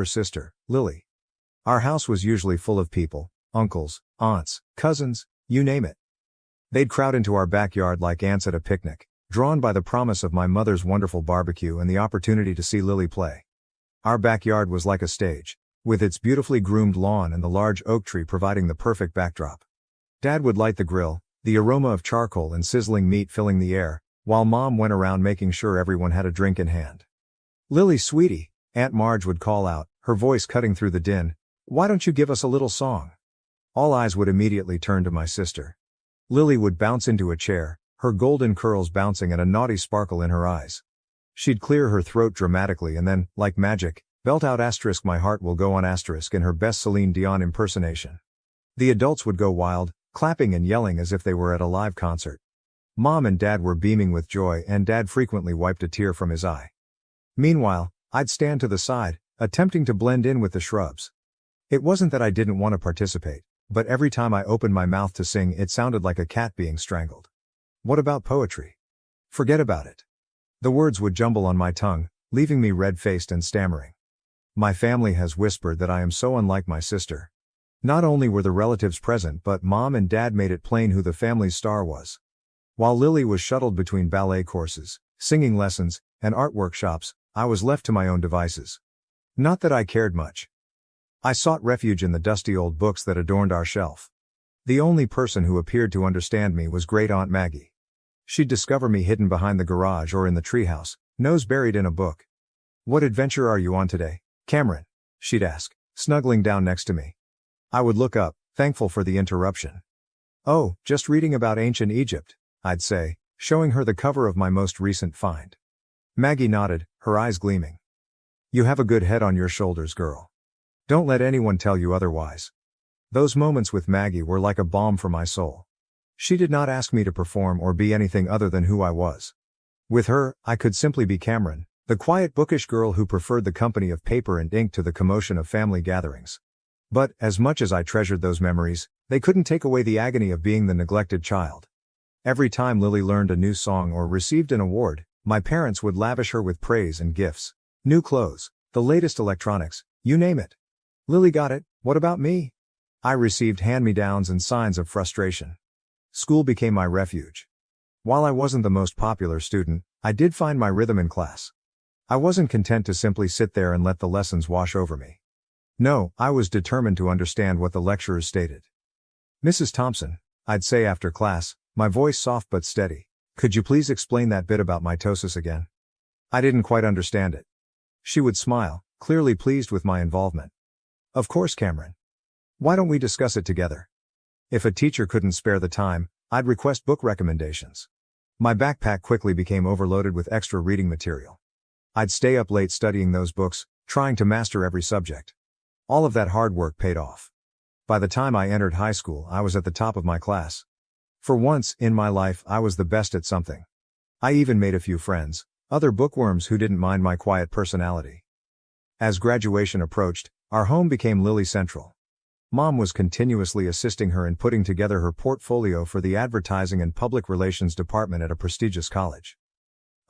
her sister, Lily. Our house was usually full of people, uncles, aunts, cousins, you name it. They'd crowd into our backyard like ants at a picnic, drawn by the promise of my mother's wonderful barbecue and the opportunity to see Lily play. Our backyard was like a stage, with its beautifully groomed lawn and the large oak tree providing the perfect backdrop. Dad would light the grill, the aroma of charcoal and sizzling meat filling the air, while Mom went around making sure everyone had a drink in hand. "Lily, sweetie," Aunt Marge would call out, her voice cutting through the din, "why don't you give us a little song?" All eyes would immediately turn to my sister. Lily would bounce into a chair, her golden curls bouncing and a naughty sparkle in her eyes. She'd clear her throat dramatically and then, like magic, belt out * "My heart will go on * in her best Celine Dion impersonation. The adults would go wild, clapping and yelling as if they were at a live concert. Mom and Dad were beaming with joy and Dad frequently wiped a tear from his eye. Meanwhile, I'd stand to the side, attempting to blend in with the shrubs. It wasn't that I didn't want to participate, but every time I opened my mouth to sing it sounded like a cat being strangled. What about poetry? Forget about it. The words would jumble on my tongue, leaving me red-faced and stammering. My family has whispered that I am so unlike my sister. Not only were the relatives present but Mom and Dad made it plain who the family's star was. While Lily was shuttled between ballet courses, singing lessons, and art workshops, I was left to my own devices. Not that I cared much. I sought refuge in the dusty old books that adorned our shelf. The only person who appeared to understand me was Great Aunt Maggie. She'd discover me hidden behind the garage or in the treehouse, nose buried in a book. "What adventure are you on today, Cameron?" she'd ask, snuggling down next to me. I would look up, thankful for the interruption. "Oh, just reading about ancient Egypt," I'd say, showing her the cover of my most recent find. Maggie nodded, her eyes gleaming. "You have a good head on your shoulders, girl. Don't let anyone tell you otherwise." Those moments with Maggie were like a balm for my soul. She did not ask me to perform or be anything other than who I was. With her, I could simply be Cameron, the quiet bookish girl who preferred the company of paper and ink to the commotion of family gatherings. But, as much as I treasured those memories, they couldn't take away the agony of being the neglected child. Every time Lily learned a new song or received an award, my parents would lavish her with praise and gifts. New clothes, the latest electronics, you name it. Lily got it, what about me? I received hand-me-downs and signs of frustration. School became my refuge. While I wasn't the most popular student, I did find my rhythm in class. I wasn't content to simply sit there and let the lessons wash over me. No, I was determined to understand what the lecturers stated. "Mrs. Thompson," I'd say after class, my voice soft but steady, "could you please explain that bit about mitosis again? I didn't quite understand it." She would smile, clearly pleased with my involvement. "Of course, Cameron. Why don't we discuss it together?" If a teacher couldn't spare the time, I'd request book recommendations. My backpack quickly became overloaded with extra reading material. I'd stay up late studying those books, trying to master every subject. All of that hard work paid off. By the time I entered high school, I was at the top of my class. For once in my life, I was the best at something. I even made a few friends, other bookworms who didn't mind my quiet personality. As graduation approached, our home became Lily Central. Mom was continuously assisting her in putting together her portfolio for the advertising and public relations department at a prestigious college.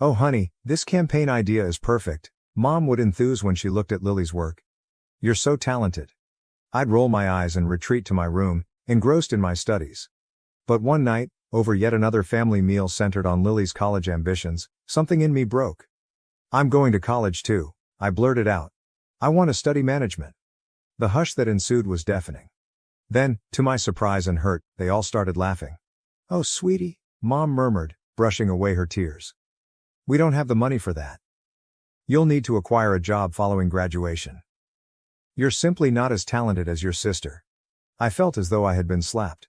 "Oh honey, this campaign idea is perfect," Mom would enthuse when she looked at Lily's work. "You're so talented." I'd roll my eyes and retreat to my room, engrossed in my studies. But one night, over yet another family meal centered on Lily's college ambitions, something in me broke. "I'm going to college too," I blurted out. "I want to study management." The hush that ensued was deafening. Then, to my surprise and hurt, they all started laughing. "Oh sweetie," Mom murmured, brushing away her tears. "We don't have the money for that. You'll need to acquire a job following graduation. You're simply not as talented as your sister." I felt as though I had been slapped.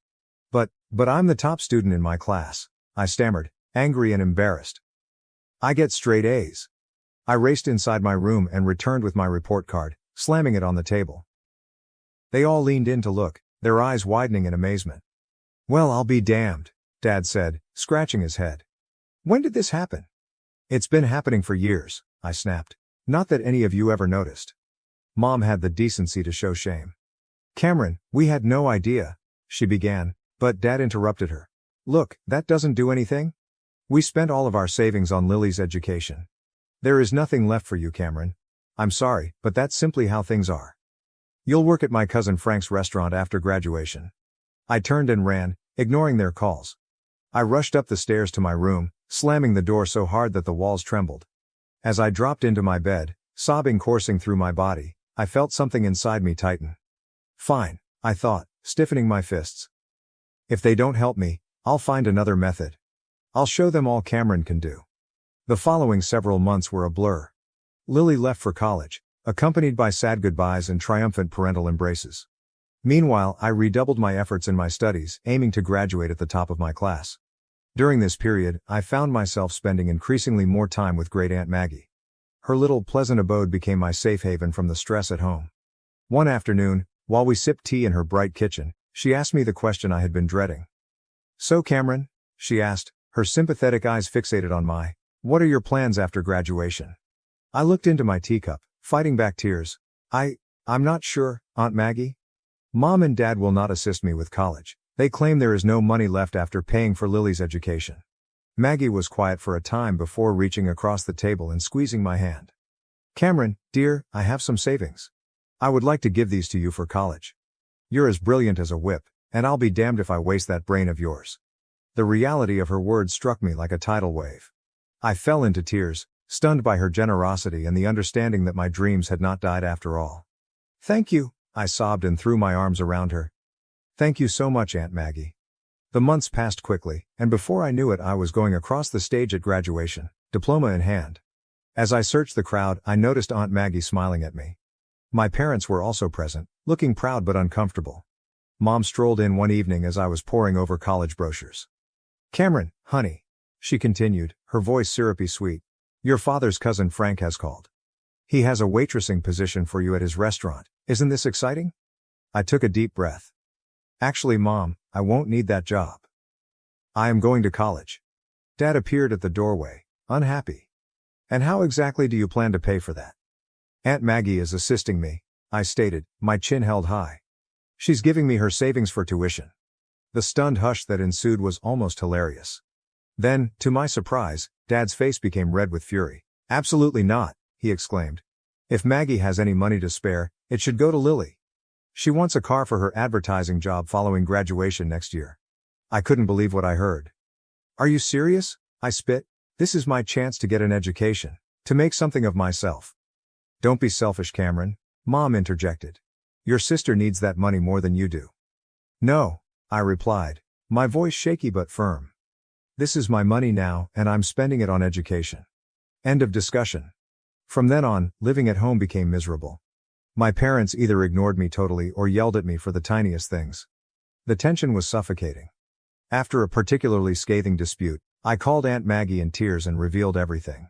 But I'm the top student in my class," I stammered, angry and embarrassed. "I get straight A's." I raced inside my room and returned with my report card, slamming it on the table. They all leaned in to look, their eyes widening in amazement. "Well, I'll be damned," Dad said, scratching his head. "When did this happen?" "It's been happening for years," I snapped. "Not that any of you ever noticed." Mom had the decency to show shame. "Cameron, we had no idea," she began, but Dad interrupted her. "Look, that doesn't do anything. We spent all of our savings on Lily's education. There is nothing left for you, Cameron. I'm sorry, but that's simply how things are. You'll work at my cousin Frank's restaurant after graduation. I turned and ran, ignoring their calls. I rushed up the stairs to my room, slamming the door so hard that the walls trembled. As I dropped into my bed, sobbing coursing through my body, I felt something inside me tighten. Fine, I thought, stiffening my fists. If they don't help me, I'll find another method. I'll show them all Cameron can do. The following several months were a blur. Lily left for college, accompanied by sad goodbyes and triumphant parental embraces. Meanwhile, I redoubled my efforts in my studies, aiming to graduate at the top of my class. During this period, I found myself spending increasingly more time with great Aunt Maggie. Her little pleasant abode became my safe haven from the stress at home. One afternoon, while we sipped tea in her bright kitchen, she asked me the question I had been dreading. "So Cameron," she asked, her sympathetic eyes fixated on my, "what are your plans after graduation?" I looked into my teacup, fighting back tears. I'm not sure, Aunt Maggie. Mom and Dad will not assist me with college. They claim there is no money left after paying for Lily's education. Maggie was quiet for a time before reaching across the table and squeezing my hand. "Cameron, dear, I have some savings. I would like to give these to you for college. You're as brilliant as a whip, and I'll be damned if I waste that brain of yours." The reality of her words struck me like a tidal wave. I fell into tears, stunned by her generosity and the understanding that my dreams had not died after all. "Thank you," I sobbed and threw my arms around her. "Thank you so much, Aunt Maggie." The months passed quickly, and before I knew it I was going across the stage at graduation, diploma in hand. As I searched the crowd, I noticed Aunt Maggie smiling at me. My parents were also present, looking proud but uncomfortable. Mom strolled in one evening as I was poring over college brochures. "Cameron, honey," she continued, her voice syrupy sweet, "your father's cousin Frank has called. He has a waitressing position for you at his restaurant. Isn't this exciting?" I took a deep breath. "Actually, Mom, I won't need that job. I am going to college." Dad appeared at the doorway, unhappy. "And how exactly do you plan to pay for that?" "Aunt Maggie is assisting me," I stated, my chin held high. "She's giving me her savings for tuition." The stunned hush that ensued was almost hilarious. Then, to my surprise, Dad's face became red with fury. "Absolutely not," he exclaimed. "If Maggie has any money to spare, it should go to Lily. She wants a car for her advertising job following graduation next year." I couldn't believe what I heard. "Are you serious?" I spit. "This is my chance to get an education, to make something of myself." "Don't be selfish, Cameron," Mom interjected. "Your sister needs that money more than you do." "No," I replied, my voice shaky but firm. "This is my money now, and I'm spending it on education." End of discussion. From then on, living at home became miserable. My parents either ignored me totally or yelled at me for the tiniest things. The tension was suffocating. After a particularly scathing dispute, I called Aunt Maggie in tears and revealed everything.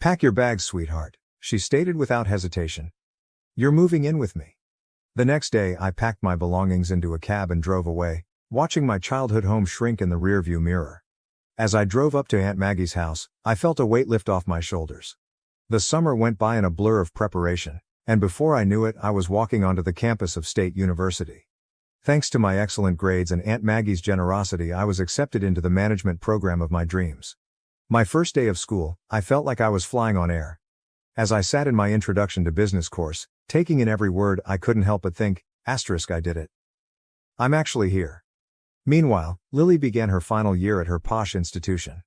"Pack your bags, sweetheart," she stated without hesitation. "You're moving in with me." The next day I packed my belongings into a cab and drove away, watching my childhood home shrink in the rearview mirror. As I drove up to Aunt Maggie's house, I felt a weight lift off my shoulders. The summer went by in a blur of preparation, and before I knew it I was walking onto the campus of State University. Thanks to my excellent grades and Aunt Maggie's generosity, I was accepted into the management program of my dreams. My first day of school, I felt like I was flying on air. As I sat in my Introduction to Business course, taking in every word, I couldn't help but think, I did it. I'm actually here. Meanwhile, Lily began her final year at her posh institution.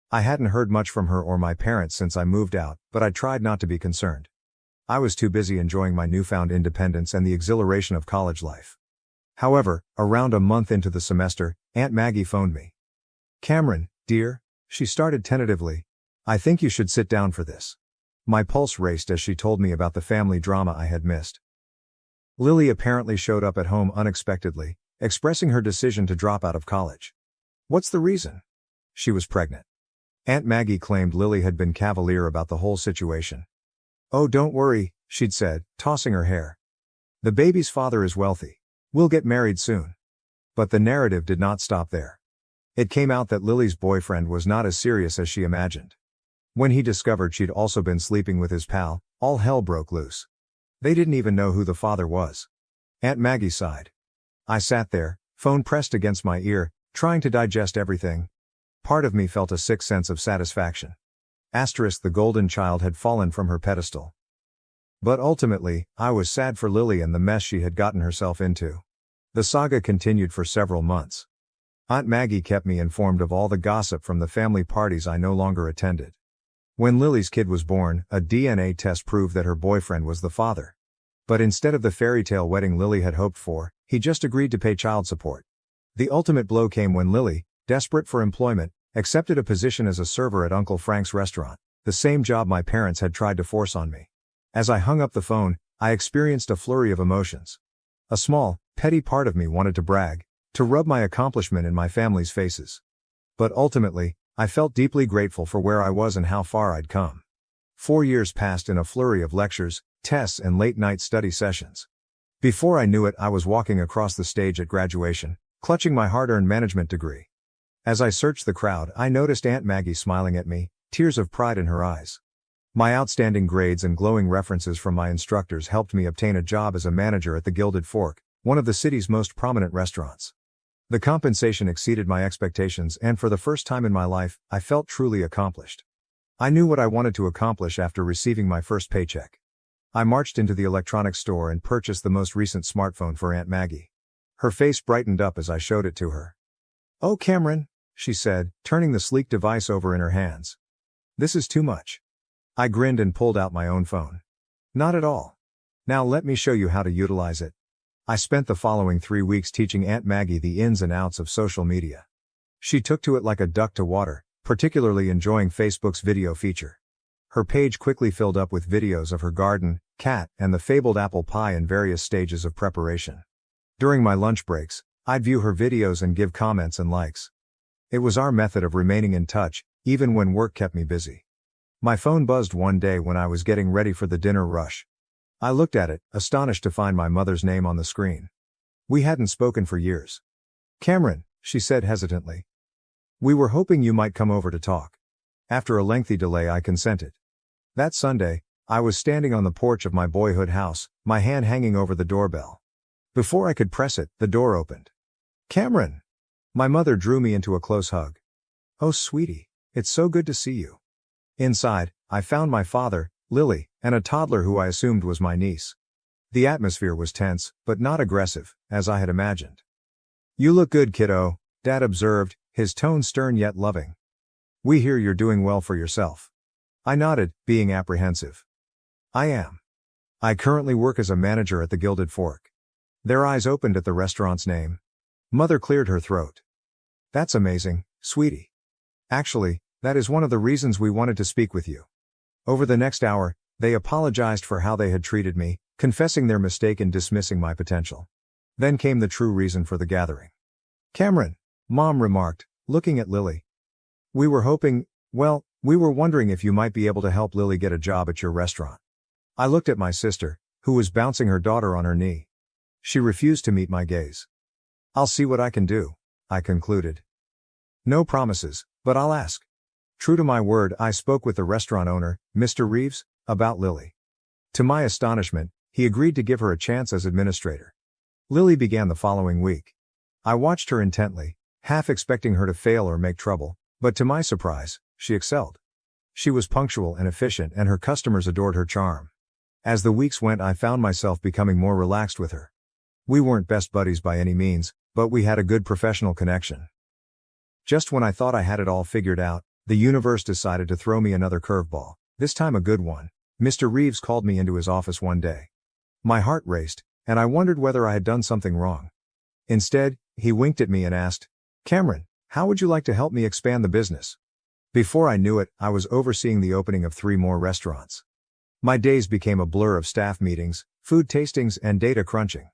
I hadn't heard much from her or my parents since I moved out, but I tried not to be concerned. I was too busy enjoying my newfound independence and the exhilaration of college life. However, around a month into the semester, Aunt Maggie phoned me. "Cameron, dear," she started tentatively, "I think you should sit down for this." My pulse raced as she told me about the family drama I had missed. Lily apparently showed up at home unexpectedly, expressing her decision to drop out of college. "What's the reason?" She was pregnant. Aunt Maggie claimed Lily had been cavalier about the whole situation. "Oh, don't worry," she'd said, tossing her hair. "The baby's father is wealthy. We'll get married soon." But the narrative did not stop there. It came out that Lily's boyfriend was not as serious as she imagined. When he discovered she'd also been sleeping with his pal, all hell broke loose. They didn't even know who the father was. Aunt Maggie sighed. I sat there, phone pressed against my ear, trying to digest everything. Part of me felt a sick sense of satisfaction. The golden child had fallen from her pedestal. But ultimately, I was sad for Lily and the mess she had gotten herself into. The saga continued for several months. Aunt Maggie kept me informed of all the gossip from the family parties I no longer attended. When Lily's kid was born, a DNA test proved that her boyfriend was the father. But instead of the fairy tale wedding Lily had hoped for, he just agreed to pay child support. The ultimate blow came when Lily, desperate for employment, accepted a position as a server at Uncle Frank's restaurant, the same job my parents had tried to force on me. As I hung up the phone, I experienced a flurry of emotions. A small, petty part of me wanted to brag, to rub my accomplishment in my family's faces. But ultimately, I felt deeply grateful for where I was and how far I'd come. 4 years passed in a flurry of lectures, tests and late-night study sessions. Before I knew it, I was walking across the stage at graduation, clutching my hard-earned management degree. As I searched the crowd, I noticed Aunt Maggie smiling at me, tears of pride in her eyes. My outstanding grades and glowing references from my instructors helped me obtain a job as a manager at the Gilded Fork, one of the city's most prominent restaurants. The compensation exceeded my expectations, and for the first time in my life, I felt truly accomplished. I knew what I wanted to accomplish after receiving my first paycheck. I marched into the electronics store and purchased the most recent smartphone for Aunt Maggie. Her face brightened up as I showed it to her. "Oh, Cameron," she said, turning the sleek device over in her hands. "This is too much." I grinned and pulled out my own phone. "Not at all. Now let me show you how to utilize it." I spent the following 3 weeks teaching Aunt Maggie the ins and outs of social media. She took to it like a duck to water, particularly enjoying Facebook's video feature. Her page quickly filled up with videos of her garden, cat, and the fabled apple pie in various stages of preparation. During my lunch breaks, I'd view her videos and give comments and likes. It was our method of remaining in touch, even when work kept me busy. My phone buzzed one day when I was getting ready for the dinner rush. I looked at it, astonished to find my mother's name on the screen. We hadn't spoken for years. "Cameron," she said hesitantly. "We were hoping you might come over to talk." After a lengthy delay, I consented. That Sunday, I was standing on the porch of my boyhood house, my hand hanging over the doorbell. Before I could press it, the door opened. "Cameron!" My mother drew me into a close hug. "Oh, sweetie, it's so good to see you." Inside, I found my father, Lily, and a toddler who I assumed was my niece. The atmosphere was tense, but not aggressive, as I had imagined. "You look good, kiddo," Dad observed, his tone stern yet loving. "We hear you're doing well for yourself." I nodded, being apprehensive. "I am. I currently work as a manager at the Gilded Fork." Their eyes opened at the restaurant's name. Mother cleared her throat. "That's amazing, sweetie. Actually, that is one of the reasons we wanted to speak with you." Over the next hour, they apologized for how they had treated me, confessing their mistake in dismissing my potential. Then came the true reason for the gathering. "Cameron," Mom remarked, looking at Lily. We were wondering if you might be able to help Lily get a job at your restaurant." I looked at my sister, who was bouncing her daughter on her knee. She refused to meet my gaze. "I'll see what I can do," I concluded. "No promises, but I'll ask." True to my word, I spoke with the restaurant owner, Mr. Reeves, about Lily. To my astonishment, he agreed to give her a chance as administrator. Lily began the following week. I watched her intently, half expecting her to fail or make trouble, but to my surprise, she excelled. She was punctual and efficient, and her customers adored her charm. As the weeks went, I found myself becoming more relaxed with her. We weren't best buddies by any means, but we had a good professional connection. Just when I thought I had it all figured out, the universe decided to throw me another curveball, this time a good one. Mr. Reeves called me into his office one day. My heart raced, and I wondered whether I had done something wrong. Instead, he winked at me and asked, "Cameron, how would you like to help me expand the business?" Before I knew it, I was overseeing the opening of 3 more restaurants. My days became a blur of staff meetings, food tastings, and data crunching.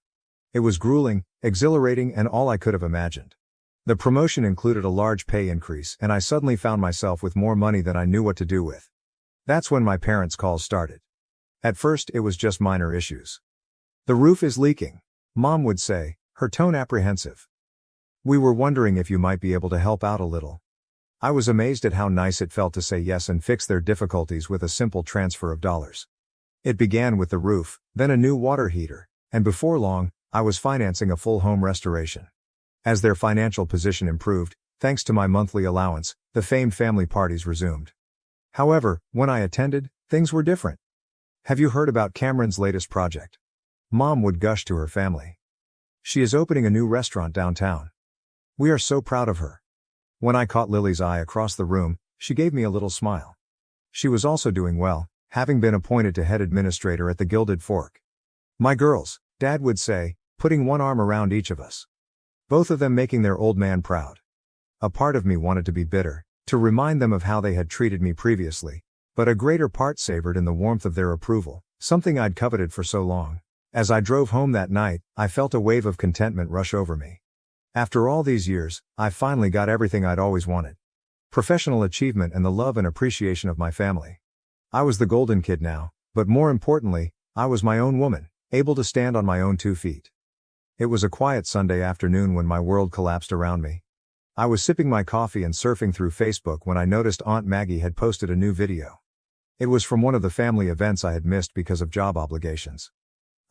It was grueling, exhilarating, and all I could have imagined. The promotion included a large pay increase, and I suddenly found myself with more money than I knew what to do with. That's when my parents' calls started. At first, it was just minor issues. "The roof is leaking," Mom would say, her tone apprehensive. "We were wondering if you might be able to help out a little." I was amazed at how nice it felt to say yes and fix their difficulties with a simple transfer of dollars. It began with the roof, then a new water heater, and before long, I was financing a full home restoration. As their financial position improved, thanks to my monthly allowance, the famed family parties resumed. However, when I attended, things were different. Have you heard about Cameron's latest project? Mom would gush to her family. She is opening a new restaurant downtown. We are so proud of her. When I caught Lily's eye across the room, she gave me a little smile. She was also doing well, having been appointed to head administrator at the Gilded Fork. My girls, Dad would say, putting one arm around each of us. Both of them making their old man proud. A part of me wanted to be bitter, to remind them of how they had treated me previously, but a greater part savored in the warmth of their approval, something I'd coveted for so long. As I drove home that night, I felt a wave of contentment rush over me. After all these years, I finally got everything I'd always wanted. Professional achievement and the love and appreciation of my family. I was the golden kid now, but more importantly, I was my own woman, able to stand on my own 2 feet. It was a quiet Sunday afternoon when my world collapsed around me. I was sipping my coffee and surfing through Facebook when I noticed Aunt Maggie had posted a new video. It was from one of the family events I had missed because of job obligations.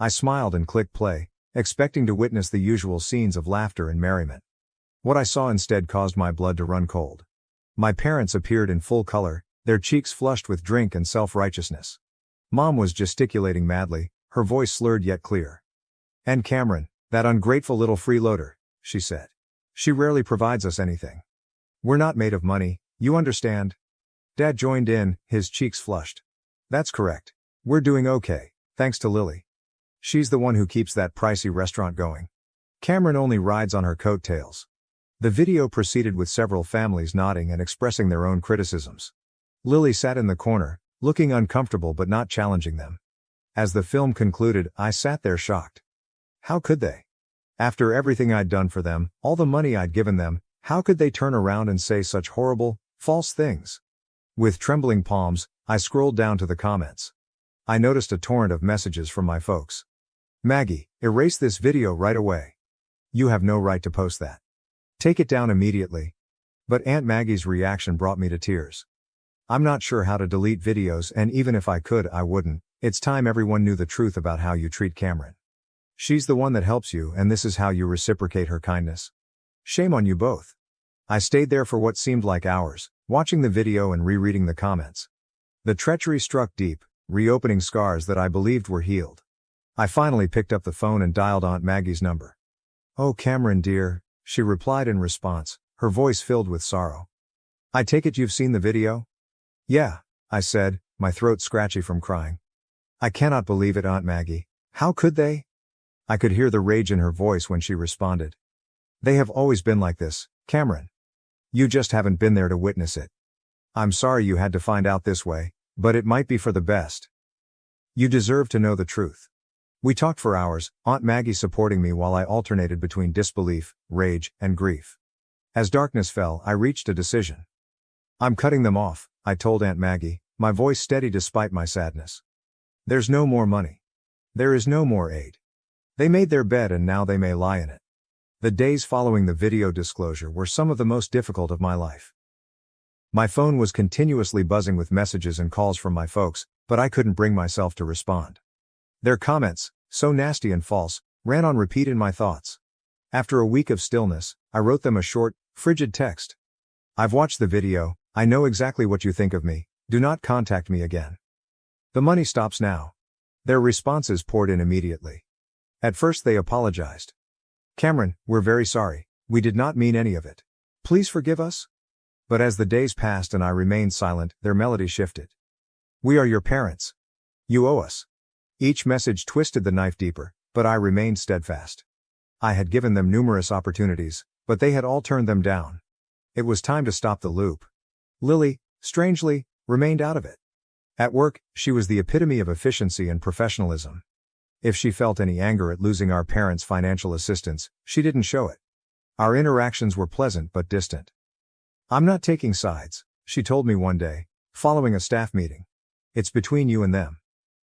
I smiled and clicked play, expecting to witness the usual scenes of laughter and merriment. What I saw instead caused my blood to run cold. My parents appeared in full color, their cheeks flushed with drink and self-righteousness. Mom was gesticulating madly, her voice slurred yet clear. "And Cameron, that ungrateful little freeloader," she said. "She rarely provides us anything. We're not made of money, you understand?" Dad joined in, his cheeks flushed. "That's correct. We're doing okay, thanks to Lily. She's the one who keeps that pricey restaurant going. Cameron only rides on her coattails." The video proceeded with several families nodding and expressing their own criticisms. Lily sat in the corner, looking uncomfortable but not challenging them. As the film concluded, I sat there shocked. How could they? After everything I'd done for them, all the money I'd given them, how could they turn around and say such horrible, false things? With trembling palms, I scrolled down to the comments. I noticed a torrent of messages from my folks. "Maggie, erase this video right away. You have no right to post that. Take it down immediately." But Aunt Maggie's reaction brought me to tears. "I'm not sure how to delete videos, and even if I could, I wouldn't. It's time everyone knew the truth about how you treat Cameron. She's the one that helps you, and this is how you reciprocate her kindness. Shame on you both." I stayed there for what seemed like hours, watching the video and rereading the comments. The treachery struck deep, reopening scars that I believed were healed. I finally picked up the phone and dialed Aunt Maggie's number. "Oh, Cameron dear," she replied in response, her voice filled with sorrow. "I take it you've seen the video?" "Yeah," I said, my throat scratchy from crying. "I cannot believe it, Aunt Maggie. How could they?" I could hear the rage in her voice when she responded. "They have always been like this, Cameron. You just haven't been there to witness it. I'm sorry you had to find out this way, but it might be for the best. You deserve to know the truth." We talked for hours, Aunt Maggie supporting me while I alternated between disbelief, rage, and grief. As darkness fell, I reached a decision. "I'm cutting them off," I told Aunt Maggie, my voice steady despite my sadness. "There's no more money. There is no more aid. They made their bed and now they may lie in it." The days following the video disclosure were some of the most difficult of my life. My phone was continuously buzzing with messages and calls from my folks, but I couldn't bring myself to respond. Their comments, so nasty and false, ran on repeat in my thoughts. After a week of stillness, I wrote them a short, frigid text. "I've watched the video, I know exactly what you think of me, do not contact me again. The money stops now." Their responses poured in immediately. At first they apologized. "Cameron, we're very sorry, we did not mean any of it. Please forgive us." But as the days passed and I remained silent, their melody shifted. "We are your parents. You owe us." Each message twisted the knife deeper, but I remained steadfast. I had given them numerous opportunities, but they had all turned them down. It was time to stop the loop. Lily, strangely, remained out of it. At work, she was the epitome of efficiency and professionalism. If she felt any anger at losing our parents' financial assistance, she didn't show it. Our interactions were pleasant but distant. "I'm not taking sides," she told me one day, following a staff meeting. "It's between you and them."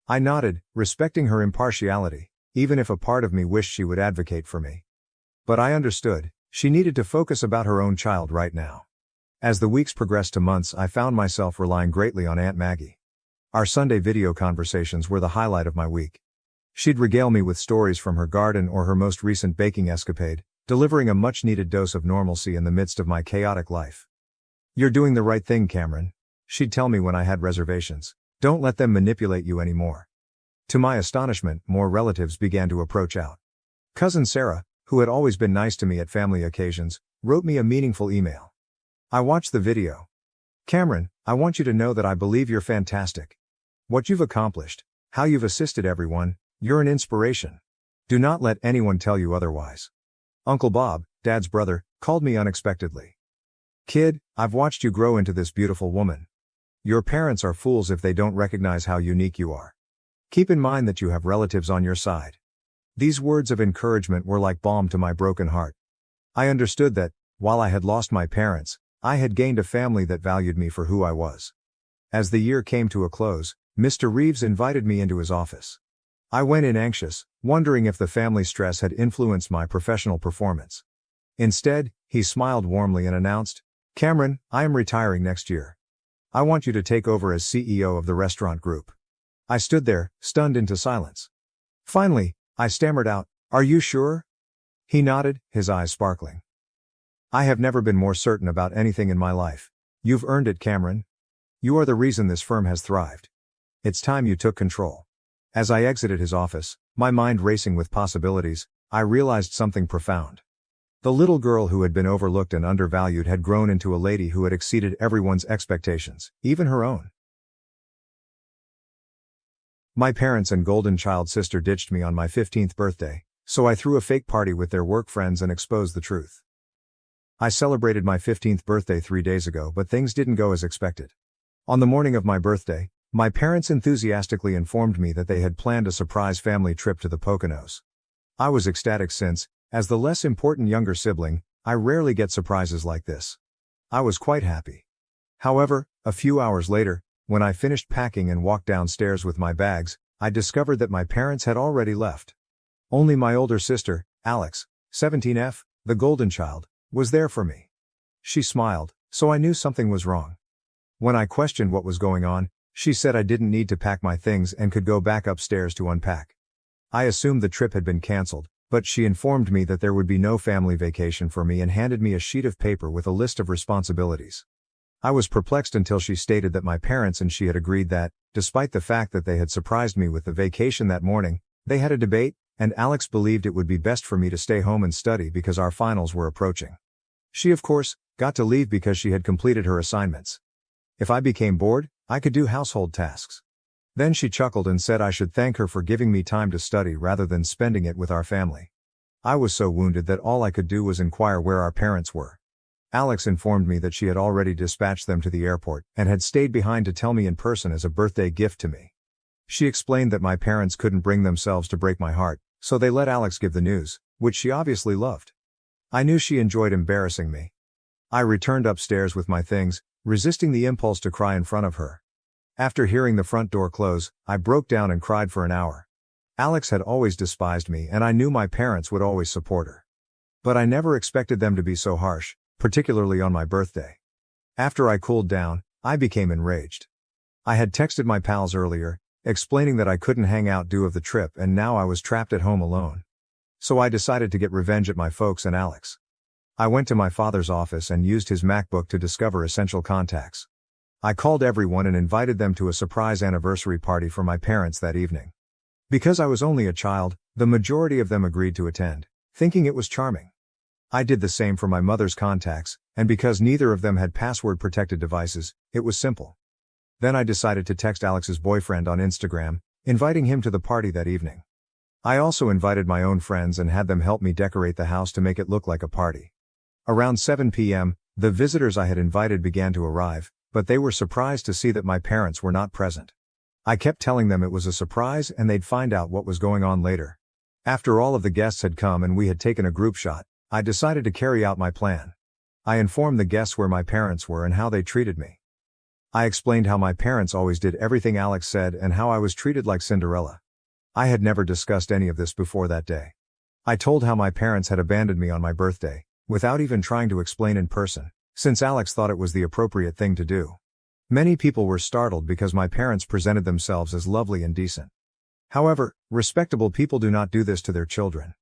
I nodded, respecting her impartiality, even if a part of me wished she would advocate for me. But I understood, she needed to focus about her own child right now. As the weeks progressed to months, I found myself relying greatly on Aunt Maggie. Our Sunday video conversations were the highlight of my week. She'd regale me with stories from her garden or her most recent baking escapade, delivering a much-needed dose of normalcy in the midst of my chaotic life. "You're doing the right thing, Cameron," she'd tell me when I had reservations. "Don't let them manipulate you anymore. To my astonishment, more relatives began to approach out. Cousin Sarah, who had always been nice to me at family occasions, wrote me a meaningful email. I watched the video. Cameron, I want you to know that I believe you're fantastic. What you've accomplished, how you've assisted everyone, you're an inspiration. Do not let anyone tell you otherwise. Uncle Bob, Dad's brother, called me unexpectedly. Kid, I've watched you grow into this beautiful woman. Your parents are fools if they don't recognize how unique you are. Keep in mind that you have relatives on your side. These words of encouragement were like balm to my broken heart. I understood that, while I had lost my parents, I had gained a family that valued me for who I was. As the year came to a close, Mr. Reeves invited me into his office. I went in anxious, wondering if the family stress had influenced my professional performance. Instead, he smiled warmly and announced, Cameron, I am retiring next year. I want you to take over as CEO of the restaurant group. I stood there, stunned into silence. Finally, I stammered out, Are you sure? He nodded, his eyes sparkling. I have never been more certain about anything in my life. You've earned it, Cameron. You are the reason this firm has thrived. It's time you took control. As I exited his office, my mind racing with possibilities, I realized something profound. The little girl who had been overlooked and undervalued had grown into a lady who had exceeded everyone's expectations, even her own. My parents and golden child sister ditched me on my 15th birthday, so I threw a fake party with their work friends and exposed the truth. I celebrated my 15th birthday 3 days ago, but things didn't go as expected. On the morning of my birthday, my parents enthusiastically informed me that they had planned a surprise family trip to the Poconos. I was ecstatic since, as the less important younger sibling, I rarely get surprises like this. I was quite happy. However, a few hours later, when I finished packing and walked downstairs with my bags, I discovered that my parents had already left. Only my older sister, Alex, 17F, the golden child, was there for me. She smiled, so I knew something was wrong. When I questioned what was going on, she said I didn't need to pack my things and could go back upstairs to unpack. I assumed the trip had been canceled, but she informed me that there would be no family vacation for me and handed me a sheet of paper with a list of responsibilities. I was perplexed until she stated that my parents and she had agreed that, despite the fact that they had surprised me with the vacation that morning, they had a debate, and Alex believed it would be best for me to stay home and study because our finals were approaching. She, of course, got to leave because she had completed her assignments. If I became bored, I could do household tasks. Then she chuckled and said I should thank her for giving me time to study rather than spending it with our family. I was so wounded that all I could do was inquire where our parents were. Alex informed me that she had already dispatched them to the airport and had stayed behind to tell me in person as a birthday gift to me. She explained that my parents couldn't bring themselves to break my heart, so they let Alex give the news, which she obviously loved. I knew she enjoyed embarrassing me. I returned upstairs with my things, resisting the impulse to cry in front of her. After hearing the front door close, I broke down and cried for an hour. Alex had always despised me and I knew my parents would always support her. But I never expected them to be so harsh, particularly on my birthday. After I cooled down, I became enraged. I had texted my pals earlier, explaining that I couldn't hang out due to the trip and now I was trapped at home alone. So I decided to get revenge at my folks and Alex. I went to my father's office and used his MacBook to discover essential contacts. I called everyone and invited them to a surprise anniversary party for my parents that evening. Because I was only a child, the majority of them agreed to attend, thinking it was charming. I did the same for my mother's contacts, and because neither of them had password-protected devices, it was simple. Then I decided to text Alex's boyfriend on Instagram, inviting him to the party that evening. I also invited my own friends and had them help me decorate the house to make it look like a party. Around 7 p.m., the visitors I had invited began to arrive, but they were surprised to see that my parents were not present. I kept telling them it was a surprise and they'd find out what was going on later. After all of the guests had come and we had taken a group shot, I decided to carry out my plan. I informed the guests where my parents were and how they treated me. I explained how my parents always did everything Alex said and how I was treated like Cinderella. I had never discussed any of this before that day. I told how my parents had abandoned me on my birthday, without even trying to explain in person, since Alex thought it was the appropriate thing to do. Many people were startled because my parents presented themselves as lovely and decent. However, respectable people do not do this to their children.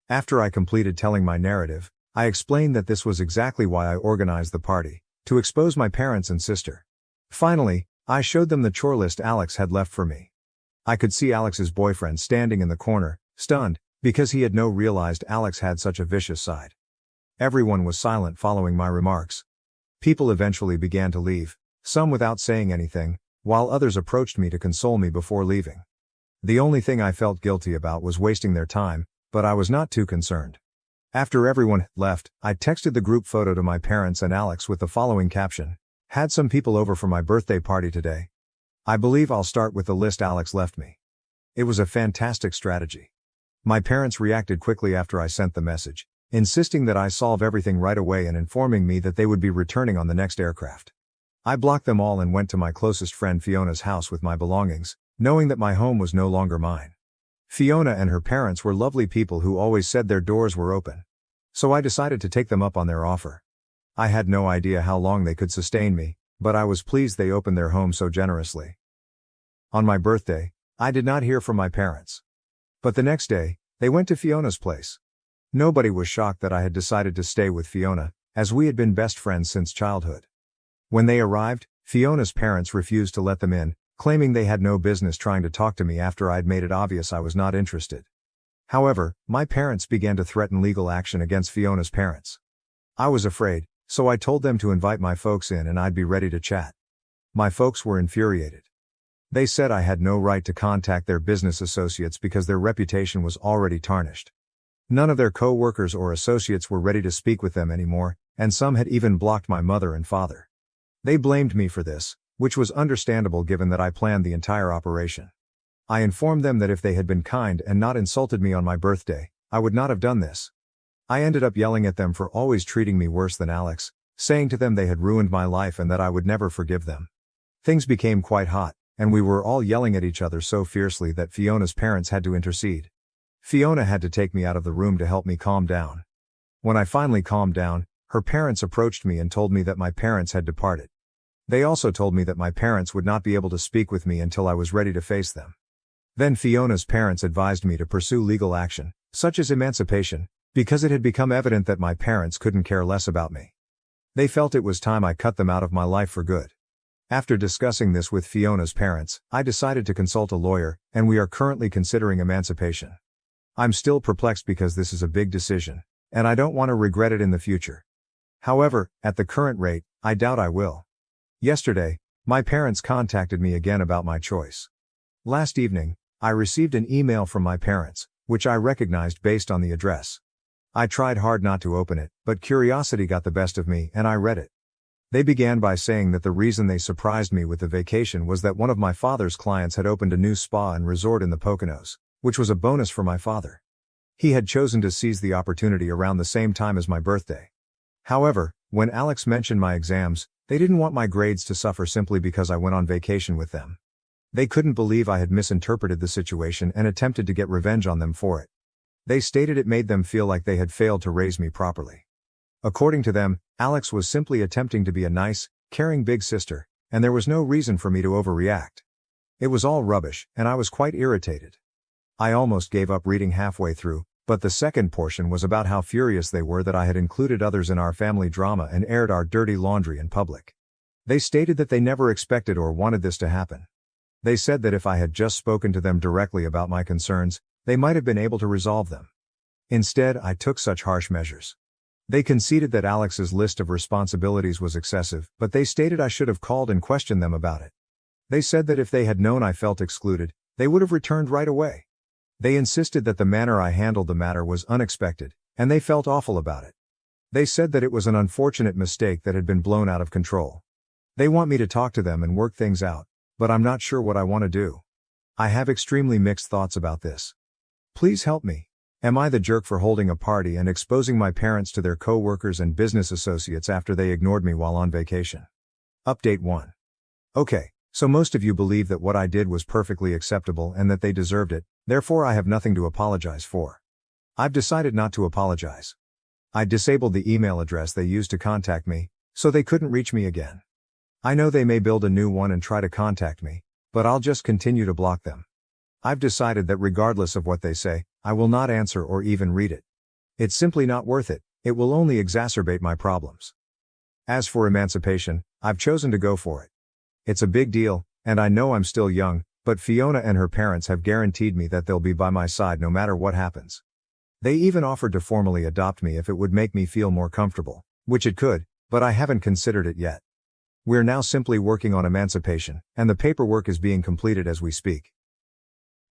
After I completed telling my narrative, I explained that this was exactly why I organized the party, to expose my parents and sister. Finally, I showed them the chore list Alex had left for me. I could see Alex's boyfriend standing in the corner, stunned, because he had no realized Alex had such a vicious side. Everyone was silent following my remarks. People eventually began to leave, some without saying anything, while others approached me to console me before leaving. The only thing I felt guilty about was wasting their time, but I was not too concerned. After everyone left, I texted the group photo to my parents and Alex with the following caption: "Had some people over for my birthday party today. I believe I'll start with the list Alex left me." It was a fantastic strategy. My parents reacted quickly after I sent the message, insisting that I solve everything right away and informing me that they would be returning on the next aircraft. I blocked them all and went to my closest friend Fiona's house with my belongings, knowing that my home was no longer mine. Fiona and her parents were lovely people who always said their doors were open. So I decided to take them up on their offer. I had no idea how long they could sustain me, but I was pleased they opened their home so generously. On my birthday, I did not hear from my parents. But the next day, they went to Fiona's place. Nobody was shocked that I had decided to stay with Fiona, as we had been best friends since childhood. When they arrived, Fiona's parents refused to let them in, claiming they had no business trying to talk to me after I'd made it obvious I was not interested. However, my parents began to threaten legal action against Fiona's parents. I was afraid, so I told them to invite my folks in and I'd be ready to chat. My folks were infuriated. They said I had no right to contact their business associates because their reputation was already tarnished. None of their co-workers or associates were ready to speak with them anymore, and some had even blocked my mother and father. They blamed me for this, which was understandable given that I planned the entire operation. I informed them that if they had been kind and not insulted me on my birthday, I would not have done this. I ended up yelling at them for always treating me worse than Alex, saying to them they had ruined my life and that I would never forgive them. Things became quite hot, and we were all yelling at each other so fiercely that Fiona's parents had to intercede. Fiona had to take me out of the room to help me calm down. When I finally calmed down, her parents approached me and told me that my parents had departed. They also told me that my parents would not be able to speak with me until I was ready to face them. Then Fiona's parents advised me to pursue legal action, such as emancipation, because it had become evident that my parents couldn't care less about me. They felt it was time I cut them out of my life for good. After discussing this with Fiona's parents, I decided to consult a lawyer, and we are currently considering emancipation. I'm still perplexed because this is a big decision, and I don't want to regret it in the future. However, at the current rate, I doubt I will. Yesterday, my parents contacted me again about my choice. Last evening, I received an email from my parents, which I recognized based on the address. I tried hard not to open it, but curiosity got the best of me and I read it. They began by saying that the reason they surprised me with the vacation was that one of my father's clients had opened a new spa and resort in the Poconos, which was a bonus for my father. He had chosen to seize the opportunity around the same time as my birthday. However, when Alex mentioned my exams, they didn't want my grades to suffer simply because I went on vacation with them. They couldn't believe I had misinterpreted the situation and attempted to get revenge on them for it. They stated it made them feel like they had failed to raise me properly. According to them, Alex was simply attempting to be a nice, caring big sister, and there was no reason for me to overreact. It was all rubbish, and I was quite irritated. I almost gave up reading halfway through, but the second portion was about how furious they were that I had included others in our family drama and aired our dirty laundry in public. They stated that they never expected or wanted this to happen. They said that if I had just spoken to them directly about my concerns, they might have been able to resolve them. Instead, I took such harsh measures. They conceded that Alex's list of responsibilities was excessive, but they stated I should have called and questioned them about it. They said that if they had known I felt excluded, they would have returned right away. They insisted that the manner I handled the matter was unexpected, and they felt awful about it. They said that it was an unfortunate mistake that had been blown out of control. They want me to talk to them and work things out, but I'm not sure what I want to do. I have extremely mixed thoughts about this. Please help me. Am I the jerk for holding a party and exposing my parents to their co-workers and business associates after they ignored me while on vacation? Update 1. Okay, so most of you believe that what I did was perfectly acceptable and that they deserved it, therefore I have nothing to apologize for. I've decided not to apologize. I disabled the email address they used to contact me, so they couldn't reach me again. I know they may build a new one and try to contact me, but I'll just continue to block them. I've decided that regardless of what they say, I will not answer or even read it. It's simply not worth it, it will only exacerbate my problems. As for emancipation, I've chosen to go for it. It's a big deal, and I know I'm still young, but Fiona and her parents have guaranteed me that they'll be by my side no matter what happens. They even offered to formally adopt me if it would make me feel more comfortable, which it could, but I haven't considered it yet. We're now simply working on emancipation, and the paperwork is being completed as we speak.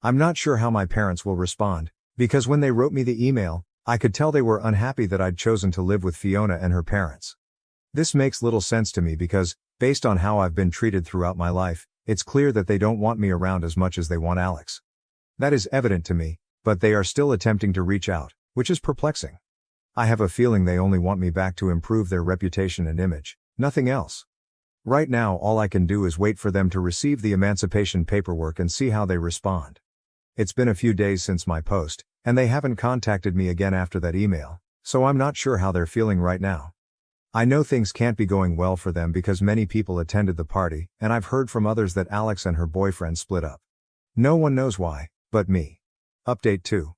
I'm not sure how my parents will respond, because when they wrote me the email, I could tell they were unhappy that I'd chosen to live with Fiona and her parents. This makes little sense to me because, based on how I've been treated throughout my life, it's clear that they don't want me around as much as they want Alex. That is evident to me, but they are still attempting to reach out, which is perplexing. I have a feeling they only want me back to improve their reputation and image, nothing else. Right now all I can do is wait for them to receive the emancipation paperwork and see how they respond. It's been a few days since my post, and they haven't contacted me again after that email, so I'm not sure how they're feeling right now. I know things can't be going well for them because many people attended the party, and I've heard from others that Alex and her boyfriend split up. No one knows why, but me. Update 2.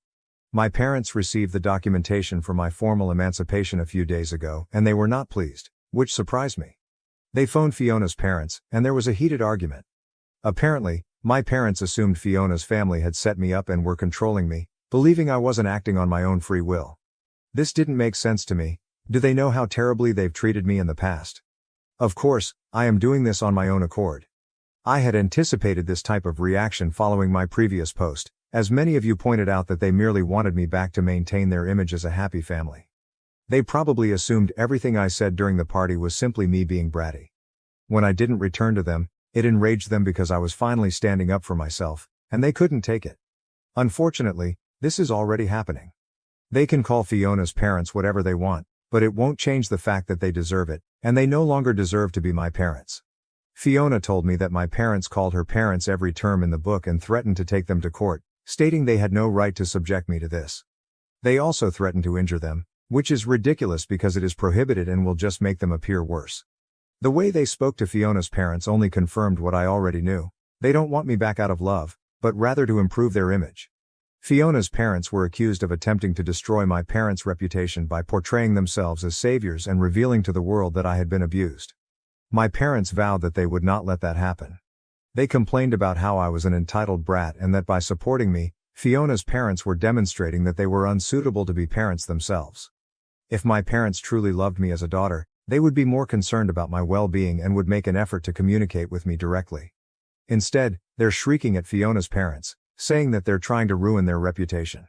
My parents received the documentation for my formal emancipation a few days ago, and they were not pleased, which surprised me. They phoned Fiona's parents, and there was a heated argument. Apparently, my parents assumed Fiona's family had set me up and were controlling me, believing I wasn't acting on my own free will. This didn't make sense to me. Do they know how terribly they've treated me in the past? Of course, I am doing this on my own accord. I had anticipated this type of reaction following my previous post, as many of you pointed out that they merely wanted me back to maintain their image as a happy family. They probably assumed everything I said during the party was simply me being bratty. When I didn't return to them, it enraged them because I was finally standing up for myself, and they couldn't take it. Unfortunately, this is already happening. They can call Fiona's parents whatever they want, but it won't change the fact that they deserve it, and they no longer deserve to be my parents. Fiona told me that my parents called her parents every term in the book and threatened to take them to court, stating they had no right to subject me to this. They also threatened to injure them, which is ridiculous because it is prohibited and will just make them appear worse. The way they spoke to Fiona's parents only confirmed what I already knew. They don't want me back out of love, but rather to improve their image. Fiona's parents were accused of attempting to destroy my parents' reputation by portraying themselves as saviors and revealing to the world that I had been abused. My parents vowed that they would not let that happen. They complained about how I was an entitled brat and that by supporting me, Fiona's parents were demonstrating that they were unsuitable to be parents themselves. If my parents truly loved me as a daughter, they would be more concerned about my well-being and would make an effort to communicate with me directly. Instead, they're shrieking at Fiona's parents, saying that they're trying to ruin their reputation.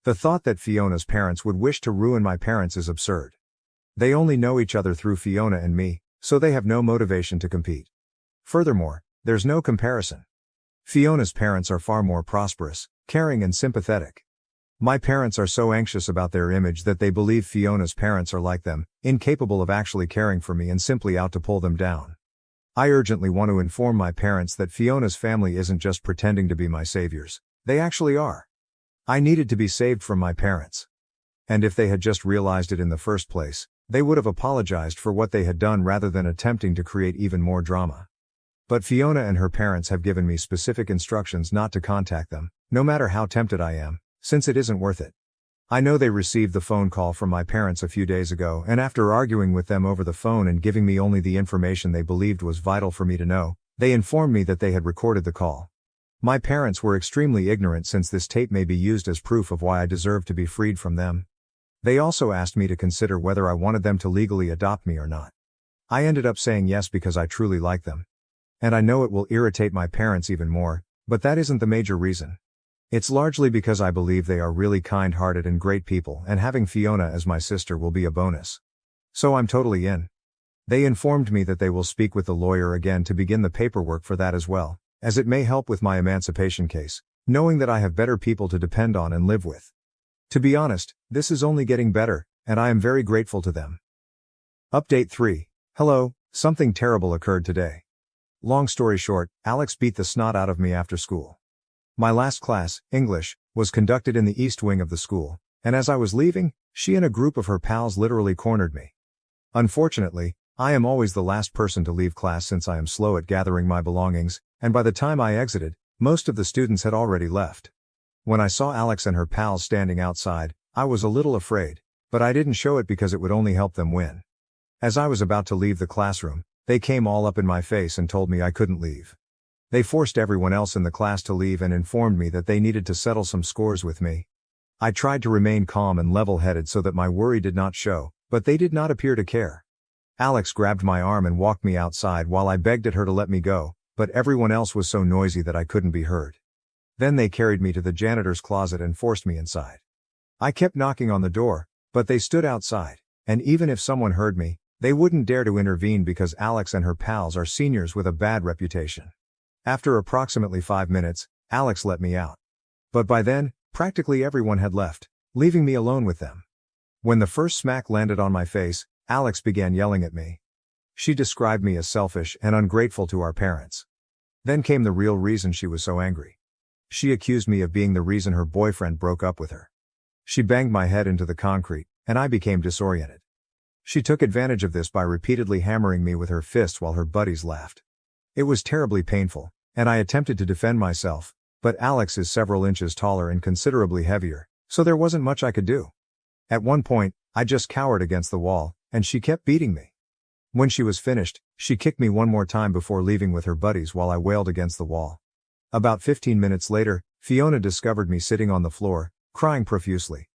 The thought that Fiona's parents would wish to ruin my parents is absurd. They only know each other through Fiona and me, so they have no motivation to compete. Furthermore, there's no comparison. Fiona's parents are far more prosperous, caring and sympathetic. My parents are so anxious about their image that they believe Fiona's parents are like them, incapable of actually caring for me and simply out to pull them down. I urgently want to inform my parents that Fiona's family isn't just pretending to be my saviors, they actually are. I needed to be saved from my parents. And if they had just realized it in the first place, they would have apologized for what they had done rather than attempting to create even more drama. But Fiona and her parents have given me specific instructions not to contact them, no matter how tempted I am, since it isn't worth it. I know they received the phone call from my parents a few days ago, and after arguing with them over the phone and giving me only the information they believed was vital for me to know, they informed me that they had recorded the call. My parents were extremely ignorant since this tape may be used as proof of why I deserve to be freed from them. They also asked me to consider whether I wanted them to legally adopt me or not. I ended up saying yes because I truly like them. And I know it will irritate my parents even more, but that isn't the major reason. It's largely because I believe they are really kind-hearted and great people, and having Fiona as my sister will be a bonus. So I'm totally in. They informed me that they will speak with the lawyer again to begin the paperwork for that as well, as it may help with my emancipation case, knowing that I have better people to depend on and live with. To be honest, this is only getting better, and I am very grateful to them. Update 3. Hello, something terrible occurred today. Long story short, Alex beat the snot out of me after school. My last class, English, was conducted in the east wing of the school, and as I was leaving, she and a group of her pals literally cornered me. Unfortunately, I am always the last person to leave class since I am slow at gathering my belongings, and by the time I exited, most of the students had already left. When I saw Alex and her pals standing outside, I was a little afraid, but I didn't show it because it would only help them win. As I was about to leave the classroom, they came all up in my face and told me I couldn't leave. They forced everyone else in the class to leave and informed me that they needed to settle some scores with me. I tried to remain calm and level-headed so that my worry did not show, but they did not appear to care. Alex grabbed my arm and walked me outside while I begged at her to let me go, but everyone else was so noisy that I couldn't be heard. Then they carried me to the janitor's closet and forced me inside. I kept knocking on the door, but they stood outside, and even if someone heard me, they wouldn't dare to intervene because Alex and her pals are seniors with a bad reputation. After approximately 5 minutes, Alex let me out. But by then, practically everyone had left, leaving me alone with them. When the first smack landed on my face, Alex began yelling at me. She described me as selfish and ungrateful to our parents. Then came the real reason she was so angry. She accused me of being the reason her boyfriend broke up with her. She banged my head into the concrete, and I became disoriented. She took advantage of this by repeatedly hammering me with her fists while her buddies laughed. It was terribly painful, and I attempted to defend myself, but Alex is several inches taller and considerably heavier, so there wasn't much I could do. At one point, I just cowered against the wall, and she kept beating me. When she was finished, she kicked me one more time before leaving with her buddies while I wailed against the wall. About 15 minutes later, Fiona discovered me sitting on the floor, crying profusely.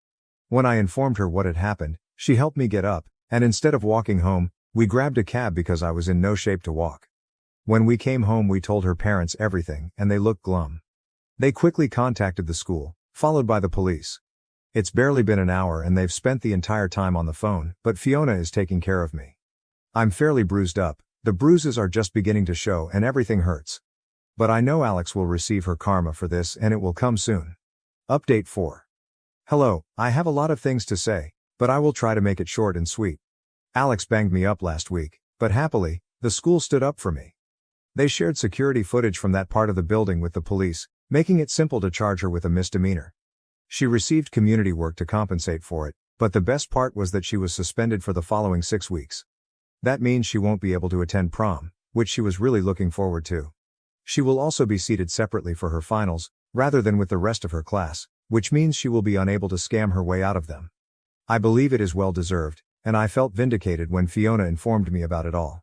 When I informed her what had happened, she helped me get up, and instead of walking home, we grabbed a cab because I was in no shape to walk. When we came home, we told her parents everything, and they looked glum. They quickly contacted the school, followed by the police. It's barely been an hour and they've spent the entire time on the phone, but Fiona is taking care of me. I'm fairly bruised up, the bruises are just beginning to show and everything hurts. But I know Alex will receive her karma for this and it will come soon. Update 4. Hello, I have a lot of things to say, but I will try to make it short and sweet. Alex banged me up last week, but happily, the school stood up for me. They shared security footage from that part of the building with the police, making it simple to charge her with a misdemeanor. She received community work to compensate for it, but the best part was that she was suspended for the following 6 weeks. That means she won't be able to attend prom, which she was really looking forward to. She will also be seated separately for her finals, rather than with the rest of her class, which means she will be unable to scam her way out of them. I believe it is well deserved, and I felt vindicated when Fiona informed me about it all.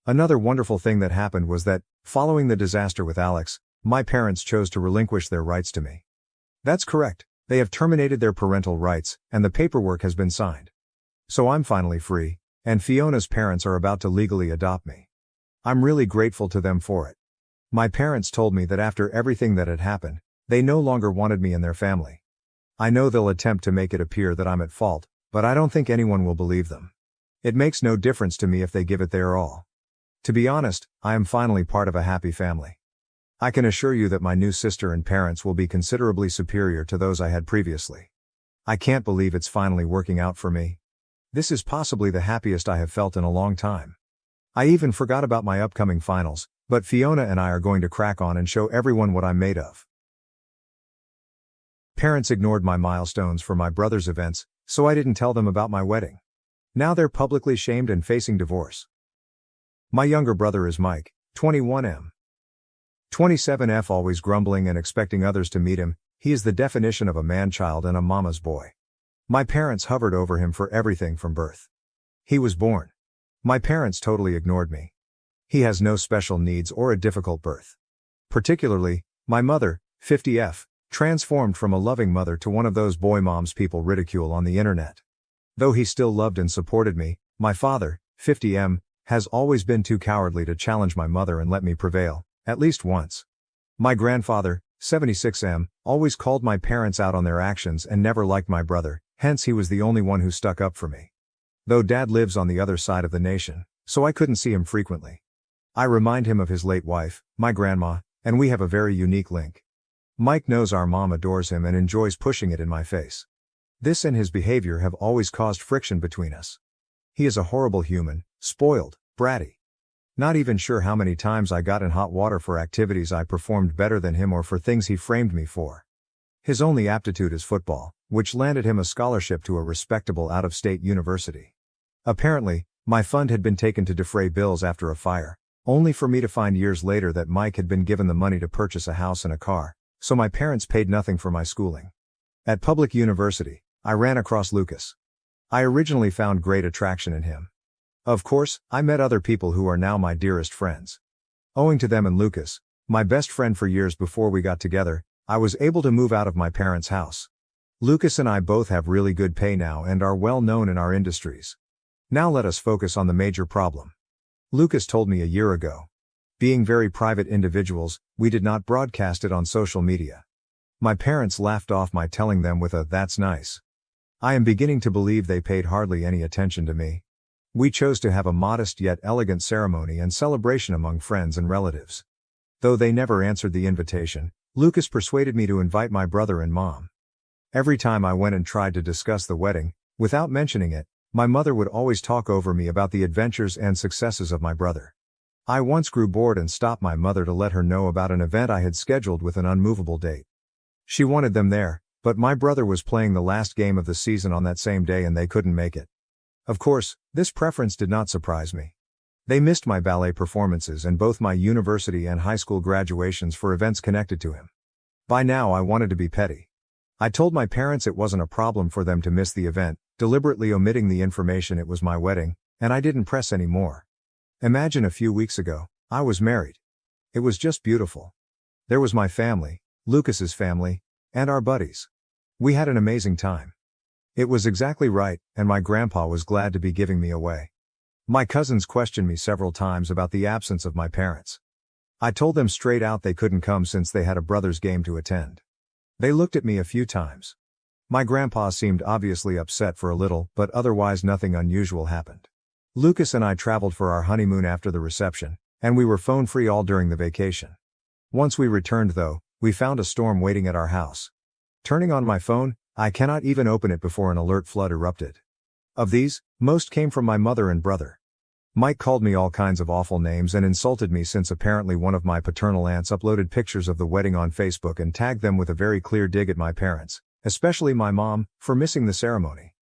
Another wonderful thing that happened was that, following the disaster with Alex, my parents chose to relinquish their rights to me. That's correct, they have terminated their parental rights, and the paperwork has been signed. So I'm finally free, and Fiona's parents are about to legally adopt me. I'm really grateful to them for it. My parents told me that after everything that had happened, they no longer wanted me in their family. I know they'll attempt to make it appear that I'm at fault, but I don't think anyone will believe them. It makes no difference to me if they give it their all. To be honest, I am finally part of a happy family. I can assure you that my new sister and parents will be considerably superior to those I had previously. I can't believe it's finally working out for me. This is possibly the happiest I have felt in a long time. I even forgot about my upcoming finals, but Fiona and I are going to crack on and show everyone what I'm made of. Parents ignored my milestones for my brother's events, so I didn't tell them about my wedding. Now they're publicly shamed and facing divorce. My younger brother is Mike, 21M. 27F, always grumbling and expecting others to meet him. He is the definition of a man-child and a mama's boy. My parents hovered over him for everything from birth. He was born. My parents totally ignored me. He has no special needs or a difficult birth. Particularly, my mother, 50F, transformed from a loving mother to one of those boy moms people ridicule on the internet. Though he still loved and supported me, my father, 50M, has always been too cowardly to challenge my mother and let me prevail, at least once. My grandfather, 76M, always called my parents out on their actions and never liked my brother, hence he was the only one who stuck up for me. Though Dad lives on the other side of the nation, so I couldn't see him frequently. I remind him of his late wife, my grandma, and we have a very unique link. Mike knows our mom adores him and enjoys pushing it in my face. This and his behavior have always caused friction between us. He is a horrible human, spoiled, bratty. Not even sure how many times I got in hot water for activities I performed better than him or for things he framed me for. His only aptitude is football, which landed him a scholarship to a respectable out-of-state university. Apparently, my fund had been taken to defray bills after a fire, only for me to find years later that Mike had been given the money to purchase a house and a car, so my parents paid nothing for my schooling. At public university, I ran across Lucas. I originally found great attraction in him. Of course, I met other people who are now my dearest friends. Owing to them and Lucas, My best friend for years before we got together, I was able to move out of my parents' house. Lucas and I both have really good pay now and are well known in our industries. Now let us focus on the major problem. Lucas told me a year ago. Being very private individuals, we did not broadcast it on social media. My parents laughed off my telling them with a "that's nice." I am beginning to believe they paid hardly any attention to me. We chose to have a modest yet elegant ceremony and celebration among friends and relatives. Though they never answered the invitation, Lucas persuaded me to invite my brother and mom. Every time I went and tried to discuss the wedding, without mentioning it, my mother would always talk over me about the adventures and successes of my brother. I once grew bored and stopped my mother to let her know about an event I had scheduled with an unmovable date. She wanted them there, but my brother was playing the last game of the season on that same day and they couldn't make it. Of course, this preference did not surprise me. They missed my ballet performances and both my university and high school graduations for events connected to him. By now I wanted to be petty. I told my parents it wasn't a problem for them to miss the event, deliberately omitting the information it was my wedding, and I didn't press any more. Imagine a few weeks ago, I was married. It was just beautiful. There was my family, Lucas's family, and our buddies. We had an amazing time. It was exactly right, and my grandpa was glad to be giving me away. My cousins questioned me several times about the absence of my parents. I told them straight out they couldn't come since they had a brother's game to attend. They looked at me a few times. My grandpa seemed obviously upset for a little, but otherwise nothing unusual happened. Lucas and I traveled for our honeymoon after the reception, and we were phone-free all during the vacation. Once we returned though, we found a storm waiting at our house. Turning on my phone, I cannot even open it before an alert flood erupted. Of these, most came from my mother and brother. Mike called me all kinds of awful names and insulted me since apparently one of my paternal aunts uploaded pictures of the wedding on Facebook and tagged them with a very clear dig at my parents, especially my mom, for missing the ceremony.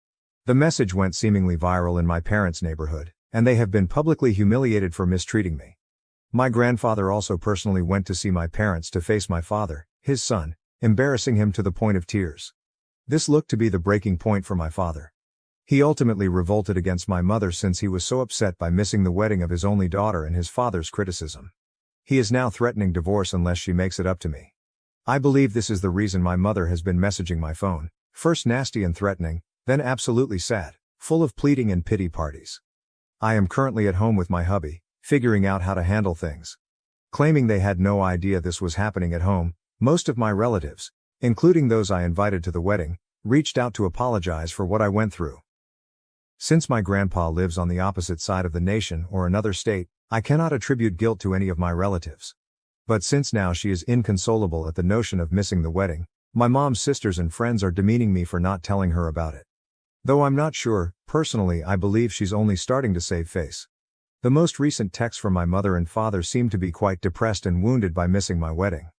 The message went seemingly viral in my parents' neighborhood, and they have been publicly humiliated for mistreating me. My grandfather also personally went to see my parents to face my father, his son, embarrassing him to the point of tears. This looked to be the breaking point for my father. He ultimately revolted against my mother since he was so upset by missing the wedding of his only daughter and his father's criticism. He is now threatening divorce unless she makes it up to me. I believe this is the reason my mother has been messaging my phone, first nasty and threatening, then absolutely sad, full of pleading and pity parties. I am currently at home with my hubby, figuring out how to handle things. Claiming they had no idea this was happening at home, most of my relatives, including those I invited to the wedding, reached out to apologize for what I went through. Since my grandpa lives on the opposite side of the nation or another state, I cannot attribute guilt to any of my relatives. But since now she is inconsolable at the notion of missing the wedding, my mom's sisters and friends are demeaning me for not telling her about it. Though I'm not sure, personally I believe she's only starting to save face. The most recent texts from my mother and father seem to be quite depressed and wounded by missing my wedding.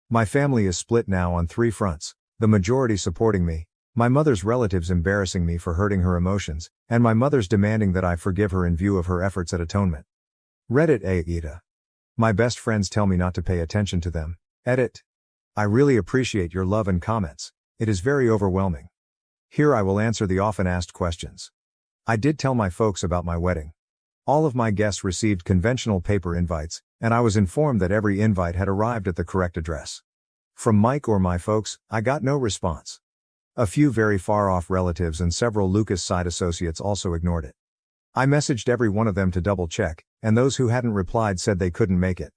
My family is split now on 3 fronts, the majority supporting me, my mother's relatives embarrassing me for hurting her emotions, and my mother's demanding that I forgive her in view of her efforts at atonement. Reddit AITA. My best friends tell me not to pay attention to them. Edit. I really appreciate your love and comments. It is very overwhelming. Here I will answer the often asked questions. I did tell my folks about my wedding. All of my guests received conventional paper invites, and I was informed that every invite had arrived at the correct address. From Mike or my folks, I got no response. A few very far-off relatives and several Lucas side associates also ignored it. I messaged every one of them to double-check, and those who hadn't replied said they couldn't make it.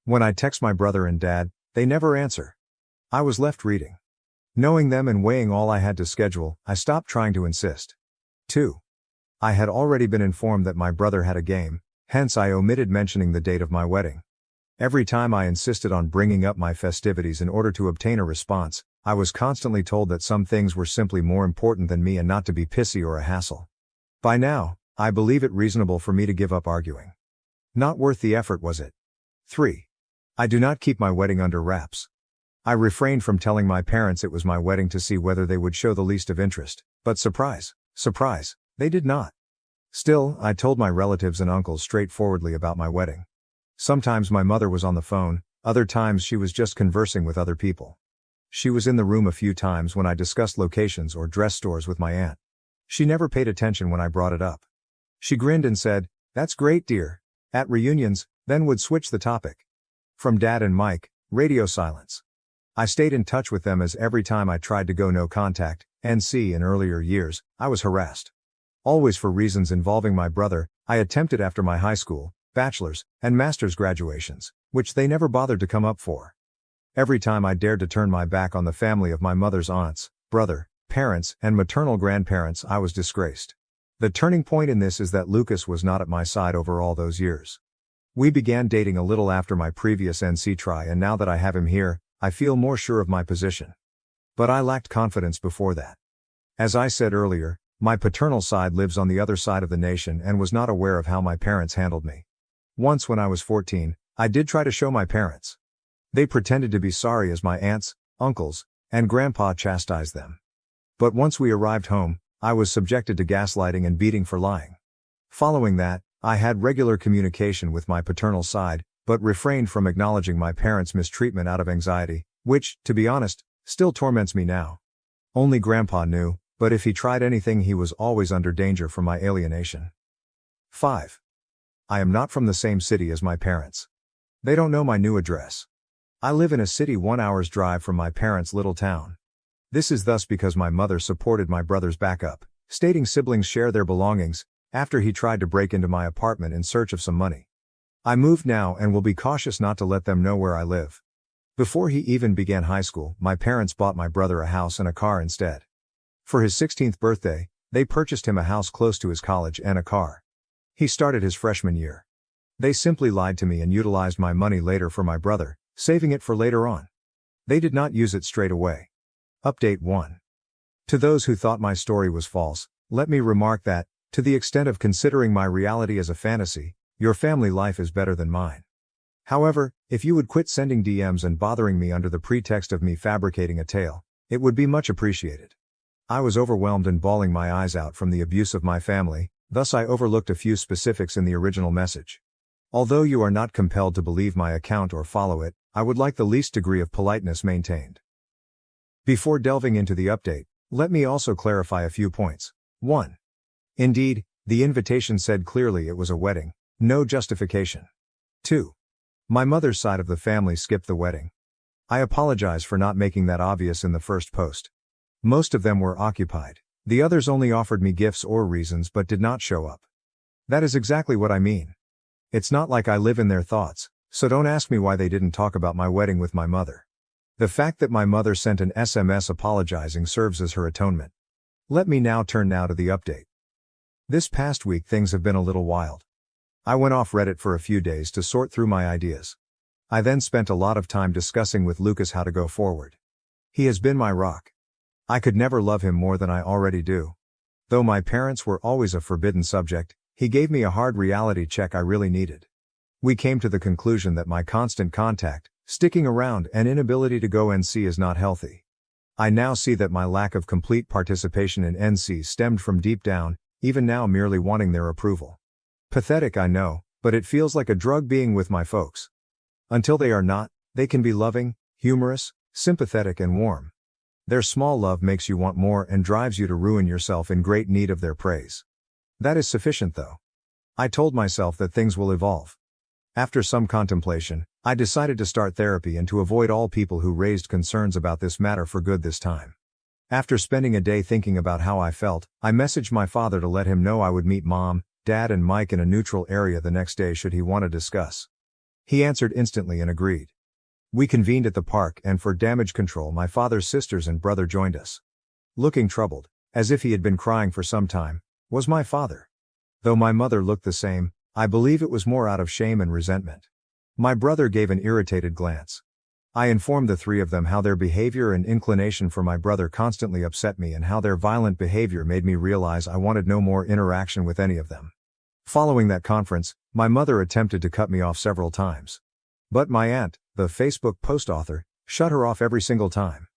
When I text my brother and dad, they never answer. I was left reading. Knowing them and weighing all I had to schedule, I stopped trying to insist. 2. I had already been informed that my brother had a game, hence I omitted mentioning the date of my wedding. Every time I insisted on bringing up my festivities in order to obtain a response, I was constantly told that some things were simply more important than me and not to be pissy or a hassle. By now, I believe it reasonable for me to give up arguing. Not worth the effort, was it? 3. I do not keep my wedding under wraps. I refrained from telling my parents it was my wedding to see whether they would show the least of interest, but surprise, surprise, they did not. Still, I told my relatives and uncles straightforwardly about my wedding. Sometimes my mother was on the phone, other times she was just conversing with other people. She was in the room a few times when I discussed locations or dress stores with my aunt. She never paid attention when I brought it up. She grinned and said, "That's great, dear," at reunions, then would switch the topic. From Dad and Mike, radio silence. I stayed in touch with them as every time I tried to go no contact, NC in earlier years, I was harassed. Always for reasons involving my brother, I attempted after my high school, bachelor's, and master's graduations, which they never bothered to come up for. Every time I dared to turn my back on the family of my mother's aunts, brother, parents, and maternal grandparents, I was disgraced. The turning point in this is that Lucas was not at my side over all those years. We began dating a little after my previous NC try, and now that I have him here, I feel more sure of my position. But I lacked confidence before that. As I said earlier, my paternal side lives on the other side of the nation and was not aware of how my parents handled me. Once when I was 14, I did try to show my parents. They pretended to be sorry as my aunts, uncles, and grandpa chastised them. But once we arrived home, I was subjected to gaslighting and beating for lying. Following that, I had regular communication with my paternal side, but refrained from acknowledging my parents' mistreatment out of anxiety, which, to be honest, still torments me now. Only Grandpa knew, but if he tried anything, he was always under danger from my alienation. 5. I am not from the same city as my parents. They don't know my new address. I live in a city 1 hour's drive from my parents' little town. This is thus because my mother supported my brother's backup, stating siblings share their belongings, after he tried to break into my apartment in search of some money. I moved now and will be cautious not to let them know where I live. Before he even began high school, my parents bought my brother a house and a car instead. For his 16th birthday, they purchased him a house close to his college and a car. He started his freshman year. They simply lied to me and utilized my money later for my brother, saving it for later on. They did not use it straight away. Update 1. To those who thought my story was false, let me remark that, to the extent of considering my reality as a fantasy, your family life is better than mine. However, if you would quit sending DMs and bothering me under the pretext of me fabricating a tale, it would be much appreciated. I was overwhelmed and bawling my eyes out from the abuse of my family, thus I overlooked a few specifics in the original message. Although you are not compelled to believe my account or follow it, I would like the least degree of politeness maintained. Before delving into the update, let me also clarify a few points. 1. Indeed, the invitation said clearly it was a wedding, no justification. 2. My mother's side of the family skipped the wedding. I apologize for not making that obvious in the first post. Most of them were occupied. The others only offered me gifts or reasons but did not show up. That is exactly what I mean. It's not like I live in their thoughts, so don't ask me why they didn't talk about my wedding with my mother. The fact that my mother sent an SMS apologizing serves as her atonement. Let me now turn to the update. This past week things have been a little wild. I went off Reddit for a few days to sort through my ideas. I then spent a lot of time discussing with Lucas how to go forward. He has been my rock. I could never love him more than I already do. Though my parents were always a forbidden subject, he gave me a hard reality check I really needed. We came to the conclusion that my constant contact, sticking around, and inability to go NC is not healthy. I now see that my lack of complete participation in NC stemmed from deep down, even now merely wanting their approval. Pathetic, I know, but it feels like a drug being with my folks. Until they are not, they can be loving, humorous, sympathetic and warm. Their small love makes you want more and drives you to ruin yourself in great need of their praise. That is sufficient though. I told myself that things will evolve. After some contemplation, I decided to start therapy and to avoid all people who raised concerns about this matter for good this time. After spending a day thinking about how I felt, I messaged my father to let him know I would meet Mom, Dad and Mike in a neutral area the next day should he want to discuss. He answered instantly and agreed. We convened at the park and for damage control my father's sisters and brother joined us. Looking troubled, as if he had been crying for some time, was my father. Though my mother looked the same, I believe it was more out of shame and resentment. My brother gave an irritated glance. I informed the three of them how their behavior and inclination for my brother constantly upset me and how their violent behavior made me realize I wanted no more interaction with any of them. Following that conference, my mother attempted to cut me off several times. But my aunt, the Facebook post author, shut her off every single time.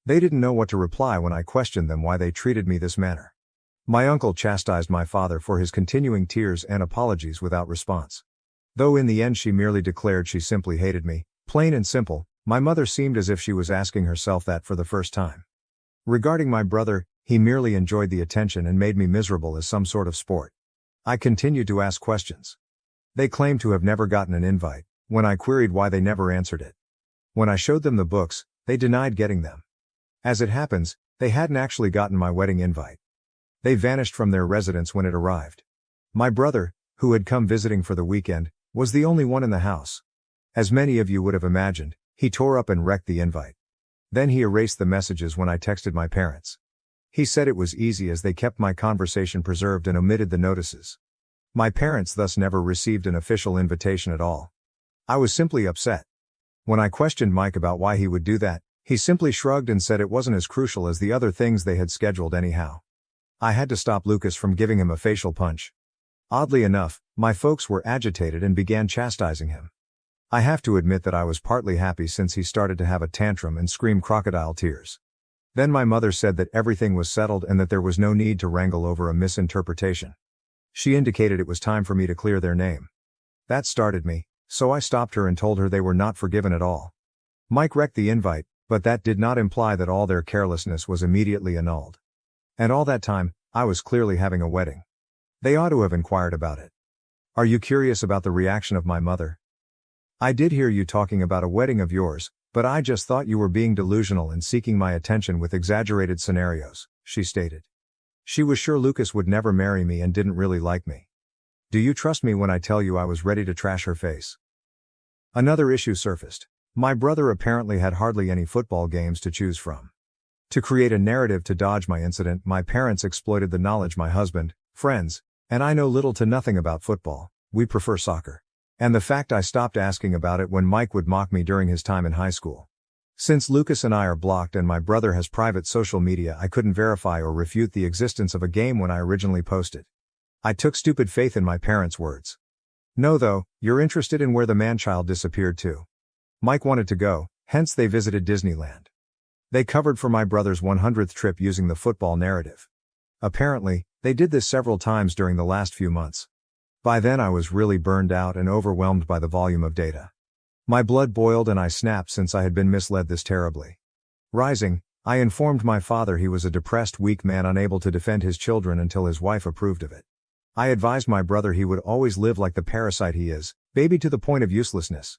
They didn't know what to reply when I questioned them why they treated me this manner. My uncle chastised my father for his continuing tears and apologies without response. Though in the end she merely declared she simply hated me, plain and simple, my mother seemed as if she was asking herself that for the first time. Regarding my brother, he merely enjoyed the attention and made me miserable as some sort of sport. I continued to ask questions. They claimed to have never gotten an invite, when I queried why they never answered it. When I showed them the books, they denied getting them. As it happens, they hadn't actually gotten my wedding invite. They vanished from their residence when it arrived. My brother, who had come visiting for the weekend, was the only one in the house. As many of you would have imagined, he tore up and wrecked the invite. Then he erased the messages when I texted my parents. He said it was easy as they kept my conversation preserved and omitted the notices. My parents thus never received an official invitation at all. I was simply upset. When I questioned Mike about why he would do that, he simply shrugged and said it wasn't as crucial as the other things they had scheduled anyhow. I had to stop Lucas from giving him a facial punch. Oddly enough, my folks were agitated and began chastising him. I have to admit that I was partly happy since he started to have a tantrum and scream crocodile tears. Then my mother said that everything was settled and that there was no need to wrangle over a misinterpretation. She indicated it was time for me to clear their name. That started me, so I stopped her and told her they were not forgiven at all. Mike wrecked the invite, but that did not imply that all their carelessness was immediately annulled. And all that time, I was clearly having a wedding. They ought to have inquired about it. Are you curious about the reaction of my mother? I did hear you talking about a wedding of yours, but I just thought you were being delusional and seeking my attention with exaggerated scenarios, she stated. She was sure Lucas would never marry me and didn't really like me. Do you trust me when I tell you I was ready to trash her face? Another issue surfaced. My brother apparently had hardly any football games to choose from. To create a narrative to dodge my incident, my parents exploited the knowledge my husband, friends, and I know little to nothing about football. We prefer soccer. And the fact I stopped asking about it when Mike would mock me during his time in high school. Since Lucas and I are blocked and my brother has private social media, I couldn't verify or refute the existence of a game when I originally posted. I took stupid faith in my parents' words. No though, you're interested in where the man-child disappeared to. Mike wanted to go, hence they visited Disneyland. They covered for my brother's 100th trip using the football narrative. Apparently, they did this several times during the last few months. By then I was really burned out and overwhelmed by the volume of data. My blood boiled and I snapped since I had been misled this terribly. Rising, I informed my father he was a depressed, weak man unable to defend his children until his wife approved of it. I advised my brother he would always live like the parasite he is, baby to the point of uselessness.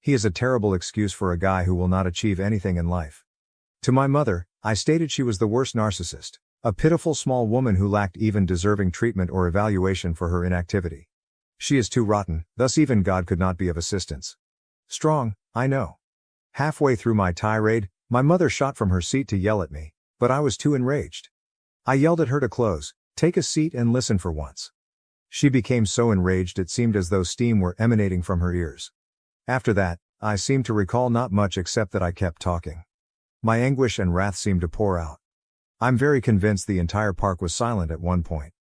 He is a terrible excuse for a guy who will not achieve anything in life. To my mother, I stated she was the worst narcissist. A pitiful small woman who lacked even deserving treatment or evaluation for her inactivity. She is too rotten, thus even God could not be of assistance. Strong, I know. Halfway through my tirade, my mother shot from her seat to yell at me, but I was too enraged. I yelled at her to close, take a seat and listen for once. She became so enraged it seemed as though steam were emanating from her ears. After that, I seemed to recall not much except that I kept talking. My anguish and wrath seemed to pour out. I'm very convinced the entire park was silent at one point.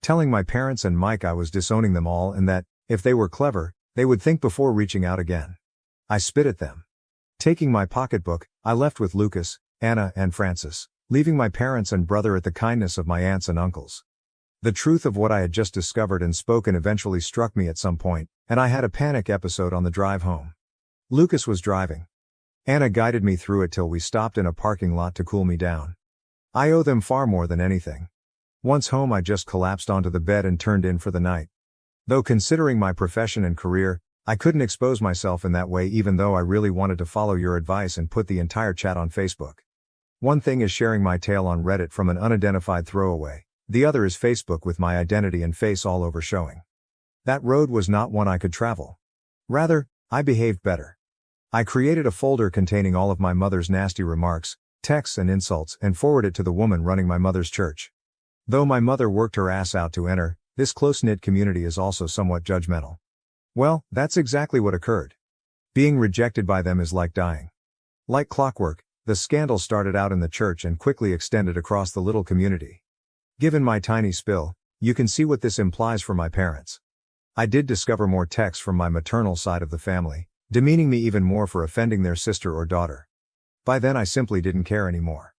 Telling my parents and Mike I was disowning them all and that, if they were clever, they would think before reaching out again. I spit at them. Taking my pocketbook, I left with Lucas, Anna and Francis, leaving my parents and brother at the kindness of my aunts and uncles. The truth of what I had just discovered and spoken eventually struck me at some point, and I had a panic episode on the drive home. Lucas was driving. Anna guided me through it till we stopped in a parking lot to cool me down. I owe them far more than anything. Once home I just collapsed onto the bed and turned in for the night. Though considering my profession and career, I couldn't expose myself in that way even though I really wanted to follow your advice and put the entire chat on Facebook. One thing is sharing my tale on Reddit from an unidentified throwaway, the other is Facebook with my identity and face all over showing. That road was not one I could travel. Rather, I behaved better. I created a folder containing all of my mother's nasty remarks, texts and insults and forwarded it to the woman running my mother's church. Though my mother worked her ass out to enter, this close-knit community is also somewhat judgmental. Well, that's exactly what occurred. Being rejected by them is like dying. Like clockwork, the scandal started out in the church and quickly extended across the little community. Given my tiny spill, you can see what this implies for my parents. I did discover more texts from my maternal side of the family, demeaning me even more for offending their sister or daughter. By then I simply didn't care anymore.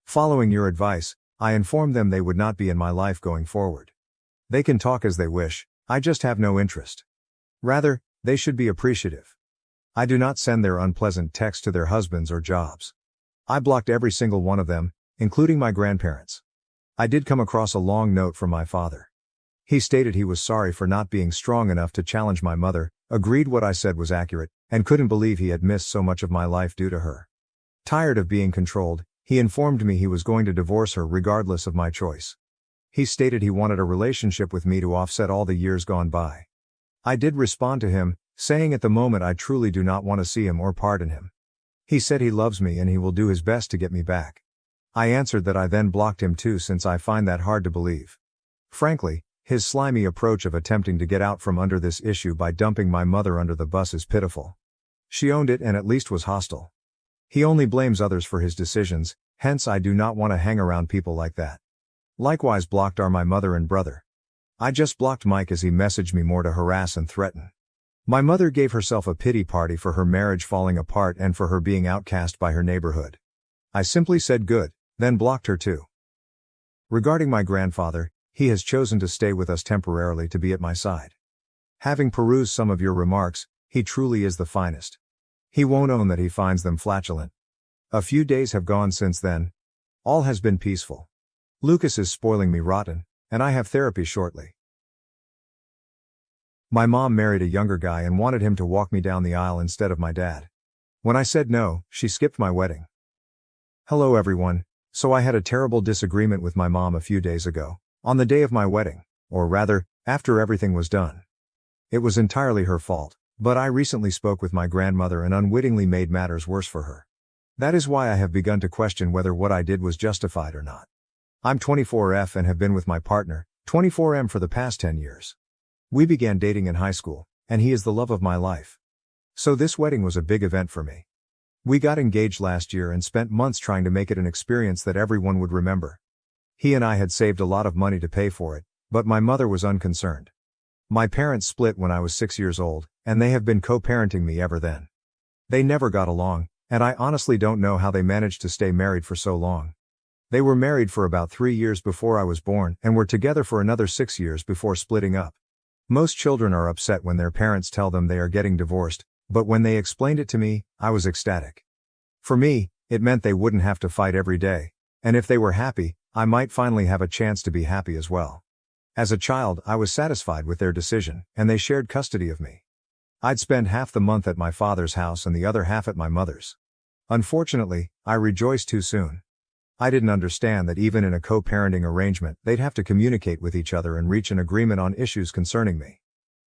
Following your advice, I informed them they would not be in my life going forward. They can talk as they wish, I just have no interest. Rather, they should be appreciative. I do not send their unpleasant texts to their husbands or jobs. I blocked every single one of them, including my grandparents. I did come across a long note from my father. He stated he was sorry for not being strong enough to challenge my mother, agreed what I said was accurate, and couldn't believe he had missed so much of my life due to her. Tired of being controlled, he informed me he was going to divorce her regardless of my choice. He stated he wanted a relationship with me to offset all the years gone by. I did respond to him, saying at the moment I truly do not want to see him or pardon him. He said he loves me and he will do his best to get me back. I answered that I then blocked him too, since I find that hard to believe. Frankly, his slimy approach of attempting to get out from under this issue by dumping my mother under the bus is pitiful. She owned it and at least was hostile. He only blames others for his decisions, hence I do not want to hang around people like that. Likewise blocked are my mother and brother. I just blocked Mike as he messaged me more to harass and threaten. My mother gave herself a pity party for her marriage falling apart and for her being outcast by her neighborhood. I simply said good, then blocked her too. Regarding my grandfather, he has chosen to stay with us temporarily to be at my side. Having perused some of your remarks, he truly is the finest. He won't own that he finds them flatulent. A few days have gone since then. All has been peaceful. Lucas is spoiling me rotten, and I have therapy shortly. My mom married a younger guy and wanted him to walk me down the aisle instead of my dad. When I said no, she skipped my wedding. Hello everyone. So I had a terrible disagreement with my mom a few days ago, on the day of my wedding, or rather, after everything was done. It was entirely her fault, but I recently spoke with my grandmother and unwittingly made matters worse for her. That is why I have begun to question whether what I did was justified or not. I'm 24F and have been with my partner, 24M, for the past 10 years. We began dating in high school, and he is the love of my life. So this wedding was a big event for me. We got engaged last year and spent months trying to make it an experience that everyone would remember. He and I had saved a lot of money to pay for it, but my mother was unconcerned. My parents split when I was 6 years old, and they have been co-parenting me ever then. They never got along, and I honestly don't know how they managed to stay married for so long. They were married for about 3 years before I was born and were together for another 6 years before splitting up. Most children are upset when their parents tell them they are getting divorced, but when they explained it to me, I was ecstatic. For me, it meant they wouldn't have to fight every day, and if they were happy, I might finally have a chance to be happy as well. As a child, I was satisfied with their decision, and they shared custody of me. I'd spend half the month at my father's house and the other half at my mother's. Unfortunately, I rejoiced too soon. I didn't understand that even in a co-parenting arrangement, they'd have to communicate with each other and reach an agreement on issues concerning me.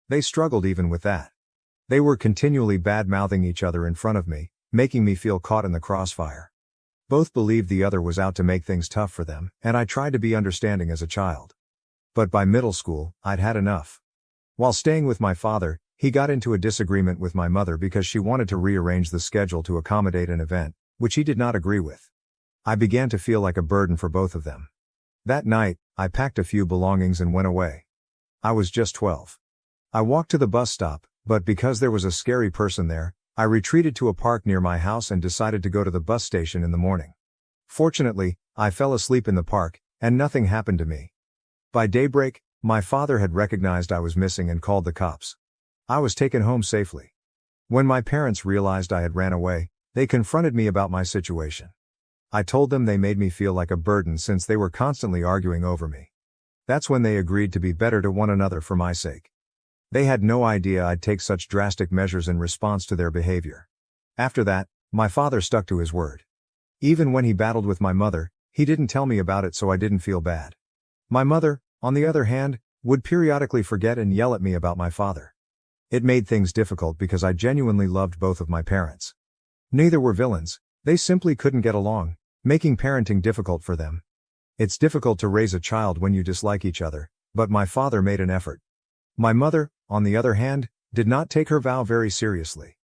They struggled even with that. They were continually bad-mouthing each other in front of me, making me feel caught in the crossfire. Both believed the other was out to make things tough for them, and I tried to be understanding as a child. But by middle school, I'd had enough. While staying with my father, he got into a disagreement with my mother because she wanted to rearrange the schedule to accommodate an event, which he did not agree with. I began to feel like a burden for both of them. That night, I packed a few belongings and went away. I was just 12. I walked to the bus stop, but because there was a scary person there, I retreated to a park near my house and decided to go to the bus station in the morning. Fortunately, I fell asleep in the park, and nothing happened to me. By daybreak, my father had recognized I was missing and called the cops. I was taken home safely. When my parents realized I had ran away, they confronted me about my situation. I told them they made me feel like a burden since they were constantly arguing over me. That's when they agreed to be better to one another for my sake. They had no idea I'd take such drastic measures in response to their behavior. After that, my father stuck to his word. Even when he battled with my mother, he didn't tell me about it, so I didn't feel bad. My mother, on the other hand, would periodically forget and yell at me about my father. It made things difficult because I genuinely loved both of my parents. Neither were villains, they simply couldn't get along, making parenting difficult for them. It's difficult to raise a child when you dislike each other, but my father made an effort. My mother, on the other hand, did not take her vow very seriously.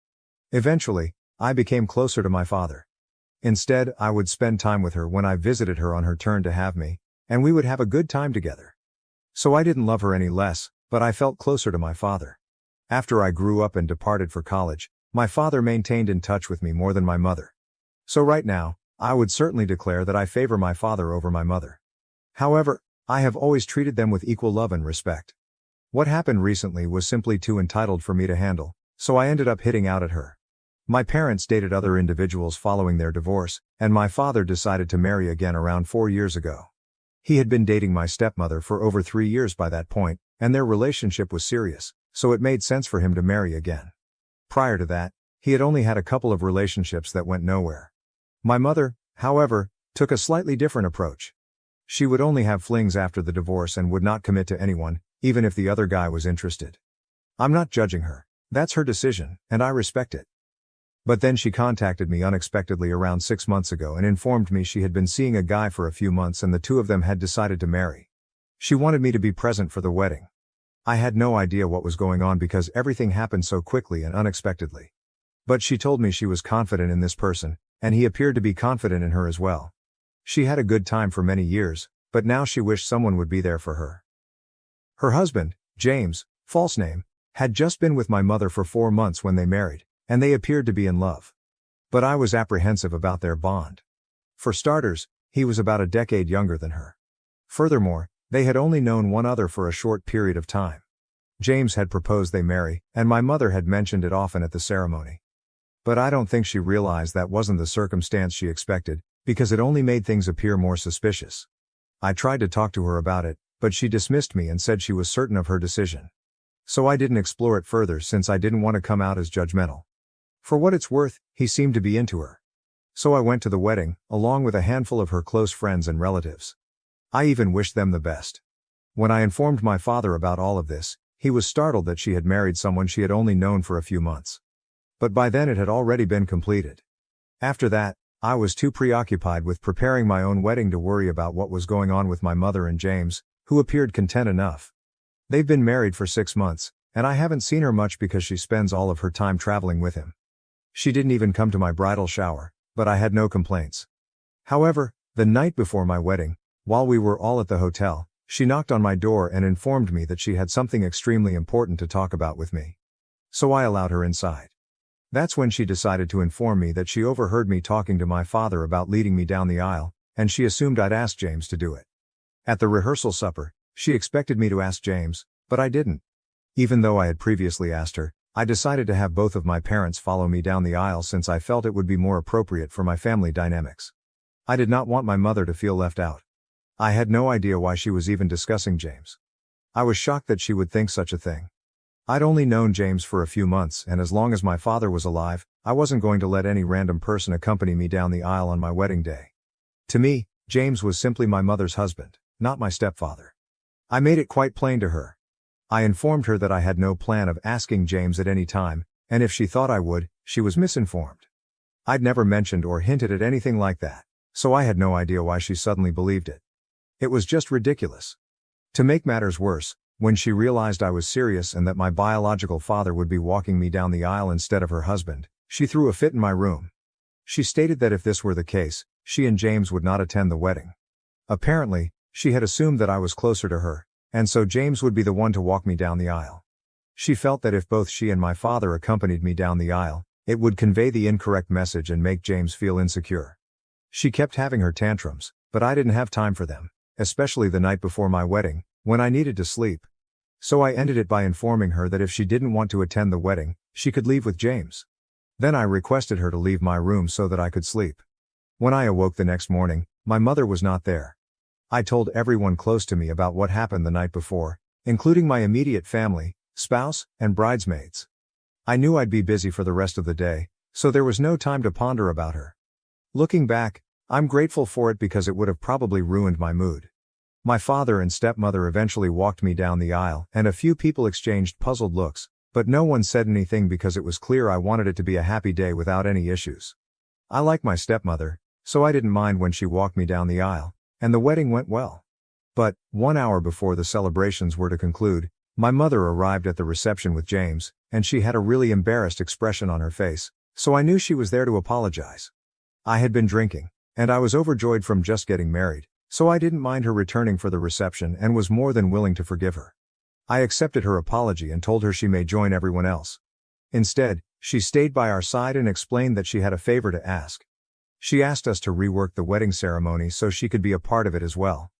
Eventually, I became closer to my father. Instead, I would spend time with her when I visited her on her turn to have me, and we would have a good time together. So I didn't love her any less, but I felt closer to my father. After I grew up and departed for college, my father maintained in touch with me more than my mother. So right now, I would certainly declare that I favor my father over my mother. However, I have always treated them with equal love and respect. What happened recently was simply too entitled for me to handle, so I ended up hitting out at her. My parents dated other individuals following their divorce, and my father decided to marry again around 4 years ago. He had been dating my stepmother for over 3 years by that point, and their relationship was serious, so it made sense for him to marry again. Prior to that, he had only had a couple of relationships that went nowhere. My mother, however, took a slightly different approach. She would only have flings after the divorce and would not commit to anyone, even if the other guy was interested. I'm not judging her. That's her decision, and I respect it. But then she contacted me unexpectedly around 6 months ago and informed me she had been seeing a guy for a few months and the two of them had decided to marry. She wanted me to be present for the wedding. I had no idea what was going on because everything happened so quickly and unexpectedly. But she told me she was confident in this person, and he appeared to be confident in her as well. She had a good time for many years, but now she wished someone would be there for her. Her husband, James, false name, had just been with my mother for 4 months when they married, and they appeared to be in love. But I was apprehensive about their bond. For starters, he was about a decade younger than her. Furthermore, they had only known one other for a short period of time. James had proposed they marry, and my mother had mentioned it often at the ceremony. But I don't think she realized that wasn't the circumstance she expected, because it only made things appear more suspicious. I tried to talk to her about it, but she dismissed me and said she was certain of her decision. So I didn't explore it further since I didn't want to come out as judgmental. For what it's worth, he seemed to be into her. So I went to the wedding, along with a handful of her close friends and relatives. I even wished them the best. When I informed my father about all of this, he was startled that she had married someone she had only known for a few months. But by then it had already been completed. After that, I was too preoccupied with preparing my own wedding to worry about what was going on with my mother and James, who appeared content enough. They've been married for 6 months, and I haven't seen her much because she spends all of her time traveling with him. She didn't even come to my bridal shower, but I had no complaints. However, the night before my wedding, while we were all at the hotel, she knocked on my door and informed me that she had something extremely important to talk about with me. So I allowed her inside. That's when she decided to inform me that she overheard me talking to my father about leading me down the aisle, and she assumed I'd asked James to do it. At the rehearsal supper, she expected me to ask James, but I didn't. Even though I had previously asked her, I decided to have both of my parents follow me down the aisle since I felt it would be more appropriate for my family dynamics. I did not want my mother to feel left out. I had no idea why she was even discussing James. I was shocked that she would think such a thing. I'd only known James for a few months, and as long as my father was alive, I wasn't going to let any random person accompany me down the aisle on my wedding day. To me, James was simply my mother's husband, not my stepfather. I made it quite plain to her. I informed her that I had no plan of asking James at any time, and if she thought I would, she was misinformed. I'd never mentioned or hinted at anything like that, so I had no idea why she suddenly believed it. It was just ridiculous. To make matters worse, when she realized I was serious and that my biological father would be walking me down the aisle instead of her husband, she threw a fit in my room. She stated that if this were the case, she and James would not attend the wedding. Apparently, she had assumed that I was closer to her, and so James would be the one to walk me down the aisle. She felt that if both she and my father accompanied me down the aisle, it would convey the incorrect message and make James feel insecure. She kept having her tantrums, but I didn't have time for them, especially the night before my wedding, when I needed to sleep. So I ended it by informing her that if she didn't want to attend the wedding, she could leave with James. Then I requested her to leave my room so that I could sleep. When I awoke the next morning, my mother was not there. I told everyone close to me about what happened the night before, including my immediate family, spouse, and bridesmaids. I knew I'd be busy for the rest of the day, so there was no time to ponder about her. Looking back, I'm grateful for it because it would have probably ruined my mood. My father and stepmother eventually walked me down the aisle, and a few people exchanged puzzled looks, but no one said anything because it was clear I wanted it to be a happy day without any issues. I like my stepmother, so I didn't mind when she walked me down the aisle, and the wedding went well. But, 1 hour before the celebrations were to conclude, my mother arrived at the reception with James, and she had a really embarrassed expression on her face, so I knew she was there to apologize. I had been drinking, and I was overjoyed from just getting married, so I didn't mind her returning for the reception and was more than willing to forgive her. I accepted her apology and told her she may join everyone else. Instead, she stayed by our side and explained that she had a favor to ask. She asked us to rework the wedding ceremony so she could be a part of it as well.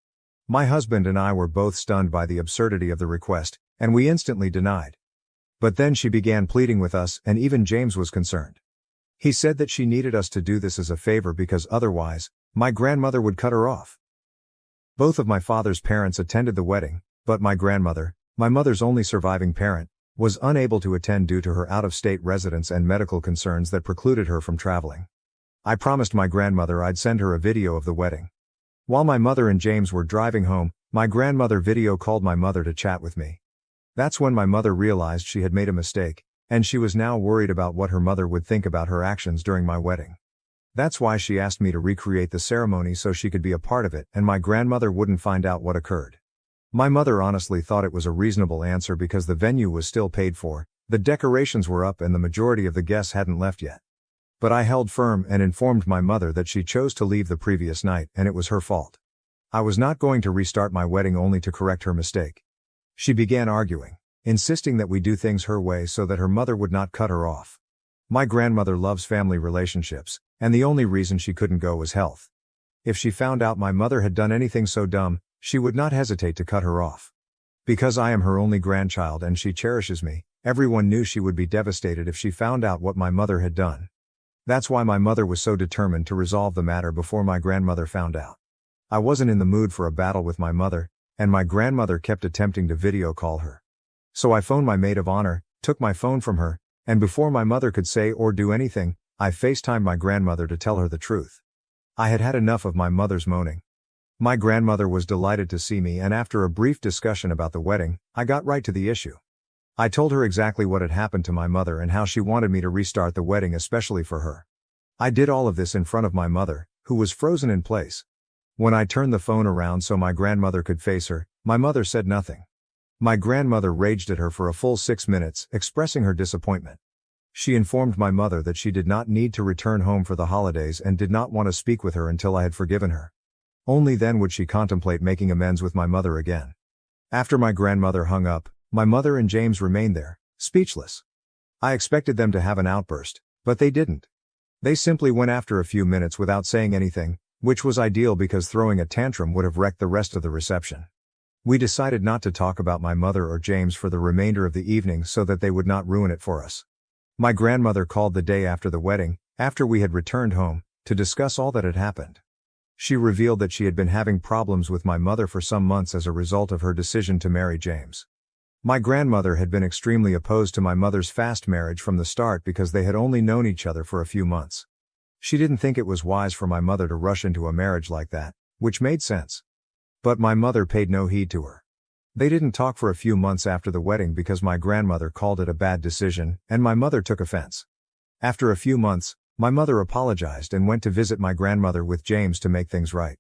My husband and I were both stunned by the absurdity of the request, and we instantly denied. But then she began pleading with us, and even James was concerned. He said that she needed us to do this as a favor because otherwise, my grandmother would cut her off. Both of my father's parents attended the wedding, but my grandmother, my mother's only surviving parent, was unable to attend due to her out-of-state residence and medical concerns that precluded her from traveling. I promised my grandmother I'd send her a video of the wedding. While my mother and James were driving home, my grandmother video called my mother to chat with me. That's when my mother realized she had made a mistake, and she was now worried about what her mother would think about her actions during my wedding. That's why she asked me to recreate the ceremony so she could be a part of it and my grandmother wouldn't find out what occurred. My mother honestly thought it was a reasonable answer because the venue was still paid for, the decorations were up and the majority of the guests hadn't left yet. But I held firm and informed my mother that she chose to leave the previous night and it was her fault. I was not going to restart my wedding only to correct her mistake. She began arguing, insisting that we do things her way so that her mother would not cut her off. My grandmother loves family relationships, and the only reason she couldn't go was health. If she found out my mother had done anything so dumb, she would not hesitate to cut her off. Because I am her only grandchild and she cherishes me, everyone knew she would be devastated if she found out what my mother had done. That's why my mother was so determined to resolve the matter before my grandmother found out. I wasn't in the mood for a battle with my mother, and my grandmother kept attempting to video call her. So I phoned my maid of honor, took my phone from her, and before my mother could say or do anything, I FaceTimed my grandmother to tell her the truth. I had had enough of my mother's moaning. My grandmother was delighted to see me and after a brief discussion about the wedding, I got right to the issue. I told her exactly what had happened to my mother and how she wanted me to restart the wedding especially for her. I did all of this in front of my mother, who was frozen in place. When I turned the phone around so my grandmother could face her, my mother said nothing. My grandmother raged at her for a full 6 minutes, expressing her disappointment. She informed my mother that she did not need to return home for the holidays and did not want to speak with her until I had forgiven her. Only then would she contemplate making amends with my mother again. After my grandmother hung up, my mother and James remained there, speechless. I expected them to have an outburst, but they didn't. They simply went after a few minutes without saying anything, which was ideal because throwing a tantrum would have wrecked the rest of the reception. We decided not to talk about my mother or James for the remainder of the evening so that they would not ruin it for us. My grandmother called the day after the wedding, after we had returned home, to discuss all that had happened. She revealed that she had been having problems with my mother for some months as a result of her decision to marry James. My grandmother had been extremely opposed to my mother's fast marriage from the start because they had only known each other for a few months. She didn't think it was wise for my mother to rush into a marriage like that, which made sense. But my mother paid no heed to her. They didn't talk for a few months after the wedding because my grandmother called it a bad decision, and my mother took offense. After a few months, my mother apologized and went to visit my grandmother with James to make things right.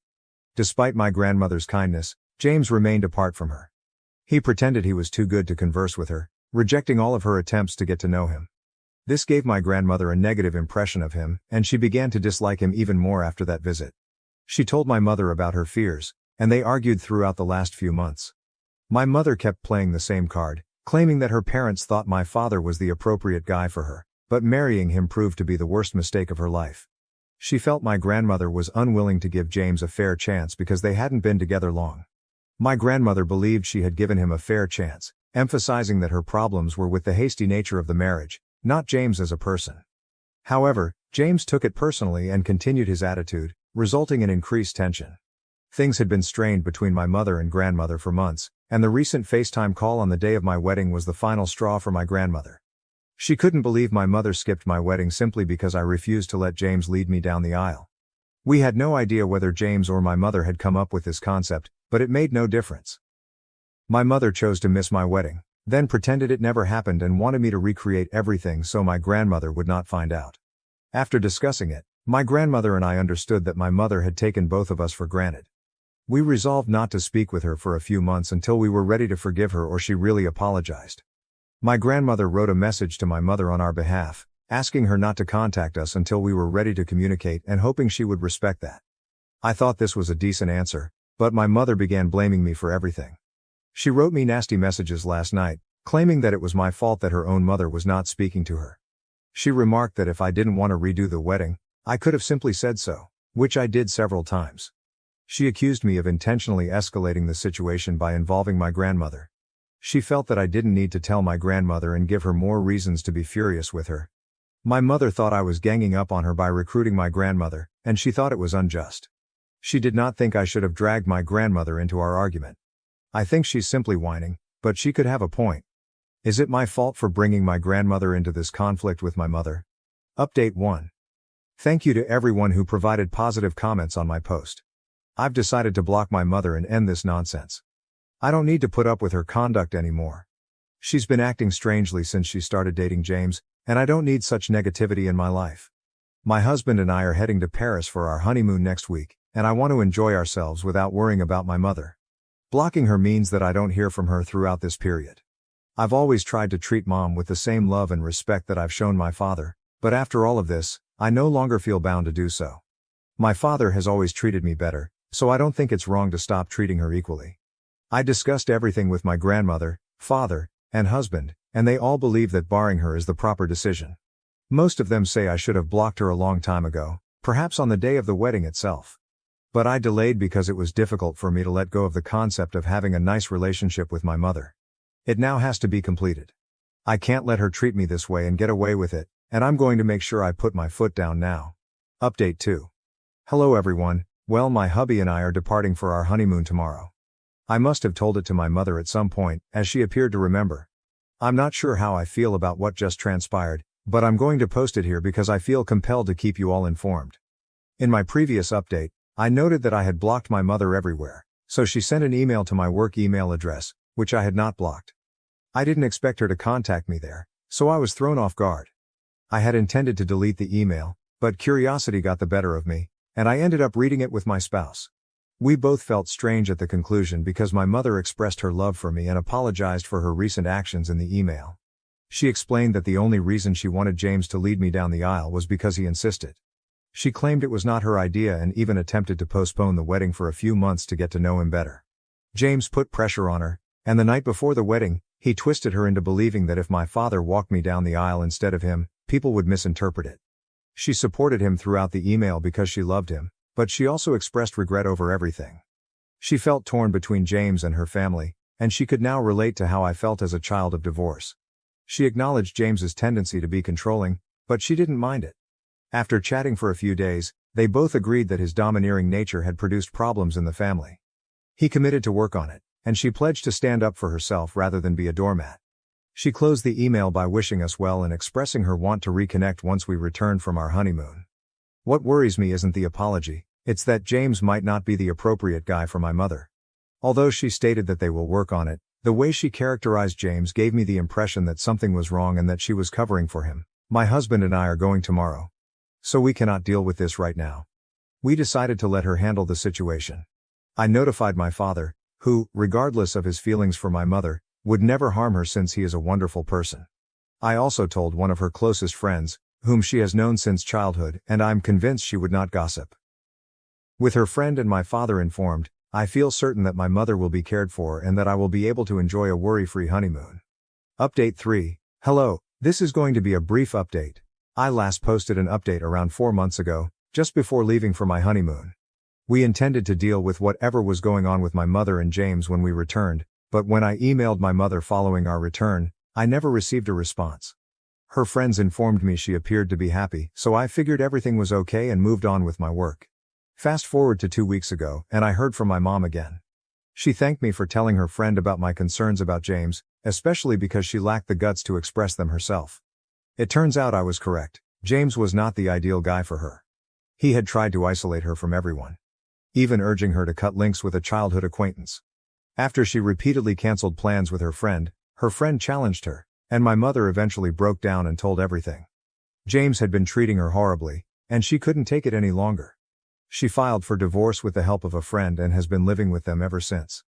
Despite my grandmother's kindness, James remained apart from her. He pretended he was too good to converse with her, rejecting all of her attempts to get to know him. This gave my grandmother a negative impression of him, and she began to dislike him even more after that visit. She told my mother about her fears, and they argued throughout the last few months. My mother kept playing the same card, claiming that her parents thought my father was the appropriate guy for her, but marrying him proved to be the worst mistake of her life. She felt my grandmother was unwilling to give James a fair chance because they hadn't been together long. My grandmother believed she had given him a fair chance, emphasizing that her problems were with the hasty nature of the marriage, not James as a person. However, James took it personally and continued his attitude, resulting in increased tension. Things had been strained between my mother and grandmother for months, and the recent FaceTime call on the day of my wedding was the final straw for my grandmother. She couldn't believe my mother skipped my wedding simply because I refused to let James lead me down the aisle. We had no idea whether James or my mother had come up with this concept, but it made no difference. My mother chose to miss my wedding, then pretended it never happened and wanted me to recreate everything so my grandmother would not find out. After discussing it, my grandmother and I understood that my mother had taken both of us for granted. We resolved not to speak with her for a few months until we were ready to forgive her or she really apologized. My grandmother wrote a message to my mother on our behalf, asking her not to contact us until we were ready to communicate and hoping she would respect that. I thought this was a decent answer, but my mother began blaming me for everything. She wrote me nasty messages last night, claiming that it was my fault that her own mother was not speaking to her. She remarked that if I didn't want to redo the wedding, I could have simply said so, which I did several times. She accused me of intentionally escalating the situation by involving my grandmother. She felt that I didn't need to tell my grandmother and give her more reasons to be furious with her. My mother thought I was ganging up on her by recruiting my grandmother, and she thought it was unjust. She did not think I should have dragged my grandmother into our argument. I think she's simply whining, but she could have a point. Is it my fault for bringing my grandmother into this conflict with my mother? Update 1. Thank you to everyone who provided positive comments on my post. I've decided to block my mother and end this nonsense. I don't need to put up with her conduct anymore. She's been acting strangely since she started dating James, and I don't need such negativity in my life. My husband and I are heading to Paris for our honeymoon next week, and I want to enjoy ourselves without worrying about my mother. Blocking her means that I don't hear from her throughout this period. I've always tried to treat Mom with the same love and respect that I've shown my father, but after all of this, I no longer feel bound to do so. My father has always treated me better, so I don't think it's wrong to stop treating her equally. I discussed everything with my grandmother, father, and husband, and they all believe that barring her is the proper decision. Most of them say I should have blocked her a long time ago, perhaps on the day of the wedding itself. But I delayed because it was difficult for me to let go of the concept of having a nice relationship with my mother. It now has to be completed. I can't let her treat me this way and get away with it, and I'm going to make sure I put my foot down now. Update 2. Hello everyone, well my hubby and I are departing for our honeymoon tomorrow. I must have told it to my mother at some point, as she appeared to remember. I'm not sure how I feel about what just transpired, but I'm going to post it here because I feel compelled to keep you all informed. In my previous update, I noted that I had blocked my mother everywhere, so she sent an email to my work email address, which I had not blocked. I didn't expect her to contact me there, so I was thrown off guard. I had intended to delete the email, but curiosity got the better of me, and I ended up reading it with my spouse. We both felt strange at the conclusion because my mother expressed her love for me and apologized for her recent actions in the email. She explained that the only reason she wanted James to lead me down the aisle was because he insisted. She claimed it was not her idea and even attempted to postpone the wedding for a few months to get to know him better. James put pressure on her, and the night before the wedding, he twisted her into believing that if my father walked me down the aisle instead of him, people would misinterpret it. She supported him throughout the email because she loved him, but she also expressed regret over everything. She felt torn between James and her family, and she could now relate to how I felt as a child of divorce. She acknowledged James's tendency to be controlling, but she didn't mind it. After chatting for a few days, they both agreed that his domineering nature had produced problems in the family. He committed to work on it, and she pledged to stand up for herself rather than be a doormat. She closed the email by wishing us well and expressing her want to reconnect once we returned from our honeymoon. What worries me isn't the apology, it's that James might not be the appropriate guy for my mother. Although she stated that they will work on it, the way she characterized James gave me the impression that something was wrong and that she was covering for him. My husband and I are going tomorrow, so we cannot deal with this right now. We decided to let her handle the situation. I notified my father, who, regardless of his feelings for my mother, would never harm her since he is a wonderful person. I also told one of her closest friends, whom she has known since childhood, and I'm convinced she would not gossip. With her friend and my father informed, I feel certain that my mother will be cared for and that I will be able to enjoy a worry-free honeymoon. Update 3. Hello, this is going to be a brief update. I last posted an update around 4 months ago, just before leaving for my honeymoon. We intended to deal with whatever was going on with my mother and James when we returned, but when I emailed my mother following our return, I never received a response. Her friends informed me she appeared to be happy, so I figured everything was okay and moved on with my work. Fast forward to 2 weeks ago, and I heard from my mom again. She thanked me for telling her friend about my concerns about James, especially because she lacked the guts to express them herself. It turns out I was correct. James was not the ideal guy for her. He had tried to isolate her from everyone, even urging her to cut links with a childhood acquaintance. After she repeatedly canceled plans with her friend challenged her, and my mother eventually broke down and told everything. James had been treating her horribly, and she couldn't take it any longer. She filed for divorce with the help of a friend and has been living with them ever since.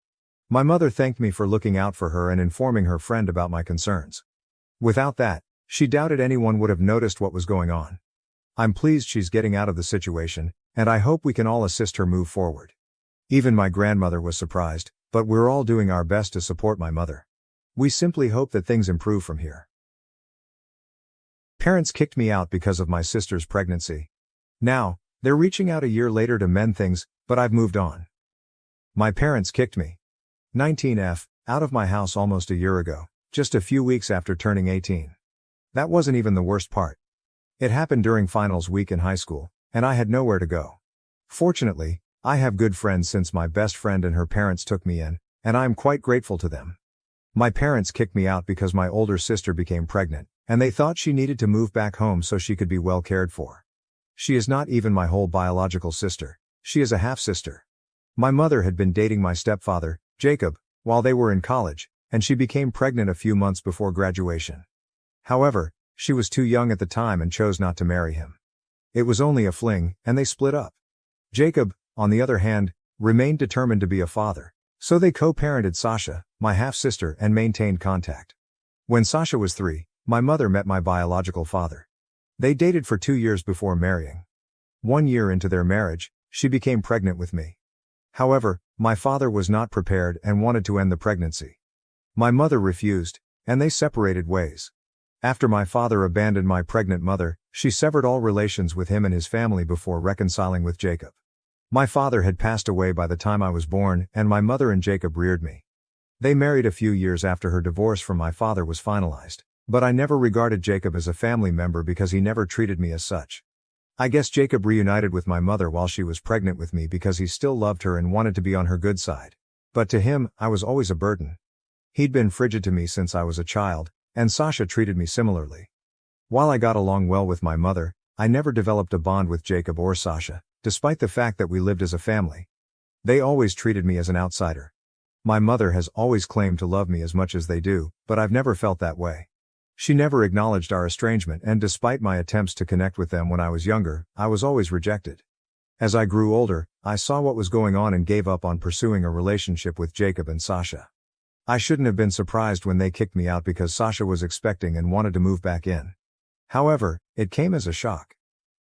My mother thanked me for looking out for her and informing her friend about my concerns. Without that, she doubted anyone would have noticed what was going on. I'm pleased she's getting out of the situation, and I hope we can all assist her move forward. Even my grandmother was surprised, but we're all doing our best to support my mother. We simply hope that things improve from here. Parents kicked me out because of my sister's pregnancy. Now, they're reaching out a year later to mend things, but I've moved on. My parents kicked me, 19F, out of my house almost a year ago, just a few weeks after turning 18. That wasn't even the worst part. It happened during finals week in high school, and I had nowhere to go. Fortunately, I have good friends since my best friend and her parents took me in, and I am quite grateful to them. My parents kicked me out because my older sister became pregnant, and they thought she needed to move back home so she could be well cared for. She is not even my whole biological sister, she is a half-sister. My mother had been dating my stepfather, Jacob, while they were in college, and she became pregnant a few months before graduation. However, she was too young at the time and chose not to marry him. It was only a fling, and they split up. Jacob, on the other hand, remained determined to be a father, so they co-parented Sasha, my half-sister, and maintained contact. When Sasha was 3, my mother met my biological father. They dated for 2 years before marrying. 1 year into their marriage, she became pregnant with me. However, my father was not prepared and wanted to end the pregnancy. My mother refused, and they separated ways. After my father abandoned my pregnant mother, she severed all relations with him and his family before reconciling with Jacob. My father had passed away by the time I was born, and my mother and Jacob reared me. They married a few years after her divorce from my father was finalized, but I never regarded Jacob as a family member because he never treated me as such. I guess Jacob reunited with my mother while she was pregnant with me because he still loved her and wanted to be on her good side. But to him, I was always a burden. He'd been frigid to me since I was a child, and Sasha treated me similarly. While I got along well with my mother, I never developed a bond with Jacob or Sasha, despite the fact that we lived as a family. They always treated me as an outsider. My mother has always claimed to love me as much as they do, but I've never felt that way. She never acknowledged our estrangement, and despite my attempts to connect with them when I was younger, I was always rejected. As I grew older, I saw what was going on and gave up on pursuing a relationship with Jacob and Sasha. I shouldn't have been surprised when they kicked me out because Sasha was expecting and wanted to move back in. However, it came as a shock.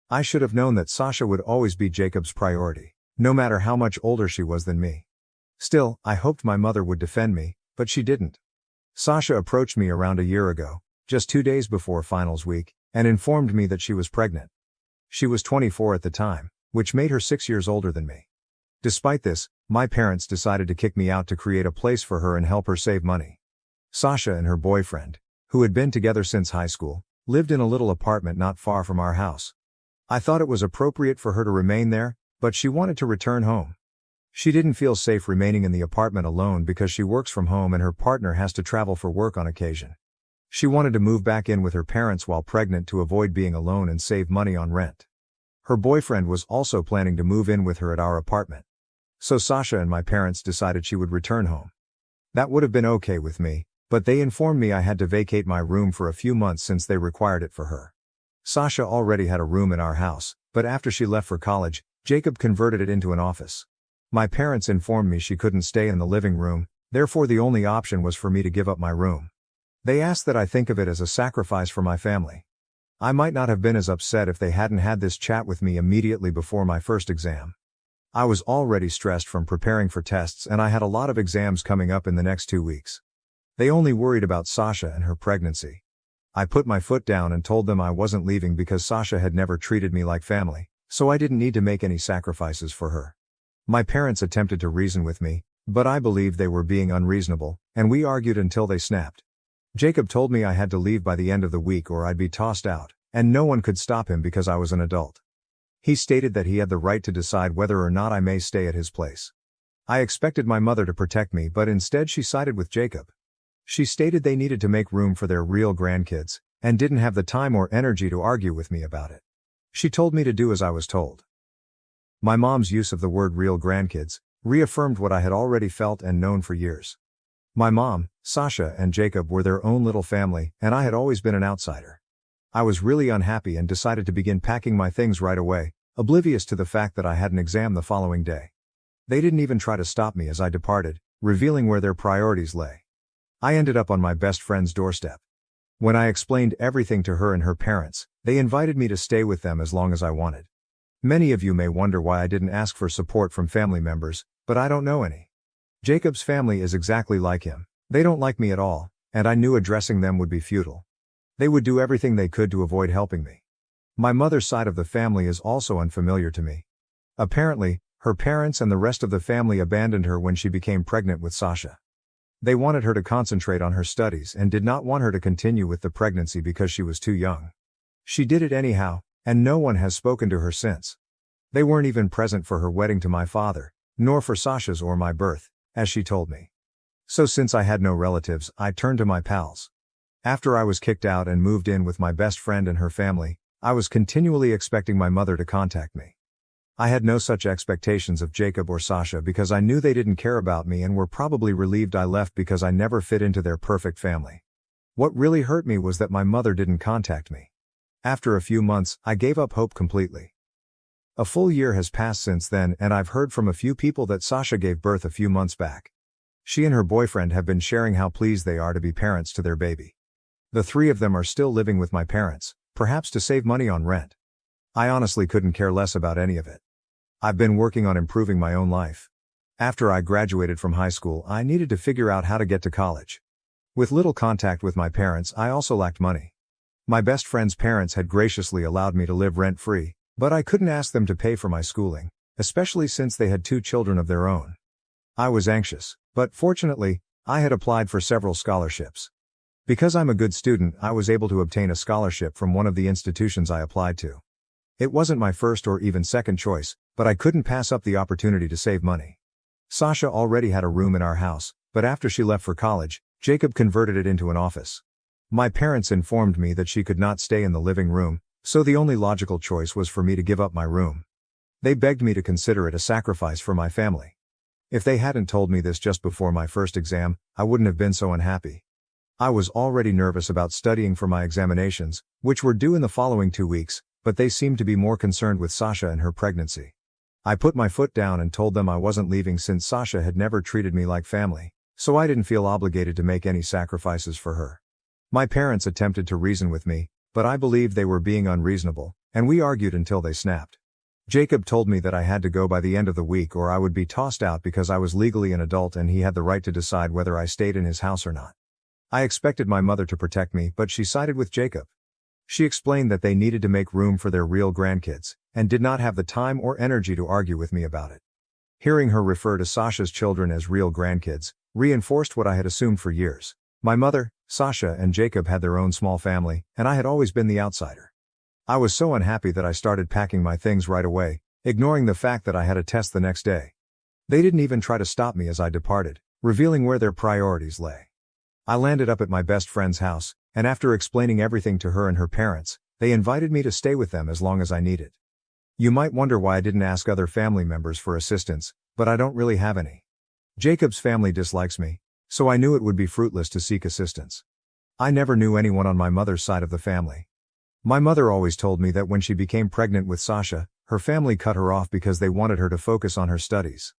I should have known that Sasha would always be Jacob's priority, no matter how much older she was than me. Still, I hoped my mother would defend me, but she didn't. Sasha approached me around a year ago, just 2 days before finals week, and informed me that she was pregnant. She was 24 at the time, which made her 6 years older than me. Despite this, my parents decided to kick me out to create a place for her and help her save money. Sasha and her boyfriend, who had been together since high school, lived in a little apartment not far from our house. I thought it was appropriate for her to remain there, but she wanted to return home. She didn't feel safe remaining in the apartment alone because she works from home and her partner has to travel for work on occasion. She wanted to move back in with her parents while pregnant to avoid being alone and save money on rent. Her boyfriend was also planning to move in with her at our apartment. So Sasha and my parents decided she would return home. That would have been okay with me, but they informed me I had to vacate my room for a few months since they required it for her. Sasha already had a room in our house, but after she left for college, Jacob converted it into an office. My parents informed me she couldn't stay in the living room, therefore the only option was for me to give up my room. They asked that I think of it as a sacrifice for my family. I might not have been as upset if they hadn't had this chat with me immediately before my first exam. I was already stressed from preparing for tests and I had a lot of exams coming up in the next 2 weeks. They only worried about Sasha and her pregnancy. I put my foot down and told them I wasn't leaving because Sasha had never treated me like family, so I didn't need to make any sacrifices for her. My parents attempted to reason with me, but I believed they were being unreasonable, and we argued until they snapped. Jacob told me I had to leave by the end of the week or I'd be tossed out, and no one could stop him because I was an adult. He stated that he had the right to decide whether or not I may stay at his place. I expected my mother to protect me, but instead she sided with Jacob. She stated they needed to make room for their real grandkids, and didn't have the time or energy to argue with me about it. She told me to do as I was told. My mom's use of the word real grandkids reaffirmed what I had already felt and known for years. My mom, Sasha, and Jacob were their own little family, and I had always been an outsider. I was really unhappy and decided to begin packing my things right away, oblivious to the fact that I had an exam the following day. They didn't even try to stop me as I departed, revealing where their priorities lay. I ended up on my best friend's doorstep. When I explained everything to her and her parents, they invited me to stay with them as long as I wanted. Many of you may wonder why I didn't ask for support from family members, but I don't know any. Jacob's family is exactly like him. They don't like me at all, and I knew addressing them would be futile. They would do everything they could to avoid helping me. My mother's side of the family is also unfamiliar to me. Apparently, her parents and the rest of the family abandoned her when she became pregnant with Sasha. They wanted her to concentrate on her studies and did not want her to continue with the pregnancy because she was too young. She did it anyhow, and no one has spoken to her since. They weren't even present for her wedding to my father, nor for Sasha's or my birth, as she told me. So since I had no relatives, I turned to my pals. After I was kicked out and moved in with my best friend and her family, I was continually expecting my mother to contact me. I had no such expectations of Jacob or Sasha because I knew they didn't care about me and were probably relieved I left because I never fit into their perfect family. What really hurt me was that my mother didn't contact me. After a few months, I gave up hope completely. A full year has passed since then, and I've heard from a few people that Sasha gave birth a few months back. She and her boyfriend have been sharing how pleased they are to be parents to their baby. The three of them are still living with my parents, perhaps to save money on rent. I honestly couldn't care less about any of it. I've been working on improving my own life. After I graduated from high school, I needed to figure out how to get to college. With little contact with my parents, I also lacked money. My best friend's parents had graciously allowed me to live rent-free, but I couldn't ask them to pay for my schooling, especially since they had 2 children of their own. I was anxious, but fortunately, I had applied for several scholarships. Because I'm a good student, I was able to obtain a scholarship from one of the institutions I applied to. It wasn't my first or even second choice, but I couldn't pass up the opportunity to save money. Sasha already had a room in our house, but after she left for college, Jacob converted it into an office. My parents informed me that she could not stay in the living room, so the only logical choice was for me to give up my room. They begged me to consider it a sacrifice for my family. If they hadn't told me this just before my first exam, I wouldn't have been so unhappy. I was already nervous about studying for my examinations, which were due in the following 2 weeks, but they seemed to be more concerned with Sasha and her pregnancy. I put my foot down and told them I wasn't leaving since Sasha had never treated me like family, so I didn't feel obligated to make any sacrifices for her. My parents attempted to reason with me, but I believed they were being unreasonable, and we argued until they snapped. Jacob told me that I had to go by the end of the week or I would be tossed out because I was legally an adult and he had the right to decide whether I stayed in his house or not. I expected my mother to protect me, but she sided with Jacob. She explained that they needed to make room for their real grandkids, and did not have the time or energy to argue with me about it. Hearing her refer to Sasha's children as real grandkids, reinforced what I had assumed for years. My mother, Sasha, and Jacob had their own small family, and I had always been the outsider. I was so unhappy that I started packing my things right away, ignoring the fact that I had a test the next day. They didn't even try to stop me as I departed, revealing where their priorities lay. I landed up at my best friend's house, and after explaining everything to her and her parents, they invited me to stay with them as long as I needed. You might wonder why I didn't ask other family members for assistance, but I don't really have any. Jacob's family dislikes me, so I knew it would be fruitless to seek assistance. I never knew anyone on my mother's side of the family. My mother always told me that when she became pregnant with Sasha, her family cut her off because they wanted her to focus on her studies.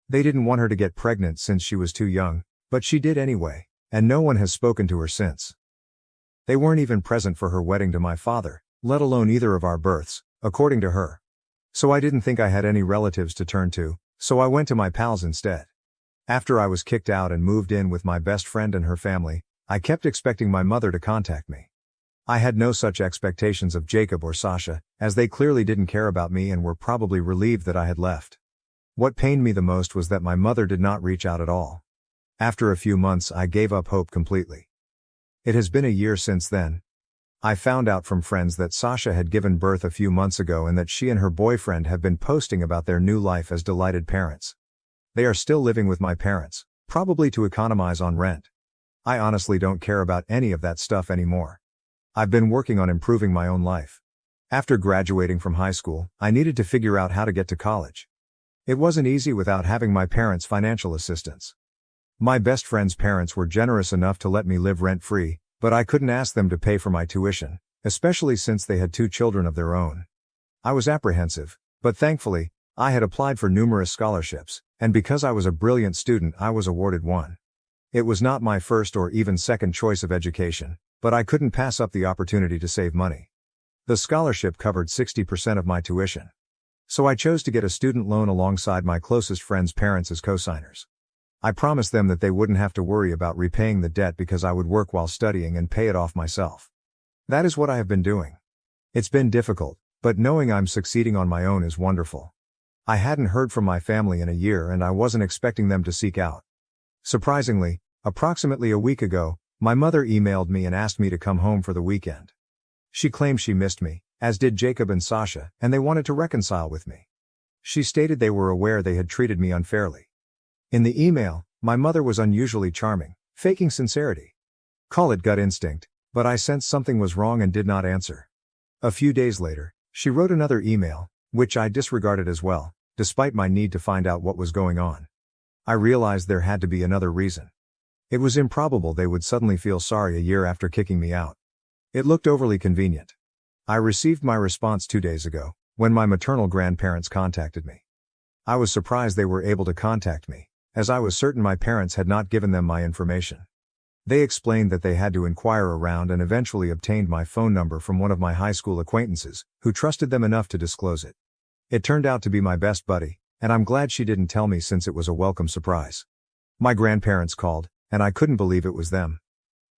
They didn't want her to get pregnant since she was too young, but she did anyway, and no one has spoken to her since. They weren't even present for her wedding to my father, let alone either of our births, according to her. So I didn't think I had any relatives to turn to, so I went to my pals instead. After I was kicked out and moved in with my best friend and her family, I kept expecting my mother to contact me. I had no such expectations of Jacob or Sasha, as they clearly didn't care about me and were probably relieved that I had left. What pained me the most was that my mother did not reach out at all. After a few months, I gave up hope completely. It has been a year since then. I found out from friends that Sasha had given birth a few months ago and that she and her boyfriend have been posting about their new life as delighted parents. They are still living with my parents, probably to economize on rent. I honestly don't care about any of that stuff anymore. I've been working on improving my own life. After graduating from high school, I needed to figure out how to get to college. It wasn't easy without having my parents' financial assistance. My best friend's parents were generous enough to let me live rent-free, but I couldn't ask them to pay for my tuition, especially since they had 2 children of their own. I was apprehensive, but thankfully, I had applied for numerous scholarships, and because I was a brilliant student, I was awarded one. It was not my first or even second choice of education, but I couldn't pass up the opportunity to save money. The scholarship covered 60% of my tuition. So I chose to get a student loan alongside my closest friends' parents as co-signers. I promised them that they wouldn't have to worry about repaying the debt because I would work while studying and pay it off myself. That is what I have been doing. It's been difficult, but knowing I'm succeeding on my own is wonderful. I hadn't heard from my family in a year and I wasn't expecting them to seek out. Surprisingly, approximately a week ago, my mother emailed me and asked me to come home for the weekend. She claimed she missed me, as did Jacob and Sasha, and they wanted to reconcile with me. She stated they were aware they had treated me unfairly. In the email, My mother was unusually charming, faking sincerity. Call it gut instinct, but I sensed something was wrong and did not answer. A few days later, she wrote another email, which I disregarded as well, despite my need to find out what was going on. I realized there had to be another reason. It was improbable they would suddenly feel sorry a year after kicking me out. It looked overly convenient. I received my response 2 days ago, when my maternal grandparents contacted me. I was surprised they were able to contact me, as I was certain my parents had not given them my information. They explained that they had to inquire around and eventually obtained my phone number from one of my high school acquaintances, who trusted them enough to disclose it. It turned out to be my best buddy, and I'm glad she didn't tell me since it was a welcome surprise. My grandparents called, and I couldn't believe it was them.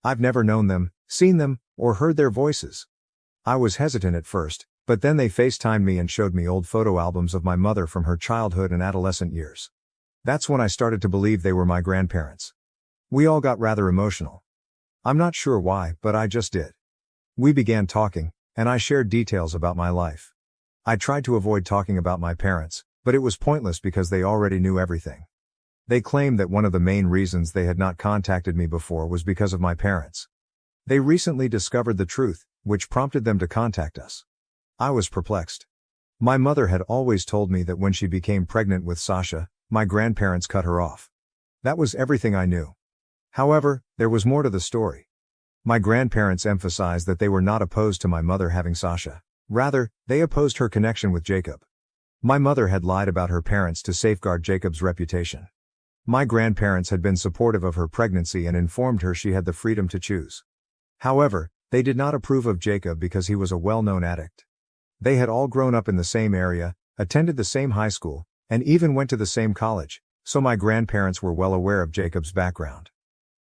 I've never known them, seen them, or heard their voices. I was hesitant at first, but then they FaceTimed me and showed me old photo albums of my mother from her childhood and adolescent years. That's when I started to believe they were my grandparents. We all got rather emotional. I'm not sure why, but I just did. We began talking, and I shared details about my life. I tried to avoid talking about my parents, but it was pointless because they already knew everything. They claimed that one of the main reasons they had not contacted me before was because of my parents. They recently discovered the truth, which prompted them to contact us. I was perplexed. My mother had always told me that when she became pregnant with Sasha, my grandparents cut her off. That was everything I knew. However, there was more to the story. My grandparents emphasized that they were not opposed to my mother having Sasha. Rather, they opposed her connection with Jacob. My mother had lied about her parents to safeguard Jacob's reputation. My grandparents had been supportive of her pregnancy and informed her she had the freedom to choose. However, they did not approve of Jacob because he was a well-known addict. They had all grown up in the same area, attended the same high school, and even went to the same college, so my grandparents were well aware of Jacob's background.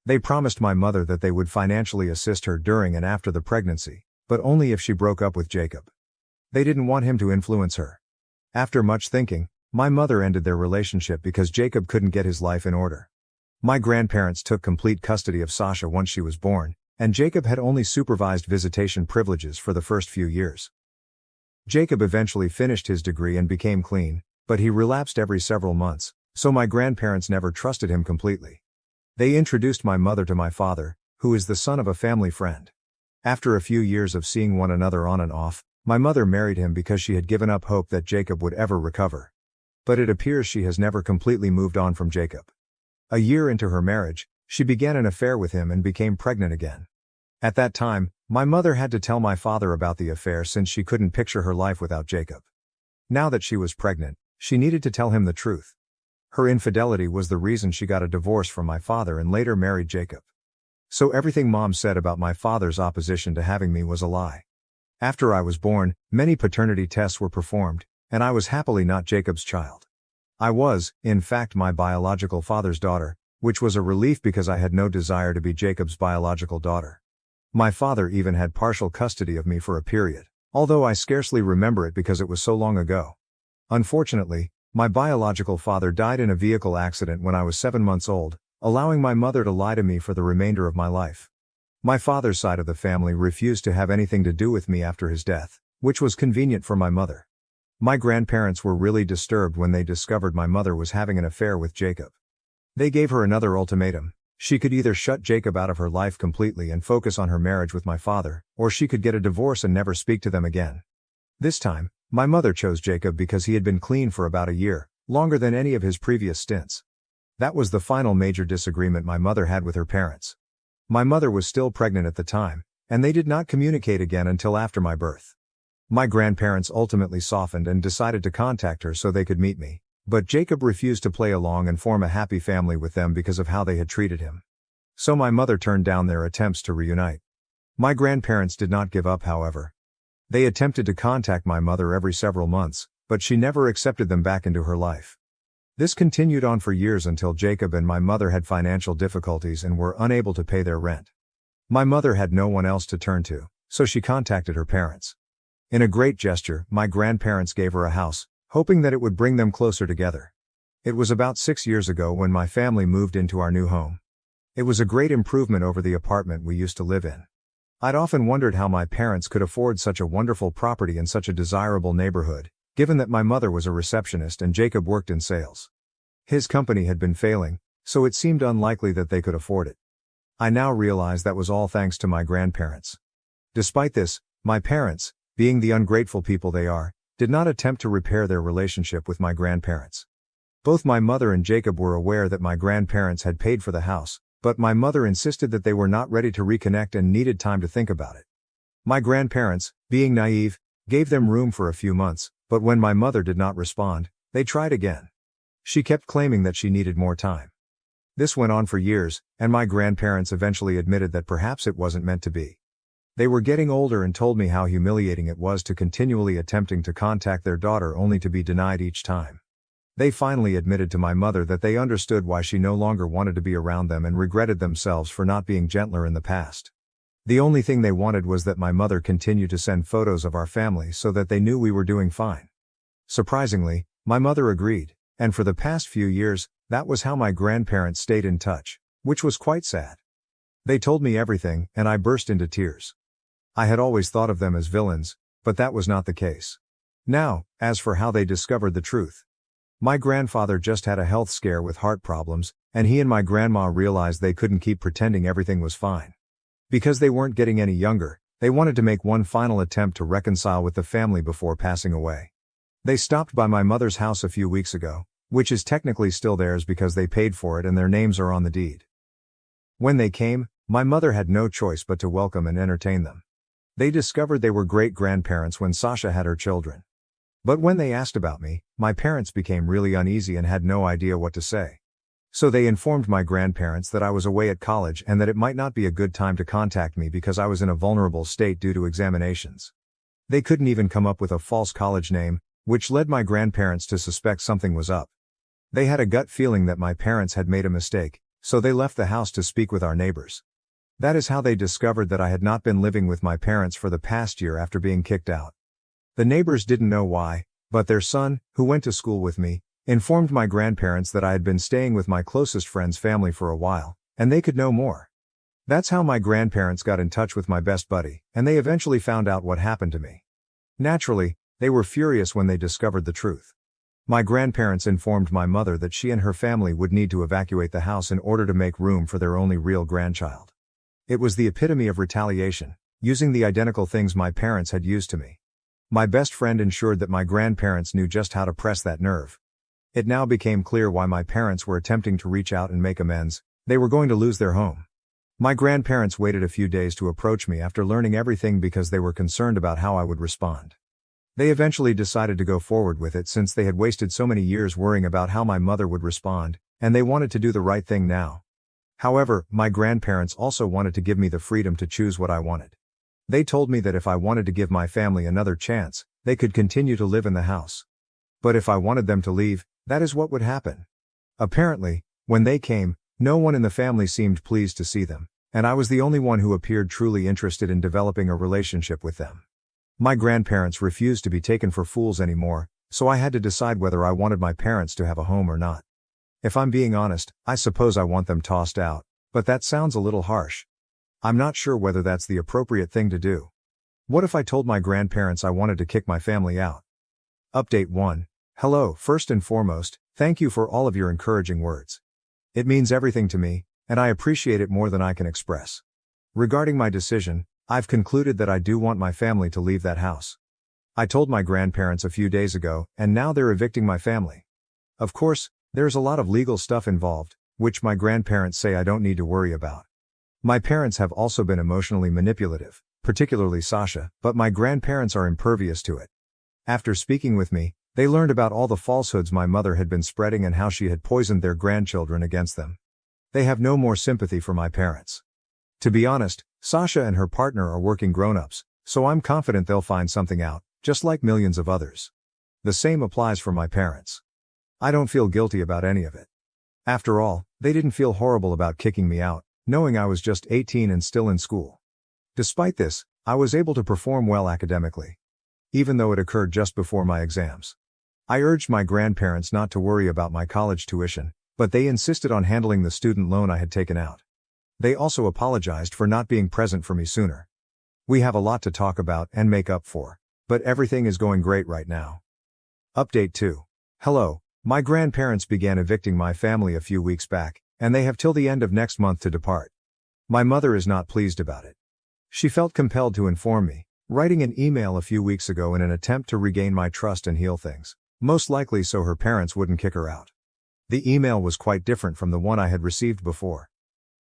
They promised my mother that they would financially assist her during and after the pregnancy, but only if she broke up with Jacob. They didn't want him to influence her. After much thinking, my mother ended their relationship because Jacob couldn't get his life in order. My grandparents took complete custody of Sasha once she was born, and Jacob had only supervised visitation privileges for the first few years. Jacob eventually finished his degree and became clean, but he relapsed every several months, so my grandparents never trusted him completely. They introduced my mother to my father, who is the son of a family friend. After a few years of seeing one another on and off, my mother married him because she had given up hope that Jacob would ever recover. But it appears she has never completely moved on from Jacob. A year into her marriage, she began an affair with him and became pregnant again. At that time, my mother had to tell my father about the affair since she couldn't picture her life without Jacob. Now that she was pregnant, she needed to tell him the truth. Her infidelity was the reason she got a divorce from my father and later married Jacob. So everything Mom said about my father's opposition to having me was a lie. After I was born, many paternity tests were performed, and I was happily not Jacob's child. I was, in fact, my biological father's daughter, which was a relief because I had no desire to be Jacob's biological daughter. My father even had partial custody of me for a period, although I scarcely remember it because it was so long ago. Unfortunately, my biological father died in a vehicle accident when I was 7 months old, allowing my mother to lie to me for the remainder of my life. My father's side of the family refused to have anything to do with me after his death, which was convenient for my mother. My grandparents were really disturbed when they discovered my mother was having an affair with Jacob. They gave her another ultimatum. She could either shut Jacob out of her life completely and focus on her marriage with my father, or she could get a divorce and never speak to them again. This time, my mother chose Jacob because he had been clean for about a year, longer than any of his previous stints. That was the final major disagreement my mother had with her parents. My mother was still pregnant at the time, and they did not communicate again until after my birth. My grandparents ultimately softened and decided to contact her so they could meet me, but Jacob refused to play along and form a happy family with them because of how they had treated him. So my mother turned down their attempts to reunite. My grandparents did not give up, however. They attempted to contact my mother every several months, but she never accepted them back into her life. This continued on for years until Jacob and my mother had financial difficulties and were unable to pay their rent. My mother had no one else to turn to, so she contacted her parents. In a great gesture, my grandparents gave her a house, hoping that it would bring them closer together. It was about 6 years ago when my family moved into our new home. It was a great improvement over the apartment we used to live in. I'd often wondered how my parents could afford such a wonderful property in such a desirable neighborhood, given that my mother was a receptionist and Jacob worked in sales. His company had been failing, so it seemed unlikely that they could afford it. I now realize that was all thanks to my grandparents. Despite this, my parents, being the ungrateful people they are, did not attempt to repair their relationship with my grandparents. Both my mother and Jacob were aware that my grandparents had paid for the house, but my mother insisted that they were not ready to reconnect and needed time to think about it. My grandparents, being naive, gave them room for a few months, but when my mother did not respond, they tried again. She kept claiming that she needed more time. This went on for years, and my grandparents eventually admitted that perhaps it wasn't meant to be. They were getting older and told me how humiliating it was to continually attempting to contact their daughter only to be denied each time. They finally admitted to my mother that they understood why she no longer wanted to be around them and regretted themselves for not being gentler in the past. The only thing they wanted was that my mother continue to send photos of our family so that they knew we were doing fine. Surprisingly, my mother agreed, and for the past few years, that was how my grandparents stayed in touch, which was quite sad. They told me everything, and I burst into tears. I had always thought of them as villains, but that was not the case. Now, as for how they discovered the truth. My grandfather just had a health scare with heart problems, and he and my grandma realized they couldn't keep pretending everything was fine. Because they weren't getting any younger, they wanted to make one final attempt to reconcile with the family before passing away. They stopped by my mother's house a few weeks ago, which is technically still theirs because they paid for it and their names are on the deed. When they came, my mother had no choice but to welcome and entertain them. They discovered they were great-grandparents when Sasha had her children. But when they asked about me, my parents became really uneasy and had no idea what to say. So they informed my grandparents that I was away at college and that it might not be a good time to contact me because I was in a vulnerable state due to examinations. They couldn't even come up with a false college name, which led my grandparents to suspect something was up. They had a gut feeling that my parents had made a mistake, so they left the house to speak with our neighbors. That is how they discovered that I had not been living with my parents for the past year after being kicked out. The neighbors didn't know why, but their son, who went to school with me, informed my grandparents that I had been staying with my closest friend's family for a while, and they could know more. That's how my grandparents got in touch with my best buddy, and they eventually found out what happened to me. Naturally, they were furious when they discovered the truth. My grandparents informed my mother that she and her family would need to evacuate the house in order to make room for their only real grandchild. It was the epitome of retaliation, using the identical things my parents had used to me. My best friend ensured that my grandparents knew just how to press that nerve. It now became clear why my parents were attempting to reach out and make amends. They were going to lose their home. My grandparents waited a few days to approach me after learning everything because they were concerned about how I would respond. They eventually decided to go forward with it since they had wasted so many years worrying about how my mother would respond, and they wanted to do the right thing now. However, my grandparents also wanted to give me the freedom to choose what I wanted. They told me that if I wanted to give my family another chance, they could continue to live in the house. But if I wanted them to leave, that is what would happen. Apparently, when they came, no one in the family seemed pleased to see them, and I was the only one who appeared truly interested in developing a relationship with them. My grandparents refused to be taken for fools anymore, so I had to decide whether I wanted my parents to have a home or not. If I'm being honest, I suppose I want them tossed out, but that sounds a little harsh. I'm not sure whether that's the appropriate thing to do. What if I told my grandparents I wanted to kick my family out? Update 1. Hello, first and foremost, thank you for all of your encouraging words. It means everything to me, and I appreciate it more than I can express. Regarding my decision, I've concluded that I do want my family to leave that house. I told my grandparents a few days ago, and now they're evicting my family. Of course, there's a lot of legal stuff involved, which my grandparents say I don't need to worry about. My parents have also been emotionally manipulative, particularly Sasha, but my grandparents are impervious to it. After speaking with me, they learned about all the falsehoods my mother had been spreading and how she had poisoned their grandchildren against them. They have no more sympathy for my parents. To be honest, Sasha and her partner are working grown-ups, so I'm confident they'll find something out, just like millions of others. The same applies for my parents. I don't feel guilty about any of it. After all, they didn't feel horrible about kicking me out, knowing I was just 18 and still in school. Despite this, I was able to perform well academically, even though it occurred just before my exams. I urged my grandparents not to worry about my college tuition, but they insisted on handling the student loan I had taken out. They also apologized for not being present for me sooner. We have a lot to talk about and make up for, but everything is going great right now. Update 2. Hello, my grandparents began evicting my family a few weeks back, and they have till the end of next month to depart. My mother is not pleased about it. She felt compelled to inform me, writing an email a few weeks ago in an attempt to regain my trust and heal things, most likely so her parents wouldn't kick her out. The email was quite different from the one I had received before.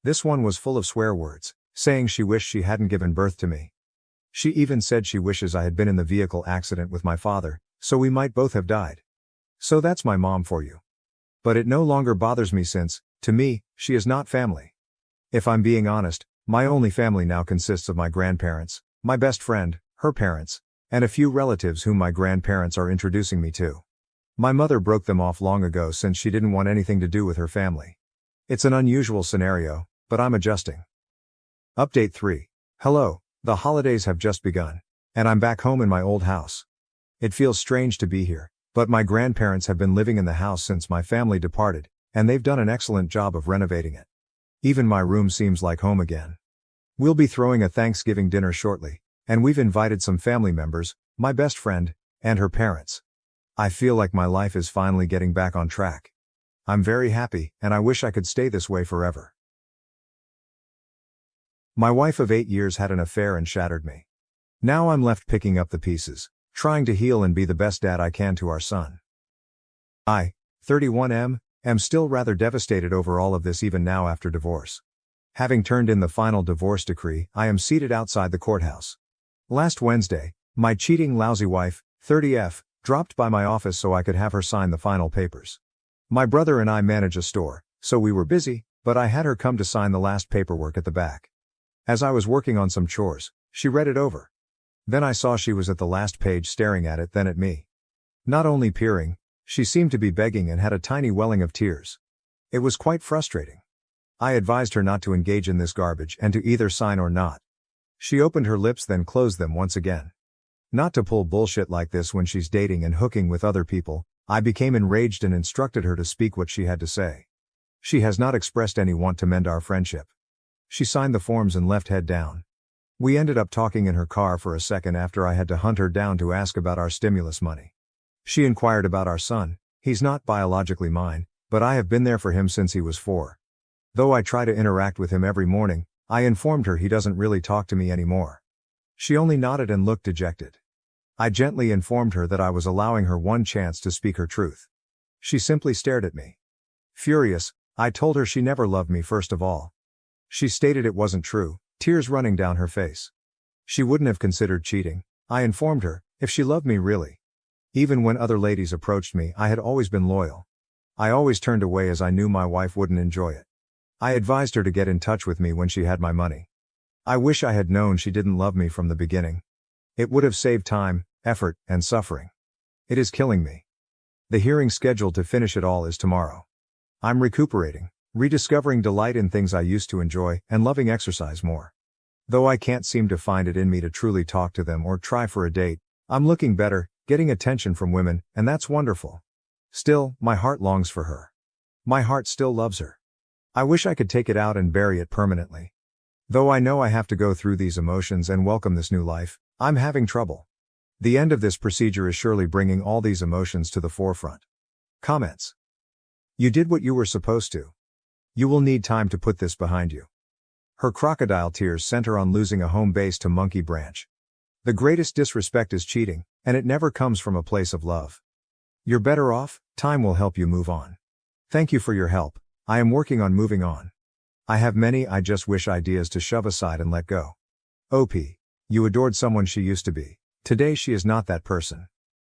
This one was full of swear words, saying she wished she hadn't given birth to me. She even said she wishes I had been in the vehicle accident with my father, so we might both have died. So that's my mom for you. But it no longer bothers me since, to me, she is not family. If I'm being honest, my only family now consists of my grandparents, my best friend, her parents, and a few relatives whom my grandparents are introducing me to. My mother broke them off long ago since she didn't want anything to do with her family. It's an unusual scenario, but I'm adjusting. Update 3. Hello, the holidays have just begun, and I'm back home in my old house. It feels strange to be here, but my grandparents have been living in the house since my family departed, and they've done an excellent job of renovating it. Even my room seems like home again. We'll be throwing a Thanksgiving dinner shortly, and we've invited some family members, my best friend, and her parents. I feel like my life is finally getting back on track. I'm very happy, and I wish I could stay this way forever. My wife of 8 years had an affair and shattered me. Now I'm left picking up the pieces, trying to heal and be the best dad I can to our son. I, 31 am still rather devastated over all of this even now after divorce. Having turned in the final divorce decree, I am seated outside the courthouse. Last Wednesday, my cheating lousy wife, 30F, dropped by my office so I could have her sign the final papers. My brother and I manage a store, so we were busy, but I had her come to sign the last paperwork at the back. As I was working on some chores, she read it over. Then I saw she was at the last page staring at it, then at me. Not only peering, she seemed to be begging and had a tiny welling of tears. It was quite frustrating. I advised her not to engage in this garbage and to either sign or not. She opened her lips then closed them once again. Not to pull bullshit like this when she's dating and hooking with other people, I became enraged and instructed her to speak what she had to say. She has not expressed any want to mend our friendship. She signed the forms and left head down. We ended up talking in her car for a second after I had to hunt her down to ask about our stimulus money. She inquired about our son. He's not biologically mine, but I have been there for him since he was 4. Though I try to interact with him every morning, I informed her he doesn't really talk to me anymore. She only nodded and looked dejected. I gently informed her that I was allowing her one chance to speak her truth. She simply stared at me. Furious, I told her she never loved me first of all. She stated it wasn't true, tears running down her face. She wouldn't have considered cheating, I informed her, if she loved me really. Even when other ladies approached me, I had always been loyal. I always turned away as I knew my wife wouldn't enjoy it. I advised her to get in touch with me when she had my money. I wish I had known she didn't love me from the beginning. It would have saved time, effort, and suffering. It is killing me. The hearing scheduled to finish it all is tomorrow. I'm recuperating, rediscovering delight in things I used to enjoy, and loving exercise more. Though I can't seem to find it in me to truly talk to them or try for a date, I'm looking better, getting attention from women, and that's wonderful. Still, my heart longs for her. My heart still loves her. I wish I could take it out and bury it permanently. Though I know I have to go through these emotions and welcome this new life, I'm having trouble. The end of this procedure is surely bringing all these emotions to the forefront. Comments. You did what you were supposed to. You will need time to put this behind you. Her crocodile tears center on losing a home base to Monkey Branch. The greatest disrespect is cheating, and it never comes from a place of love. You're better off, time will help you move on. Thank you for your help, I am working on moving on. I have many I just wish ideas to shove aside and let go. OP. You adored someone she used to be. Today she is not that person.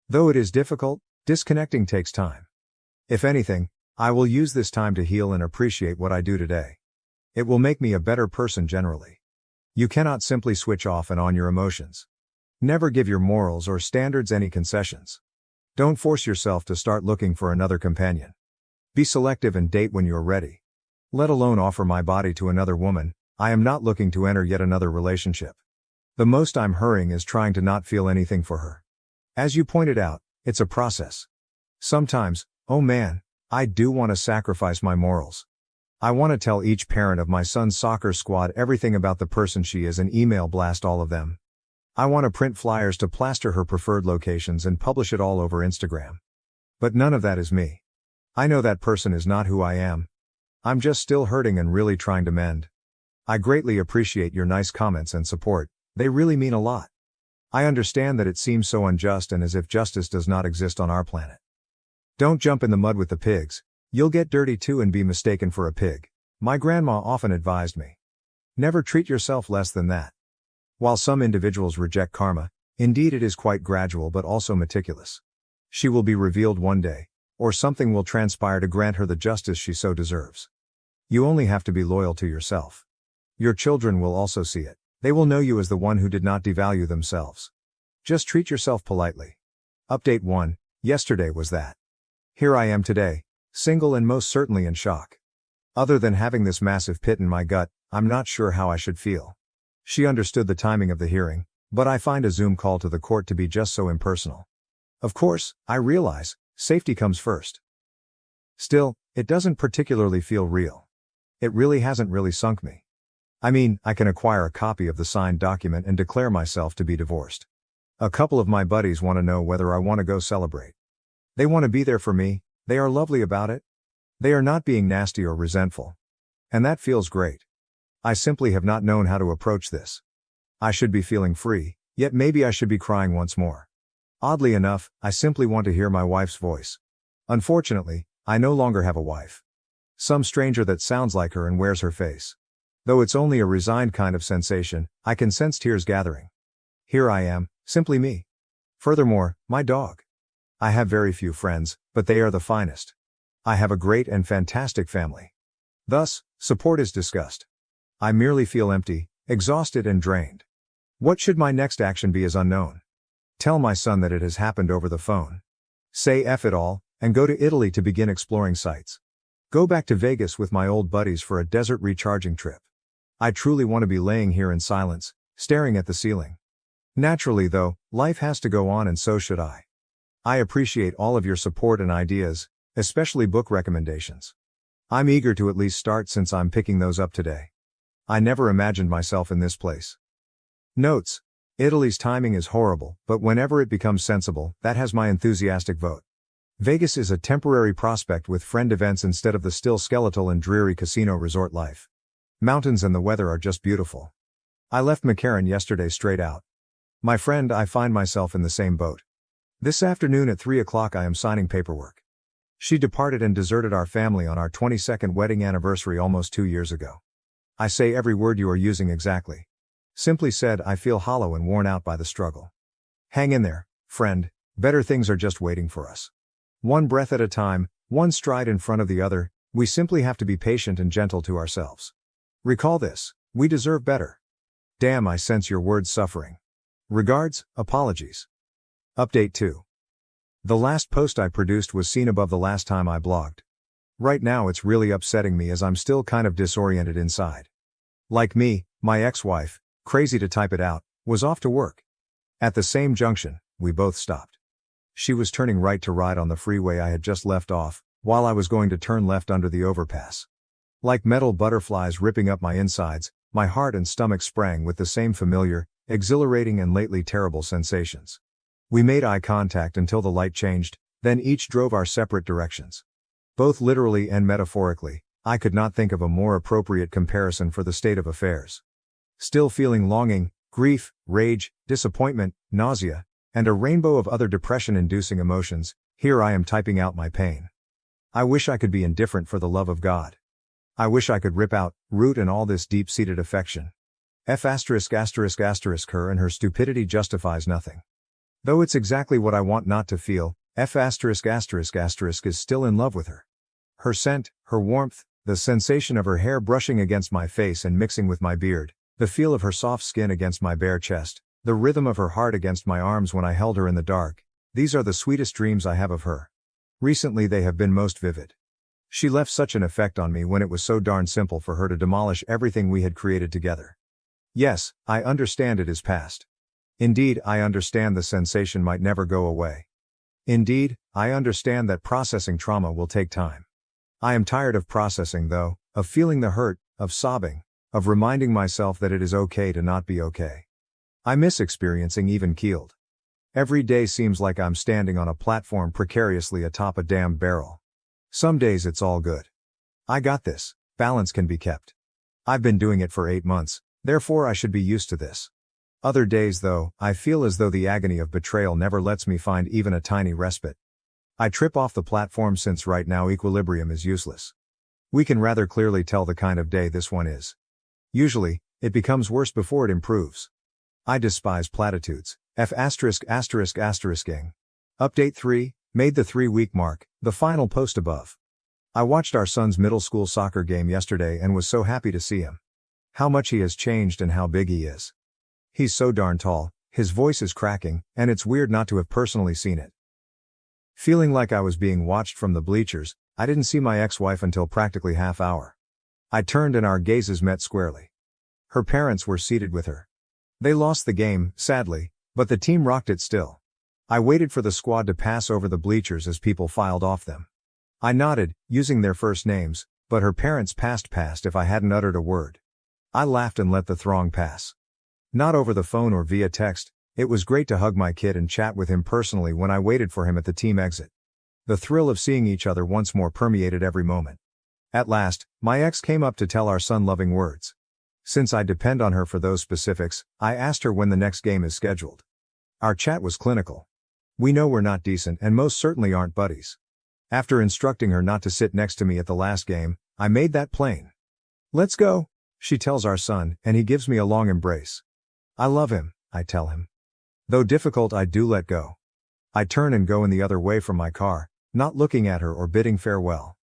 Though it is difficult, disconnecting takes time. If anything, I will use this time to heal and appreciate what I do today. It will make me a better person generally. You cannot simply switch off and on your emotions. Never give your morals or standards any concessions. Don't force yourself to start looking for another companion. Be selective and date when you're ready. Let alone offer my body to another woman. I am not looking to enter yet another relationship. The most I'm hurrying is trying to not feel anything for her. As you pointed out, it's a process. Sometimes, oh man, I do want to sacrifice my morals. I want to tell each parent of my son's soccer squad everything about the person she is and email blast all of them. I want to print flyers to plaster her preferred locations and publish it all over Instagram. But none of that is me. I know that person is not who I am. I'm just still hurting and really trying to mend. I greatly appreciate your nice comments and support, they really mean a lot. I understand that it seems so unjust and as if justice does not exist on our planet. Don't jump in the mud with the pigs, you'll get dirty too and be mistaken for a pig. My grandma often advised me. Never treat yourself less than that. While some individuals reject karma, indeed it is quite gradual but also meticulous. She will be revealed one day, or something will transpire to grant her the justice she so deserves. You only have to be loyal to yourself. Your children will also see it. They will know you as the one who did not devalue themselves. Just treat yourself politely. Update 1, yesterday was that. Here I am today, single and most certainly in shock. Other than having this massive pit in my gut, I'm not sure how I should feel. She understood the timing of the hearing, but I find a Zoom call to the court to be just so impersonal. Of course, I realize, safety comes first. Still, it doesn't particularly feel real. It really hasn't really sunk me. I mean, I can acquire a copy of the signed document and declare myself to be divorced. A couple of my buddies want to know whether I want to go celebrate. They want to be there for me, they are lovely about it. They are not being nasty or resentful. And that feels great. I simply have not known how to approach this. I should be feeling free, yet maybe I should be crying once more. Oddly enough, I simply want to hear my wife's voice. Unfortunately, I no longer have a wife. Some stranger that sounds like her and wears her face. Though it's only a resigned kind of sensation, I can sense tears gathering. Here I am, simply me. Furthermore, my dog. I have very few friends, but they are the finest. I have a great and fantastic family. Thus, support is discussed. I merely feel empty, exhausted and drained. What should my next action be is unknown. Tell my son that it has happened over the phone. Say F it all, and go to Italy to begin exploring sites. Go back to Vegas with my old buddies for a desert recharging trip. I truly want to be laying here in silence, staring at the ceiling. Naturally though, life has to go on and so should I. I appreciate all of your support and ideas, especially book recommendations. I'm eager to at least start since I'm picking those up today. I never imagined myself in this place. Notes: Italy's timing is horrible, but whenever it becomes sensible, that has my enthusiastic vote. Vegas is a temporary prospect with friend events instead of the still skeletal and dreary casino resort life. Mountains and the weather are just beautiful. I left McCarran yesterday straight out. My friend, I find myself in the same boat. This afternoon at 3 o'clock I am signing paperwork. She departed and deserted our family on our 22nd wedding anniversary almost 2 years ago. I say every word you are using exactly. Simply said, I feel hollow and worn out by the struggle. Hang in there, friend, better things are just waiting for us. One breath at a time, one stride in front of the other, we simply have to be patient and gentle to ourselves. Recall this, we deserve better. Damn, I sense your words suffering. Regards, apologies. Update 2. The last post I produced was seen above the last time I blogged. Right now it's really upsetting me as I'm still kind of disoriented inside. Like me, my ex-wife, crazy to type it out, was off to work. At the same junction, we both stopped. She was turning right to ride on the freeway I had just left off, while I was going to turn left under the overpass. Like metal butterflies ripping up my insides, my heart and stomach sprang with the same familiar, exhilarating and lately terrible sensations. We made eye contact until the light changed, then each drove our separate directions. Both literally and metaphorically, I could not think of a more appropriate comparison for the state of affairs. Still feeling longing, grief, rage, disappointment, nausea, and a rainbow of other depression-inducing emotions, here I am typing out my pain. I wish I could be indifferent for the love of God. I wish I could rip out, root and all this deep-seated affection. Her and her stupidity justifies nothing. Though it's exactly what I want not to feel, is still in love with her. Her scent, her warmth, the sensation of her hair brushing against my face and mixing with my beard, the feel of her soft skin against my bare chest, the rhythm of her heart against my arms when I held her in the dark, these are the sweetest dreams I have of her. Recently they have been most vivid. She left such an effect on me when it was so darn simple for her to demolish everything we had created together. Yes, I understand it is past. Indeed, I understand the sensation might never go away. Indeed, I understand that processing trauma will take time. I am tired of processing though, of feeling the hurt, of sobbing, of reminding myself that it is okay to not be okay. I miss experiencing even-keeled. Every day seems like I'm standing on a platform precariously atop a damned barrel. Some days it's all good. I got this. Balance can be kept. I've been doing it for 8 months, therefore I should be used to this. Other days though, I feel as though the agony of betrayal never lets me find even a tiny respite. I trip off the platform since right now equilibrium is useless. We can rather clearly tell the kind of day this one is. Usually, it becomes worse before it improves. I despise platitudes. F*******ing. Update 3, made the 3-week mark, the final post above. I watched our son's middle school soccer game yesterday and was so happy to see him. How much he has changed and how big he is. He's so darn tall, his voice is cracking, and it's weird not to have personally seen it. Feeling like I was being watched from the bleachers, I didn't see my ex-wife until practically half hour. I turned and our gazes met squarely. Her parents were seated with her. They lost the game, sadly, but the team rocked it still. I waited for the squad to pass over the bleachers as people filed off them. I nodded, using their first names, but her parents passed past if I hadn't uttered a word. I laughed and let the throng pass. Not over the phone or via text, it was great to hug my kid and chat with him personally when I waited for him at the team exit. The thrill of seeing each other once more permeated every moment. At last, my ex came up to tell our son loving words. Since I depend on her for those specifics, I asked her when the next game is scheduled. Our chat was clinical. We know we're not decent and most certainly aren't buddies. After instructing her not to sit next to me at the last game, I made that plain. Let's go, she tells our son, and he gives me a long embrace. I love him, I tell him. Though difficult, I do let go. I turn and go in the other way from my car, not looking at her or bidding farewell.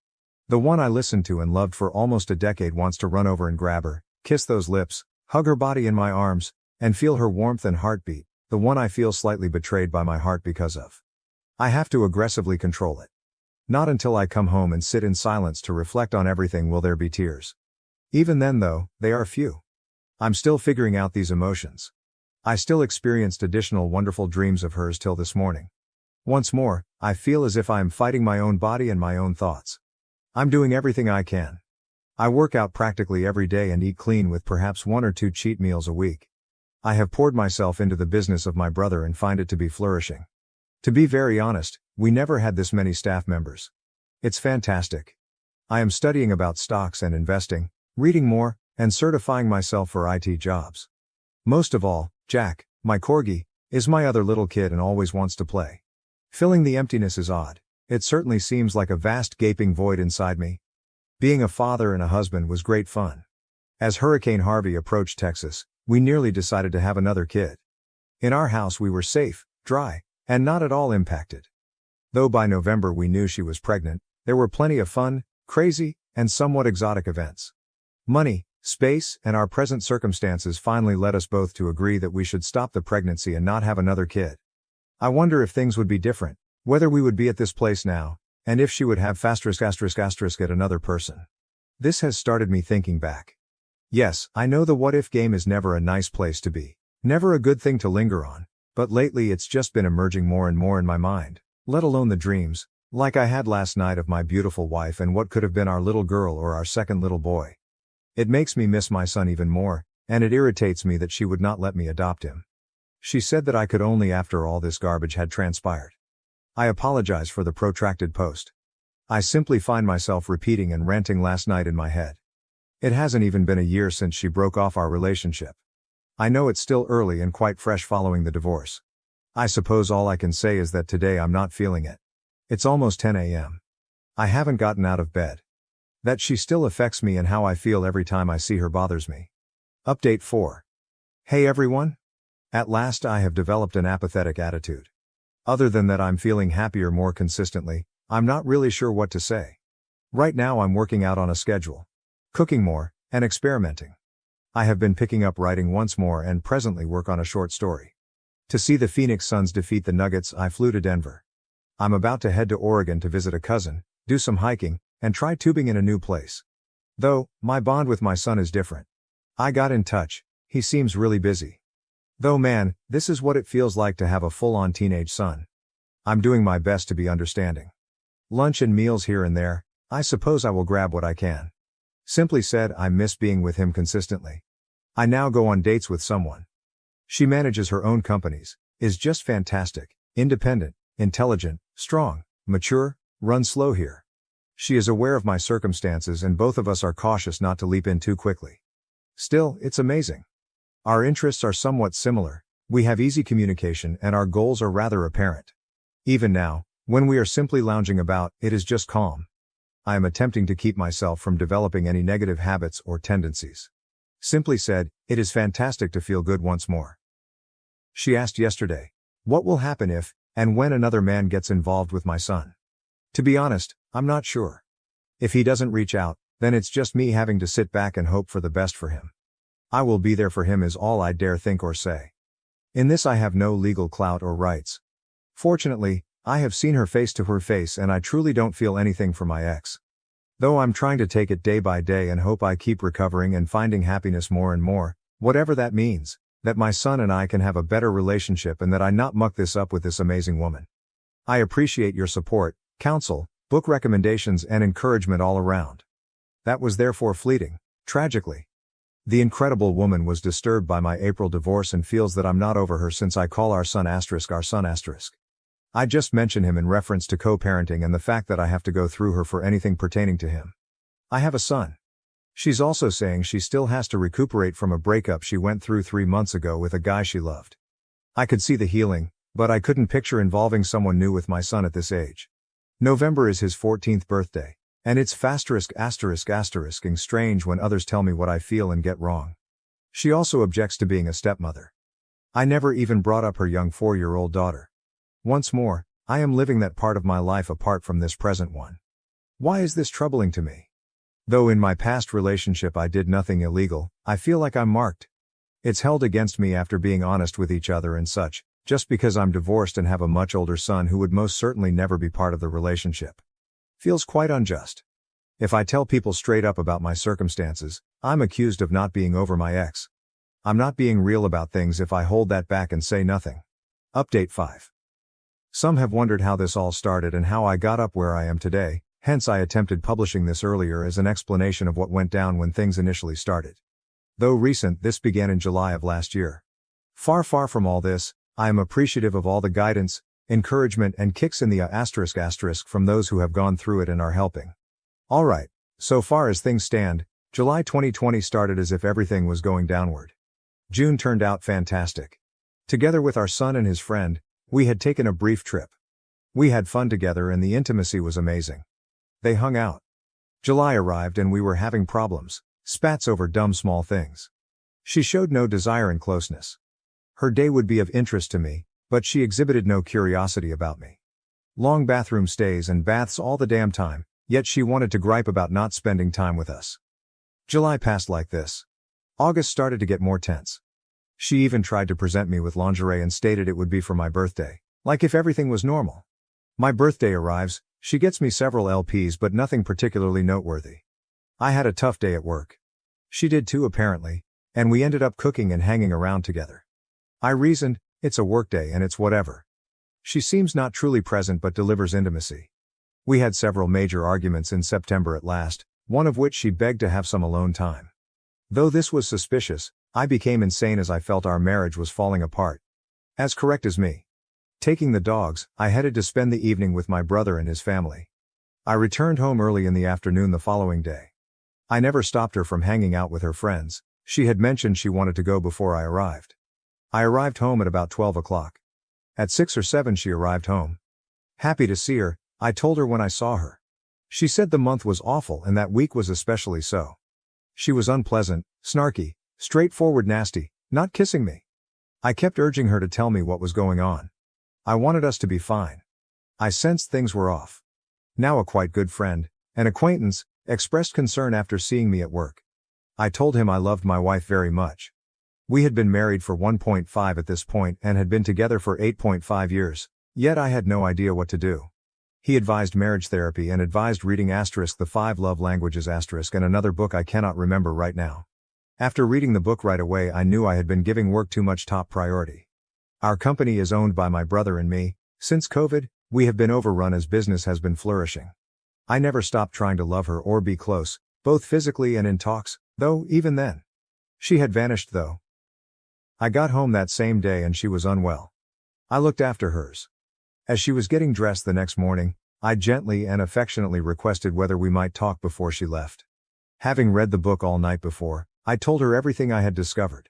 The one I listened to and loved for almost a decade wants to run over and grab her, kiss those lips, hug her body in my arms, and feel her warmth and heartbeat, the one I feel slightly betrayed by my heart because of. I have to aggressively control it. Not until I come home and sit in silence to reflect on everything will there be tears. Even then though, they are few. I'm still figuring out these emotions. I still experienced additional wonderful dreams of hers till this morning. Once more, I feel as if I am fighting my own body and my own thoughts. I'm doing everything I can. I work out practically every day and eat clean with perhaps 1 or 2 cheat meals a week. I have poured myself into the business of my brother and find it to be flourishing. To be very honest, we never had this many staff members. It's fantastic. I am studying about stocks and investing, reading more, and certifying myself for IT jobs. Most of all, Jack, my corgi, is my other little kid and always wants to play. Filling the emptiness is odd. It certainly seems like a vast gaping void inside me. Being a father and a husband was great fun. As Hurricane Harvey approached Texas, we nearly decided to have another kid. In our house we were safe, dry, and not at all impacted. Though by November we knew she was pregnant, there were plenty of fun, crazy, and somewhat exotic events. Money, space, and our present circumstances finally led us both to agree that we should stop the pregnancy and not have another kid. I wonder if things would be different, whether we would be at this place now, and if she would have **** at another person. This has started me thinking back. Yes, I know the what-if game is never a nice place to be, never a good thing to linger on, but lately it's just been emerging more and more in my mind, let alone the dreams, like I had last night of my beautiful wife and what could have been our little girl or our second little boy. It makes me miss my son even more, and it irritates me that she would not let me adopt him. She said that I could only after all this garbage had transpired. I apologize for the protracted post. I simply find myself repeating and ranting last night in my head. It hasn't even been a year since she broke off our relationship. I know it's still early and quite fresh following the divorce. I suppose all I can say is that today I'm not feeling it. It's almost 10 a.m. I haven't gotten out of bed. That she still affects me and how I feel every time I see her bothers me. Update 4. Hey everyone. At last I have developed an apathetic attitude. Other than that I'm feeling happier more consistently, I'm not really sure what to say. Right now I'm working out on a schedule. Cooking more, and experimenting. I have been picking up writing once more and presently work on a short story. To see the Phoenix Suns defeat the Nuggets I flew to Denver. I'm about to head to Oregon to visit a cousin, do some hiking, and try tubing in a new place. Though, my bond with my son is different. I got in touch, he seems really busy. Though man, this is what it feels like to have a full-on teenage son. I'm doing my best to be understanding. Lunch and meals here and there, I suppose I will grab what I can. Simply said, I miss being with him consistently. I now go on dates with someone. She manages her own companies, is just fantastic, independent, intelligent, strong, mature, runs slow here. She is aware of my circumstances and both of us are cautious not to leap in too quickly. Still, it's amazing. Our interests are somewhat similar, we have easy communication and our goals are rather apparent. Even now, when we are simply lounging about, it is just calm. I am attempting to keep myself from developing any negative habits or tendencies. Simply said, it is fantastic to feel good once more. She asked yesterday, what will happen if, and when another man gets involved with my son? To be honest, I'm not sure. If he doesn't reach out, then it's just me having to sit back and hope for the best for him. I will be there for him is all I dare think or say. In this I have no legal clout or rights. Fortunately, I have seen her face to her face and I truly don't feel anything for my ex. Though I'm trying to take it day by day and hope I keep recovering and finding happiness more and more, whatever that means, that my son and I can have a better relationship and that I not muck this up with this amazing woman. I appreciate your support, counsel, book recommendations and encouragement all around. That was therefore fleeting, tragically. The incredible woman was disturbed by my April divorce and feels that I'm not over her since I call our son asterisk our son asterisk. I just mention him in reference to co-parenting and the fact that I have to go through her for anything pertaining to him. I have a son. She's also saying she still has to recuperate from a breakup she went through 3 months ago with a guy she loved. I could see the healing, but I couldn't picture involving someone new with my son at this age. November is his 14th birthday, and it's *****ing strange when others tell me what I feel and get wrong. She also objects to being a stepmother. I never even brought up her young 4-year-old daughter. Once more, I am living that part of my life apart from this present one. Why is this troubling to me? Though in my past relationship I did nothing illegal, I feel like I'm marked. It's held against me after being honest with each other and such, just because I'm divorced and have a much older son who would most certainly never be part of the relationship. Feels quite unjust. If I tell people straight up about my circumstances, I'm accused of not being over my ex. I'm not being real about things if I hold that back and say nothing. Update 5. Some have wondered how this all started and how I got up where I am today, hence I attempted publishing this earlier as an explanation of what went down when things initially started. Though recent, this began in July of last year. Far from all this, I am appreciative of all the guidance, encouragement and kicks in the *** from those who have gone through it and are helping. Alright, so far as things stand, July 2020 started as if everything was going downward. June turned out fantastic. Together with our son and his friend, we had taken a brief trip. We had fun together and the intimacy was amazing. They hung out. July arrived and we were having problems, spats over dumb small things. She showed no desire in closeness. Her day would be of interest to me, but she exhibited no curiosity about me. Long bathroom stays and baths all the damn time, yet she wanted to gripe about not spending time with us. July passed like this. August started to get more tense. She even tried to present me with lingerie and stated it would be for my birthday, like if everything was normal. My birthday arrives, she gets me several LPs but nothing particularly noteworthy. I had a tough day at work. She did too apparently, and we ended up cooking and hanging around together. I reasoned, it's a workday and it's whatever. She seems not truly present but delivers intimacy. We had several major arguments in September at last, one of which she begged to have some alone time. Though this was suspicious, I became insane as I felt our marriage was falling apart. As correct as me. Taking the dogs, I headed to spend the evening with my brother and his family. I returned home early in the afternoon the following day. I never stopped her from hanging out with her friends. She had mentioned she wanted to go before I arrived. I arrived home at about 12 o'clock. At 6 or 7 she arrived home. Happy to see her, I told her when I saw her. She said the month was awful and that week was especially so. She was unpleasant, snarky, straightforward nasty, not kissing me. I kept urging her to tell me what was going on. I wanted us to be fine. I sensed things were off. Now a quite good friend, an acquaintance, expressed concern after seeing me at work. I told him I loved my wife very much. We had been married for 1.5 at this point and had been together for 8.5 years, yet I had no idea what to do. He advised marriage therapy and advised reading ***the 5 love languages** and another book I cannot remember right now. After reading the book right away I knew I had been giving work too much top priority. Our company is owned by my brother and me. Since COVID, we have been overrun as business has been flourishing. I never stopped trying to love her or be close, both physically and in talks, though even then. She had vanished though. I got home that same day and she was unwell. I looked after hers. As she was getting dressed the next morning, I gently and affectionately requested whether we might talk before she left. Having read the book all night before, I told her everything I had discovered.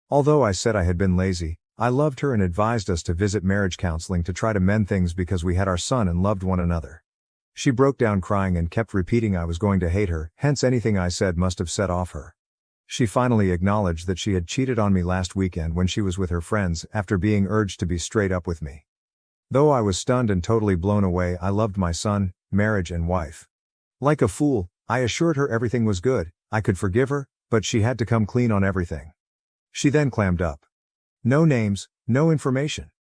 Although I said I had been lazy, I loved her and advised us to visit marriage counseling to try to mend things because we had our son and loved one another. She broke down crying and kept repeating I was going to hate her, hence anything I said must have set off her. She finally acknowledged that she had cheated on me last weekend when she was with her friends after being urged to be straight up with me. Though I was stunned and totally blown away, I loved my son, marriage and wife. Like a fool, I assured her everything was good, I could forgive her, but she had to come clean on everything. She then clammed up. No names, no information.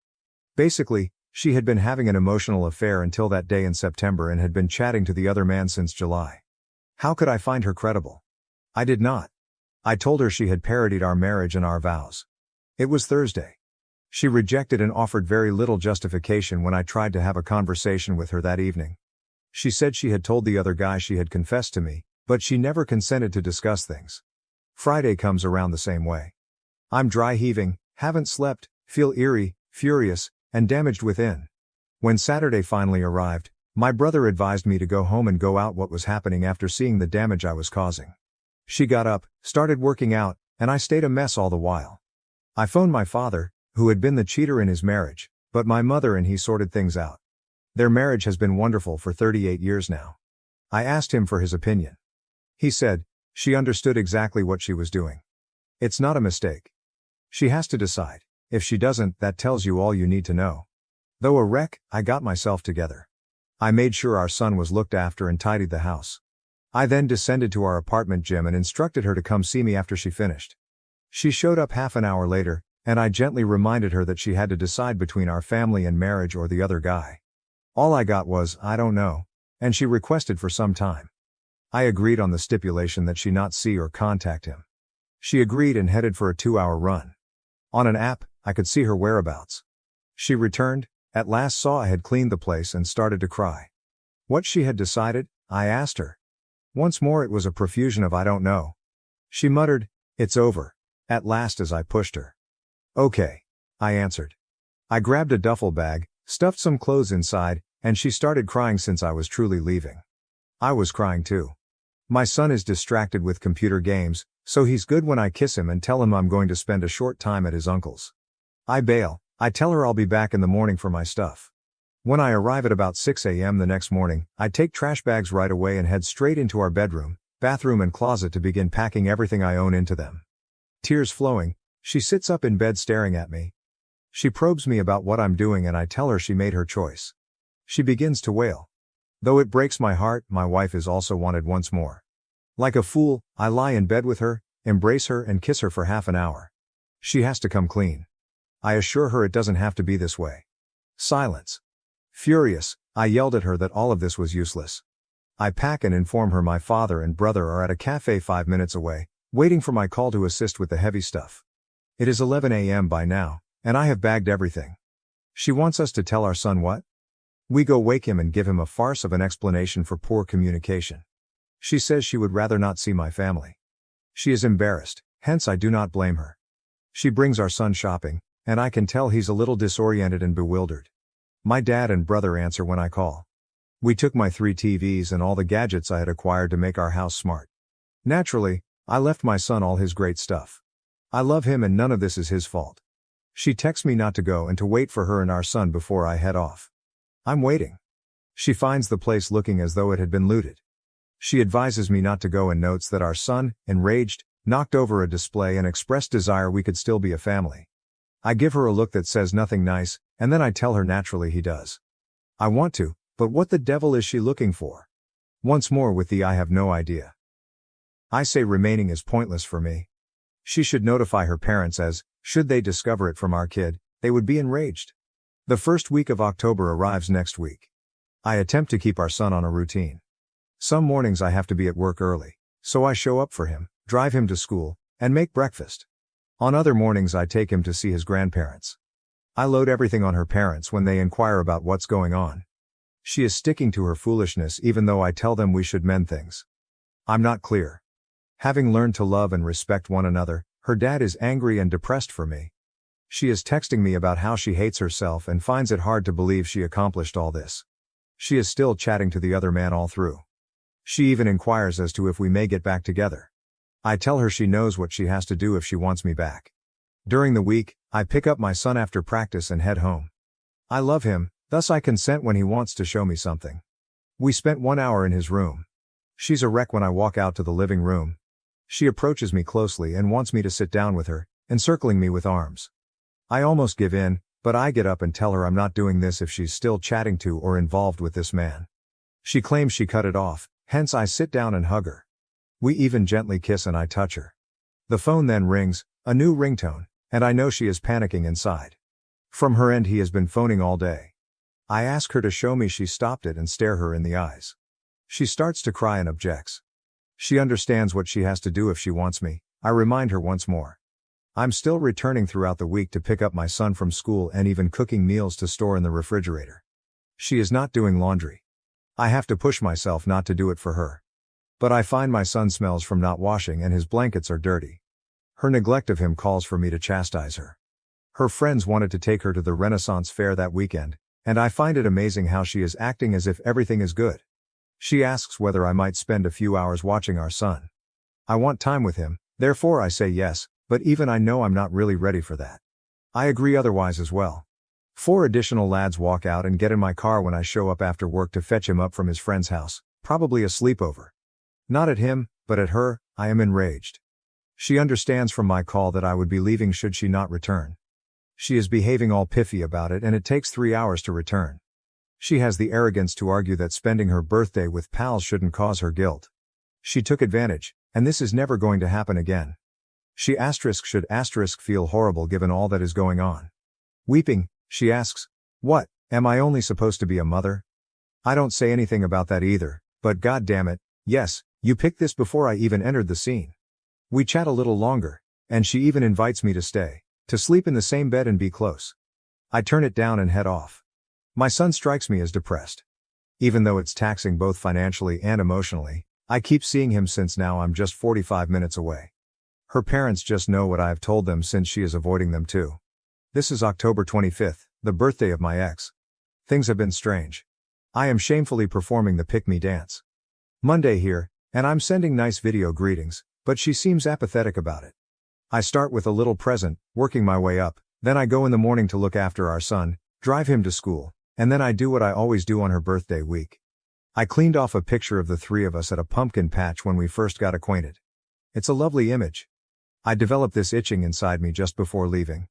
Basically, she had been having an emotional affair until that day in September and had been chatting to the other man since July. How could I find her credible? I did not. I told her she had parodied our marriage and our vows. It was Thursday. She rejected and offered very little justification when I tried to have a conversation with her that evening. She said she had told the other guy she had confessed to me, but she never consented to discuss things. Friday comes around the same way. I'm dry heaving, haven't slept, feel eerie, furious, and damaged within. When Saturday finally arrived, my brother advised me to go home and go out what was happening after seeing the damage I was causing. She got up, started working out, and I stayed a mess all the while. I phoned my father, who had been the cheater in his marriage, but my mother and he sorted things out. Their marriage has been wonderful for 38 years now. I asked him for his opinion. He said, she understood exactly what she was doing. It's not a mistake. She has to decide. If she doesn't, that tells you all you need to know. Though a wreck, I got myself together. I made sure our son was looked after and tidied the house. I then descended to our apartment gym and instructed her to come see me after she finished. She showed up half an hour later, and I gently reminded her that she had to decide between our family and marriage or the other guy. All I got was, I don't know, and she requested for some time. I agreed on the stipulation that she not see or contact him. She agreed and headed for a 2-hour run. On an app, I could see her whereabouts. She returned, at last saw I had cleaned the place and started to cry. What she had decided, I asked her. Once more it was a profusion of I don't know. She muttered, it's over, at last as I pushed her. Okay, I answered. I grabbed a duffel bag, stuffed some clothes inside, and she started crying since I was truly leaving. I was crying too. My son is distracted with computer games, so he's good when I kiss him and tell him I'm going to spend a short time at his uncle's. I bail, I tell her I'll be back in the morning for my stuff. When I arrive at about 6 a.m. the next morning, I take trash bags right away and head straight into our bedroom, bathroom and closet to begin packing everything I own into them. Tears flowing, she sits up in bed staring at me. She probes me about what I'm doing and I tell her she made her choice. She begins to wail. Though it breaks my heart, my wife is also wanted once more. Like a fool, I lie in bed with her, embrace her and kiss her for half an hour. She has to come clean. I assure her it doesn't have to be this way. Silence. Furious, I yelled at her that all of this was useless. I pack and inform her my father and brother are at a cafe 5 minutes away, waiting for my call to assist with the heavy stuff. It is 11 a.m. by now, and I have bagged everything. She wants us to tell our son what? We go wake him and give him a farce of an explanation for poor communication. She says she would rather not see my family. She is embarrassed, hence I do not blame her. She brings our son shopping, and I can tell he's a little disoriented and bewildered. My dad and brother answer when I call. We took my 3 TVs and all the gadgets I had acquired to make our house smart. Naturally, I left my son all his great stuff. I love him and none of this is his fault. She texts me not to go and to wait for her and our son before I head off. I'm waiting. She finds the place looking as though it had been looted. She advises me not to go and notes that our son, enraged, knocked over a display and expressed desire we could still be a family. I give her a look that says nothing nice, and then I tell her naturally he does. I want to, but what the devil is she looking for? Once more with the I have no idea. I say remaining is pointless for me. She should notify her parents as, should they discover it from our kid, they would be enraged. The first week of October arrives next week. I attempt to keep our son on a routine. Some mornings I have to be at work early, so I show up for him, drive him to school, and make breakfast. On other mornings I take him to see his grandparents. I load everything on her parents when they inquire about what's going on. She is sticking to her foolishness even though I tell them we should mend things. I'm not clear. Having learned to love and respect one another, her dad is angry and depressed for me. She is texting me about how she hates herself and finds it hard to believe she accomplished all this. She is still chatting to the other man all through. She even inquires as to if we may get back together. I tell her she knows what she has to do if she wants me back. During the week, I pick up my son after practice and head home. I love him, thus I consent when he wants to show me something. We spent 1 hour in his room. She's a wreck when I walk out to the living room. She approaches me closely and wants me to sit down with her, encircling me with arms. I almost give in, but I get up and tell her I'm not doing this if she's still chatting to or involved with this man. She claims she cut it off, hence I sit down and hug her. We even gently kiss and I touch her. The phone then rings, a new ringtone, and I know she is panicking inside. From her end he has been phoning all day. I ask her to show me she stopped it and stare her in the eyes. She starts to cry and objects. She understands what she has to do if she wants me, I remind her once more. I'm still returning throughout the week to pick up my son from school and even cooking meals to store in the refrigerator. She is not doing laundry. I have to push myself not to do it for her. But I find my son smells from not washing and his blankets are dirty. Her neglect of him calls for me to chastise her. Her friends wanted to take her to the Renaissance Fair that weekend, and I find it amazing how she is acting as if everything is good. She asks whether I might spend a few hours watching our son. I want time with him, therefore I say yes, but even I know I'm not really ready for that. I agree otherwise as well. 4 additional lads walk out and get in my car when I show up after work to fetch him up from his friend's house, probably a sleepover. Not at him, but at her, I am enraged. She understands from my call that I would be leaving should she not return. She is behaving all piffy about it and it takes 3 hours to return. She has the arrogance to argue that spending her birthday with pals shouldn't cause her guilt. She took advantage, and this is never going to happen again. She should feel horrible given all that is going on. Weeping, she asks, "What, am I only supposed to be a mother?" I don't say anything about that either, but god damn it, yes, you picked this before I even entered the scene. We chat a little longer, and she even invites me to stay, to sleep in the same bed and be close. I turn it down and head off. My son strikes me as depressed. Even though it's taxing both financially and emotionally, I keep seeing him since now I'm just 45 minutes away. Her parents just know what I have told them since she is avoiding them too. This is October 25th, the birthday of my ex. Things have been strange. I am shamefully performing the pick-me dance. Monday here, and I'm sending nice video greetings, but she seems apathetic about it. I start with a little present, working my way up, then I go in the morning to look after our son, drive him to school, and then I do what I always do on her birthday week. I cleaned off a picture of the 3 of us at a pumpkin patch when we first got acquainted. It's a lovely image. I developed this itching inside me just before leaving.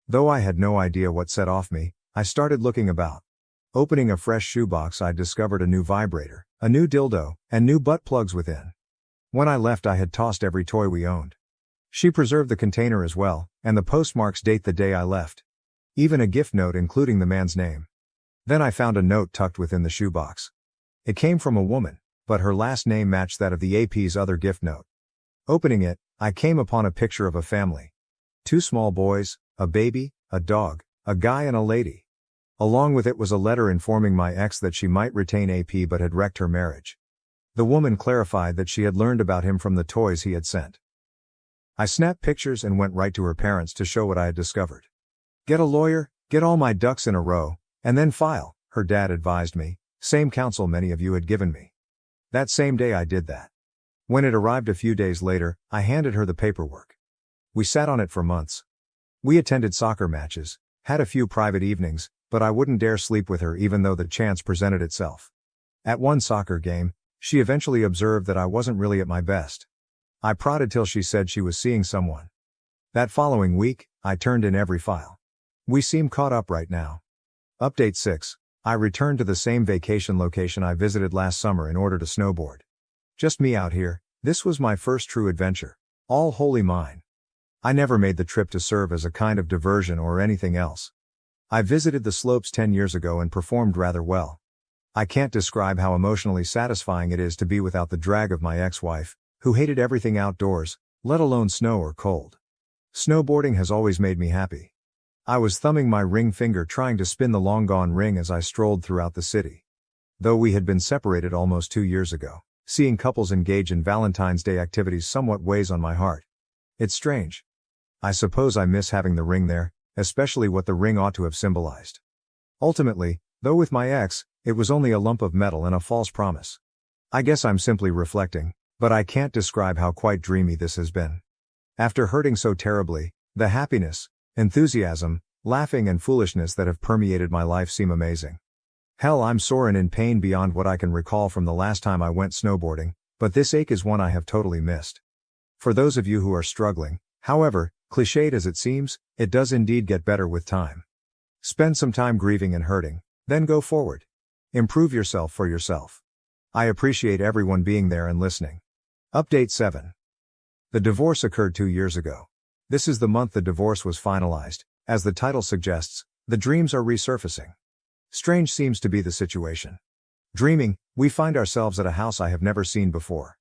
Though I had no idea what set off me, I started looking about. Opening a fresh shoebox, I discovered a new vibrator, a new dildo, and new butt plugs within. When I left, I had tossed every toy we owned. She preserved the container as well, and the postmarks date the day I left. Even a gift note including the man's name. Then I found a note tucked within the shoebox. It came from a woman, but her last name matched that of the AP's other gift note. Opening it, I came upon a picture of a family. 2 small boys, a baby, a dog, a guy and a lady. Along with it was a letter informing my ex that she might retain AP but had wrecked her marriage. The woman clarified that she had learned about him from the toys he had sent. I snapped pictures and went right to her parents to show what I had discovered. "Get a lawyer, get all my ducks in a row, and then file," her dad advised me, same counsel many of you had given me. That same day I did that. When it arrived a few days later, I handed her the paperwork. We sat on it for months. We attended soccer matches, had a few private evenings, but I wouldn't dare sleep with her even though the chance presented itself. At one soccer game, she eventually observed that I wasn't really at my best. I prodded till she said she was seeing someone. That following week, I turned in every file. We seem caught up right now. Update 6. I returned to the same vacation location I visited last summer in order to snowboard. Just me out here, this was my first true adventure. All wholly mine. I never made the trip to serve as a kind of diversion or anything else. I visited the slopes 10 years ago and performed rather well. I can't describe how emotionally satisfying it is to be without the drag of my ex-wife, who hated everything outdoors, let alone snow or cold. Snowboarding has always made me happy. I was thumbing my ring finger trying to spin the long-gone ring as I strolled throughout the city. Though we had been separated almost 2 years ago, seeing couples engage in Valentine's Day activities somewhat weighs on my heart. It's strange. I suppose I miss having the ring there, especially what the ring ought to have symbolized. Ultimately, though with my ex, It was only a lump of metal and a false promise. I guess I'm simply reflecting, but I can't describe how quite dreamy this has been. After hurting so terribly, the happiness, enthusiasm, laughing and foolishness that have permeated my life seem amazing. Hell, I'm sore and in pain beyond what I can recall from the last time I went snowboarding, but this ache is one I have totally missed. For those of you who are struggling, however, cliched as it seems, it does indeed get better with time. Spend some time grieving and hurting, then go forward. Improve yourself for yourself. I appreciate everyone being there and listening. Update 7. The divorce occurred 2 years ago. This is the month the divorce was finalized. As the title suggests, the dreams are resurfacing. Strange seems to be the situation. Dreaming, we find ourselves at a house I have never seen before.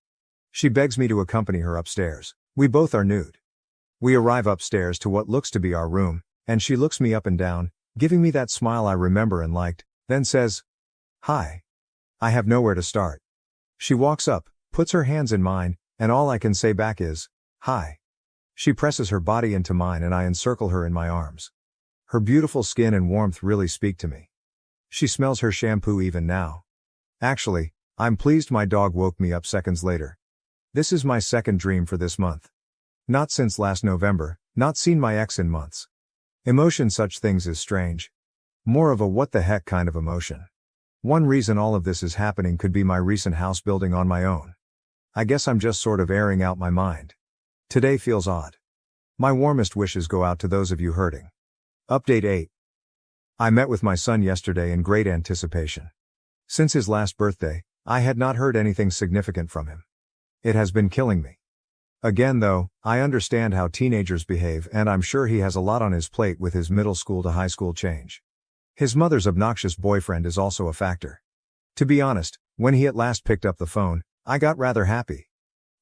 She begs me to accompany her upstairs. We both are nude. We arrive upstairs to what looks to be our room, and she looks me up and down, giving me that smile I remember and liked, then says, "Hi." I have nowhere to start. She walks up, puts her hands in mine, and all I can say back is, "Hi." She presses her body into mine and I encircle her in my arms. Her beautiful skin and warmth really speak to me. She smells her shampoo even now. Actually, I'm pleased my dog woke me up seconds later. This is my second dream for this month. Not since last November, not seen my ex in months. Emotion such things is strange. More of a what the heck kind of emotion. One reason all of this is happening could be my recent house building on my own. I guess I'm just sort of airing out my mind. Today feels odd. My warmest wishes go out to those of you hurting. Update 8. I met with my son yesterday in great anticipation. Since his last birthday, I had not heard anything significant from him. It has been killing me. Again though, I understand how teenagers behave and I'm sure he has a lot on his plate with his middle school to high school change. His mother's obnoxious boyfriend is also a factor. To be honest, when he at last picked up the phone, I got rather happy.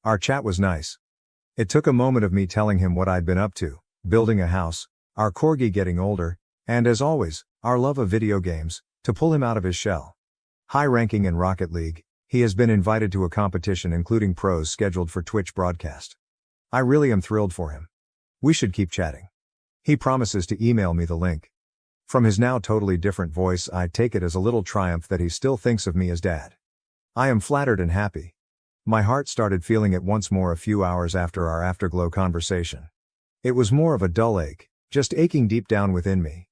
Our chat was nice. It took a moment of me telling him what I'd been up to, building a house, our corgi getting older, and as always, our love of video games, to pull him out of his shell. High ranking in Rocket League, he has been invited to a competition including pros scheduled for Twitch broadcast. I really am thrilled for him. We should keep chatting. He promises to email me the link. From his now totally different voice, I take it as a little triumph that he still thinks of me as dad. I am flattered and happy. My heart started feeling it once more a few hours after our afterglow conversation. It was more of a dull ache, just aching deep down within me.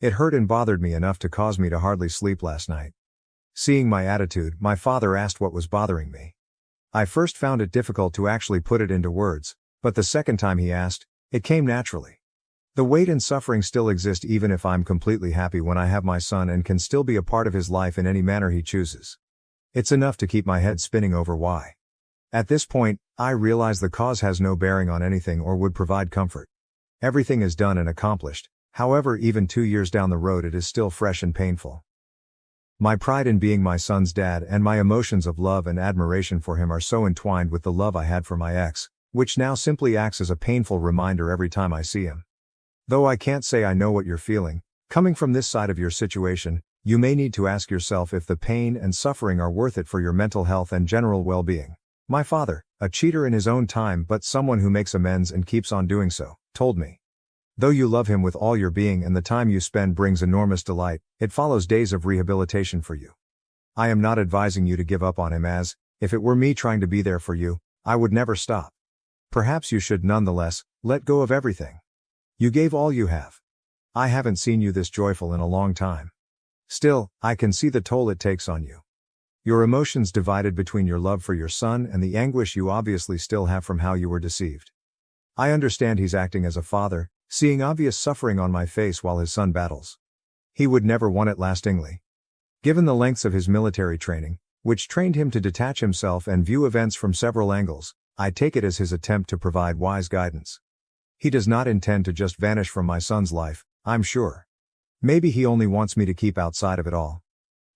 It hurt and bothered me enough to cause me to hardly sleep last night. Seeing my attitude, my father asked what was bothering me. I first found it difficult to actually put it into words, but the second time he asked, it came naturally. The weight and suffering still exist even if I'm completely happy when I have my son and can still be a part of his life in any manner he chooses. It's enough to keep my head spinning over why. At this point, I realize the cause has no bearing on anything or would provide comfort. Everything is done and accomplished, however even 2 years down the road it is still fresh and painful. My pride in being my son's dad and my emotions of love and admiration for him are so entwined with the love I had for my ex, which now simply acts as a painful reminder every time I see him. Though I can't say I know what you're feeling, coming from this side of your situation, you may need to ask yourself if the pain and suffering are worth it for your mental health and general well-being. My father, a cheater in his own time but someone who makes amends and keeps on doing so, told me. Though you love him with all your being and the time you spend brings enormous delight, it follows days of rehabilitation for you. I am not advising you to give up on him as, if it were me trying to be there for you, I would never stop. Perhaps you should nonetheless, let go of everything. You gave all you have. I haven't seen you this joyful in a long time. Still, I can see the toll it takes on you. Your emotions divided between your love for your son and the anguish you obviously still have from how you were deceived. I understand he's acting as a father, seeing obvious suffering on my face while his son battles. He would never want it lastingly. Given the lengths of his military training, which trained him to detach himself and view events from several angles, I take it as his attempt to provide wise guidance. He does not intend to just vanish from my son's life, I'm sure. Maybe he only wants me to keep outside of it all.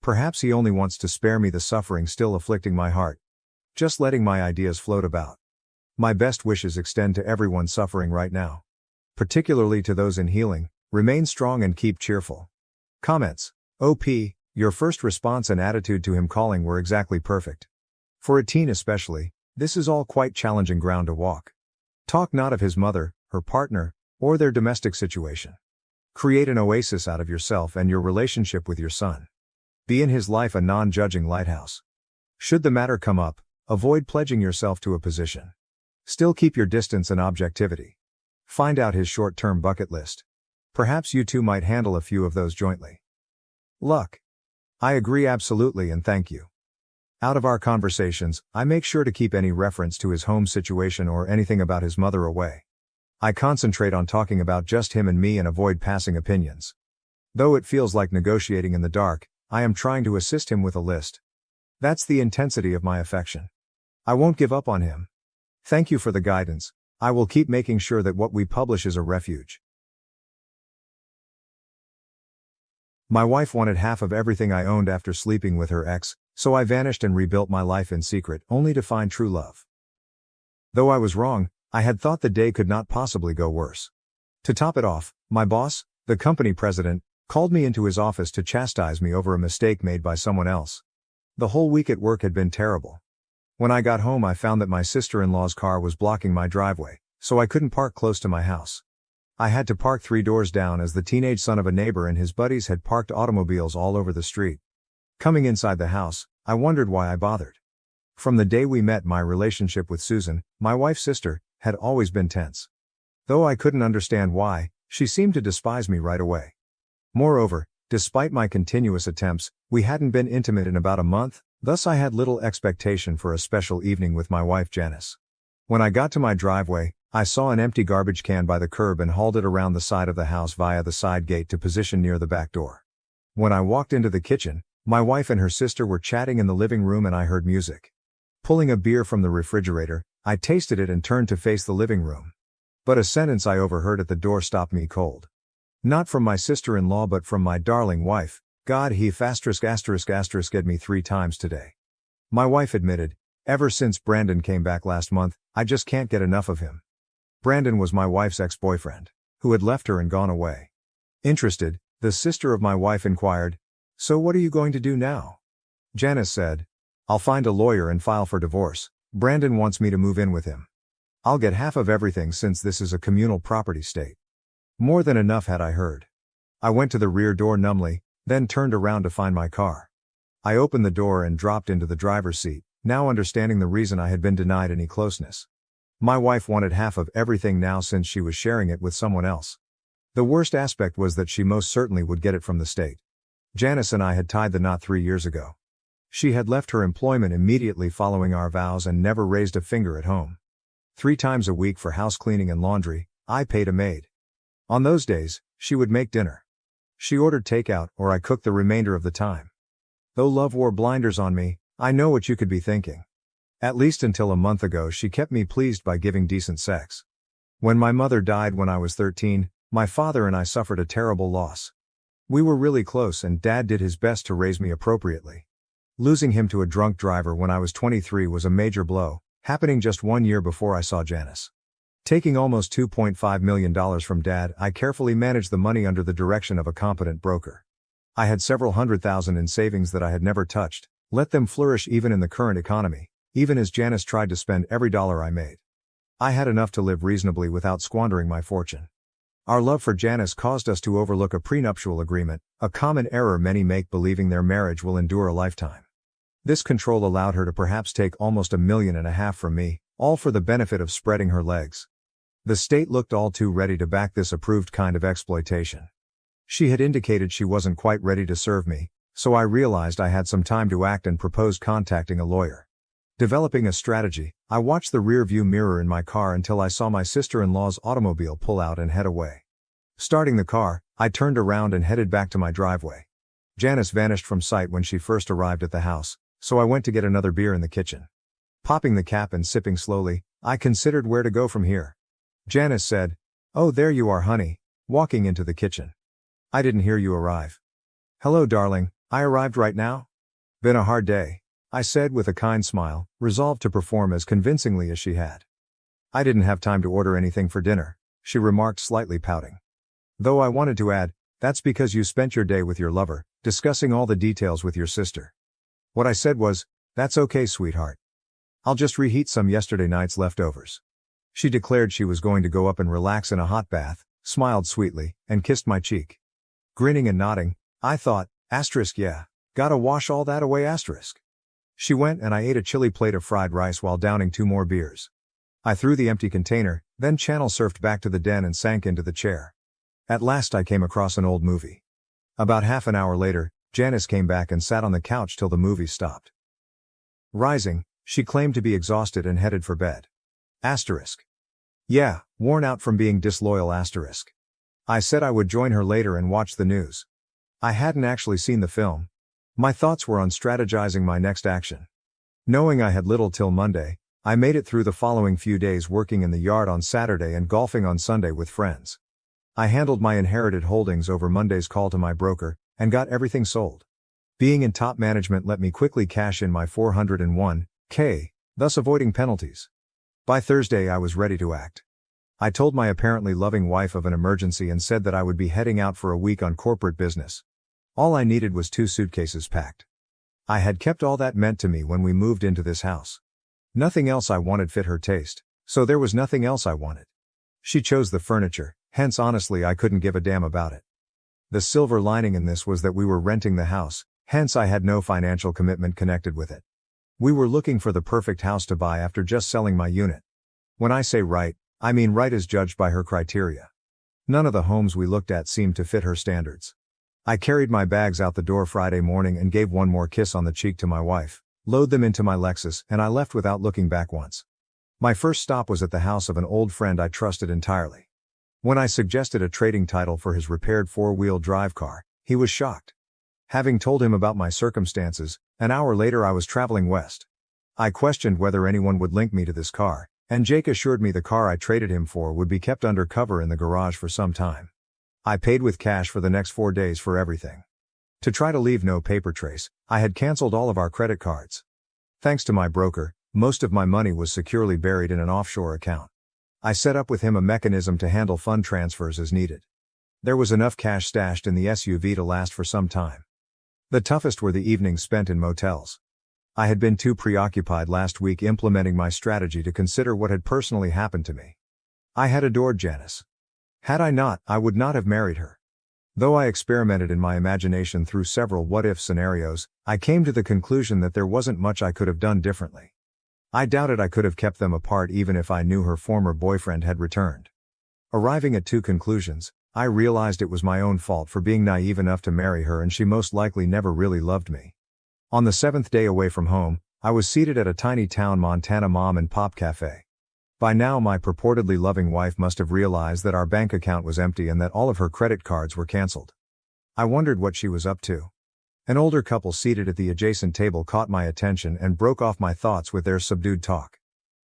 Perhaps he only wants to spare me the suffering still afflicting my heart. Just letting my ideas float about. My best wishes extend to everyone suffering right now. Particularly to those in healing, remain strong and keep cheerful. Comments. OP, your first response and attitude to him calling were exactly perfect. For a teen especially, this is all quite challenging ground to walk. Talk not of his mother, her partner, or their domestic situation. Create an oasis out of yourself and your relationship with your son. Be in his life a non-judging lighthouse. Should the matter come up, avoid pledging yourself to a position. Still keep your distance and objectivity. Find out his short-term bucket list. Perhaps you two might handle a few of those jointly. Luck. I agree absolutely and thank you. Out of our conversations, I make sure to keep any reference to his home situation or anything about his mother away. I concentrate on talking about just him and me and avoid passing opinions. Though it feels like negotiating in the dark, I am trying to assist him with a list. That's the intensity of my affection. I won't give up on him. Thank you for the guidance. I will keep making sure that what we publish is a refuge. My wife wanted half of everything I owned after sleeping with her ex, so I vanished and rebuilt my life in secret, only to find true love. Though I was wrong, I had thought the day could not possibly go worse. To top it off, my boss, the company president, called me into his office to chastise me over a mistake made by someone else. The whole week at work had been terrible. When I got home I found that my sister-in-law's car was blocking my driveway, so I couldn't park close to my house. I had to park 3 doors down as the teenage son of a neighbor and his buddies had parked automobiles all over the street. Coming inside the house, I wondered why I bothered. From the day we met, my relationship with Susan, my wife's sister, had always been tense. Though I couldn't understand why, she seemed to despise me right away. Moreover, despite my continuous attempts, we hadn't been intimate in about a month, thus I had little expectation for a special evening with my wife Janice. When I got to my driveway, I saw an empty garbage can by the curb and hauled it around the side of the house via the side gate to position near the back door. When I walked into the kitchen, my wife and her sister were chatting in the living room and I heard music. Pulling a beer from the refrigerator, I tasted it and turned to face the living room. But a sentence I overheard at the door stopped me cold. Not from my sister-in-law but from my darling wife. God, he ******ed me 3 times today. My wife admitted, ever since Brandon came back last month, I just can't get enough of him. Brandon was my wife's ex-boyfriend, who had left her and gone away. Interested, the sister of my wife inquired, so what are you going to do now? Janice said, I'll find a lawyer and file for divorce. Brandon wants me to move in with him. I'll get half of everything since this is a communal property state. More than enough had I heard. I went to the rear door numbly, then turned around to find my car. I opened the door and dropped into the driver's seat, now understanding the reason I had been denied any closeness. My wife wanted half of everything now since she was sharing it with someone else. The worst aspect was that she most certainly would get it from the state. Janice and I had tied the knot 3 years ago. She had left her employment immediately following our vows and never raised a finger at home. 3 times a week for house cleaning and laundry, I paid a maid. On those days, she would make dinner. She ordered takeout or I cooked the remainder of the time. Though love wore blinders on me, I know what you could be thinking. At least until a month ago she kept me pleased by giving decent sex. When my mother died when I was 13, my father and I suffered a terrible loss. We were really close and Dad did his best to raise me appropriately. Losing him to a drunk driver when I was 23 was a major blow, happening just 1 year before I saw Janice. Taking almost $2.5 million from Dad, I carefully managed the money under the direction of a competent broker. I had several $100,000 in savings that I had never touched, let them flourish even in the current economy, even as Janice tried to spend every dollar I made. I had enough to live reasonably without squandering my fortune. Our love for Janice caused us to overlook a prenuptial agreement, a common error many make believing their marriage will endure a lifetime. This control allowed her to perhaps take almost $1.5 million from me, all for the benefit of spreading her legs. The state looked all too ready to back this approved kind of exploitation. She had indicated she wasn't quite ready to serve me, so I realized I had some time to act and proposed contacting a lawyer. Developing a strategy, I watched the rear-view mirror in my car until I saw my sister-in-law's automobile pull out and head away. Starting the car, I turned around and headed back to my driveway. Janice vanished from sight when she first arrived at the house, so I went to get another beer in the kitchen. Popping the cap and sipping slowly, I considered where to go from here. Janice said, "Oh, there you are, honey," walking into the kitchen. "I didn't hear you arrive." "Hello, darling, I arrived right now." "Been a hard day," I said with a kind smile, resolved to perform as convincingly as she had. "I didn't have time to order anything for dinner," she remarked, slightly pouting. Though I wanted to add, "That's because you spent your day with your lover, discussing all the details with your sister." What I said was, "That's okay, sweetheart. I'll just reheat some yesterday night's leftovers." She declared she was going to go up and relax in a hot bath, smiled sweetly, and kissed my cheek. Grinning and nodding, I thought, **yeah, Gotta wash all that away asterisk. She went and I ate a chilly plate of fried rice while downing 2 more beers. I threw the empty container, then channel surfed back to the den and sank into the chair. At last I came across an old movie. About half an hour later, Janice came back and sat on the couch till the movie stopped. Rising, she claimed to be exhausted and headed for bed. Asterisk. Yeah, worn out from being disloyal asterisk. I said I would join her later and watch the news. I hadn't actually seen the film. My thoughts were on strategizing my next action. Knowing I had little till Monday, I made it through the following few days working in the yard on Saturday and golfing on Sunday with friends. I handled my inherited holdings over Monday's call to my broker, and got everything sold. Being in top management let me quickly cash in my $401k, thus avoiding penalties. By Thursday I was ready to act. I told my apparently loving wife of an emergency and said that I would be heading out for a week on corporate business. All I needed was 2 suitcases packed. I had kept all that meant to me when we moved into this house. Nothing else I wanted fit her taste, so there was nothing else I wanted. She chose the furniture, hence honestly I couldn't give a damn about it. The silver lining in this was that we were renting the house, hence I had no financial commitment connected with it. We were looking for the perfect house to buy after just selling my unit. When I say right, I mean right as judged by her criteria. None of the homes we looked at seemed to fit her standards. I carried my bags out the door Friday morning and gave one more kiss on the cheek to my wife, load them into my Lexus, and I left without looking back once. My first stop was at the house of an old friend I trusted entirely. When I suggested a trading title for his repaired 4-wheel drive car, he was shocked. Having told him about my circumstances, an hour later I was traveling west. I questioned whether anyone would link me to this car, and Jake assured me the car I traded him for would be kept under cover in the garage for some time. I paid with cash for the next 4 days for everything. To try to leave no paper trace, I had canceled all of our credit cards. Thanks to my broker, most of my money was securely buried in an offshore account. I set up with him a mechanism to handle fund transfers as needed. There was enough cash stashed in the SUV to last for some time. The toughest were the evenings spent in motels. I had been too preoccupied last week implementing my strategy to consider what had personally happened to me. I had adored Janice. Had I not, I would not have married her. Though I experimented in my imagination through several what-if scenarios, I came to the conclusion that there wasn't much I could have done differently. I doubted I could have kept them apart even if I knew her former boyfriend had returned. Arriving at 2 conclusions, I realized it was my own fault for being naive enough to marry her and she most likely never really loved me. On the 7th day away from home, I was seated at a tiny town Montana mom and pop cafe. By now my purportedly loving wife must have realized that our bank account was empty and that all of her credit cards were canceled. I wondered what she was up to. An older couple seated at the adjacent table caught my attention and broke off my thoughts with their subdued talk.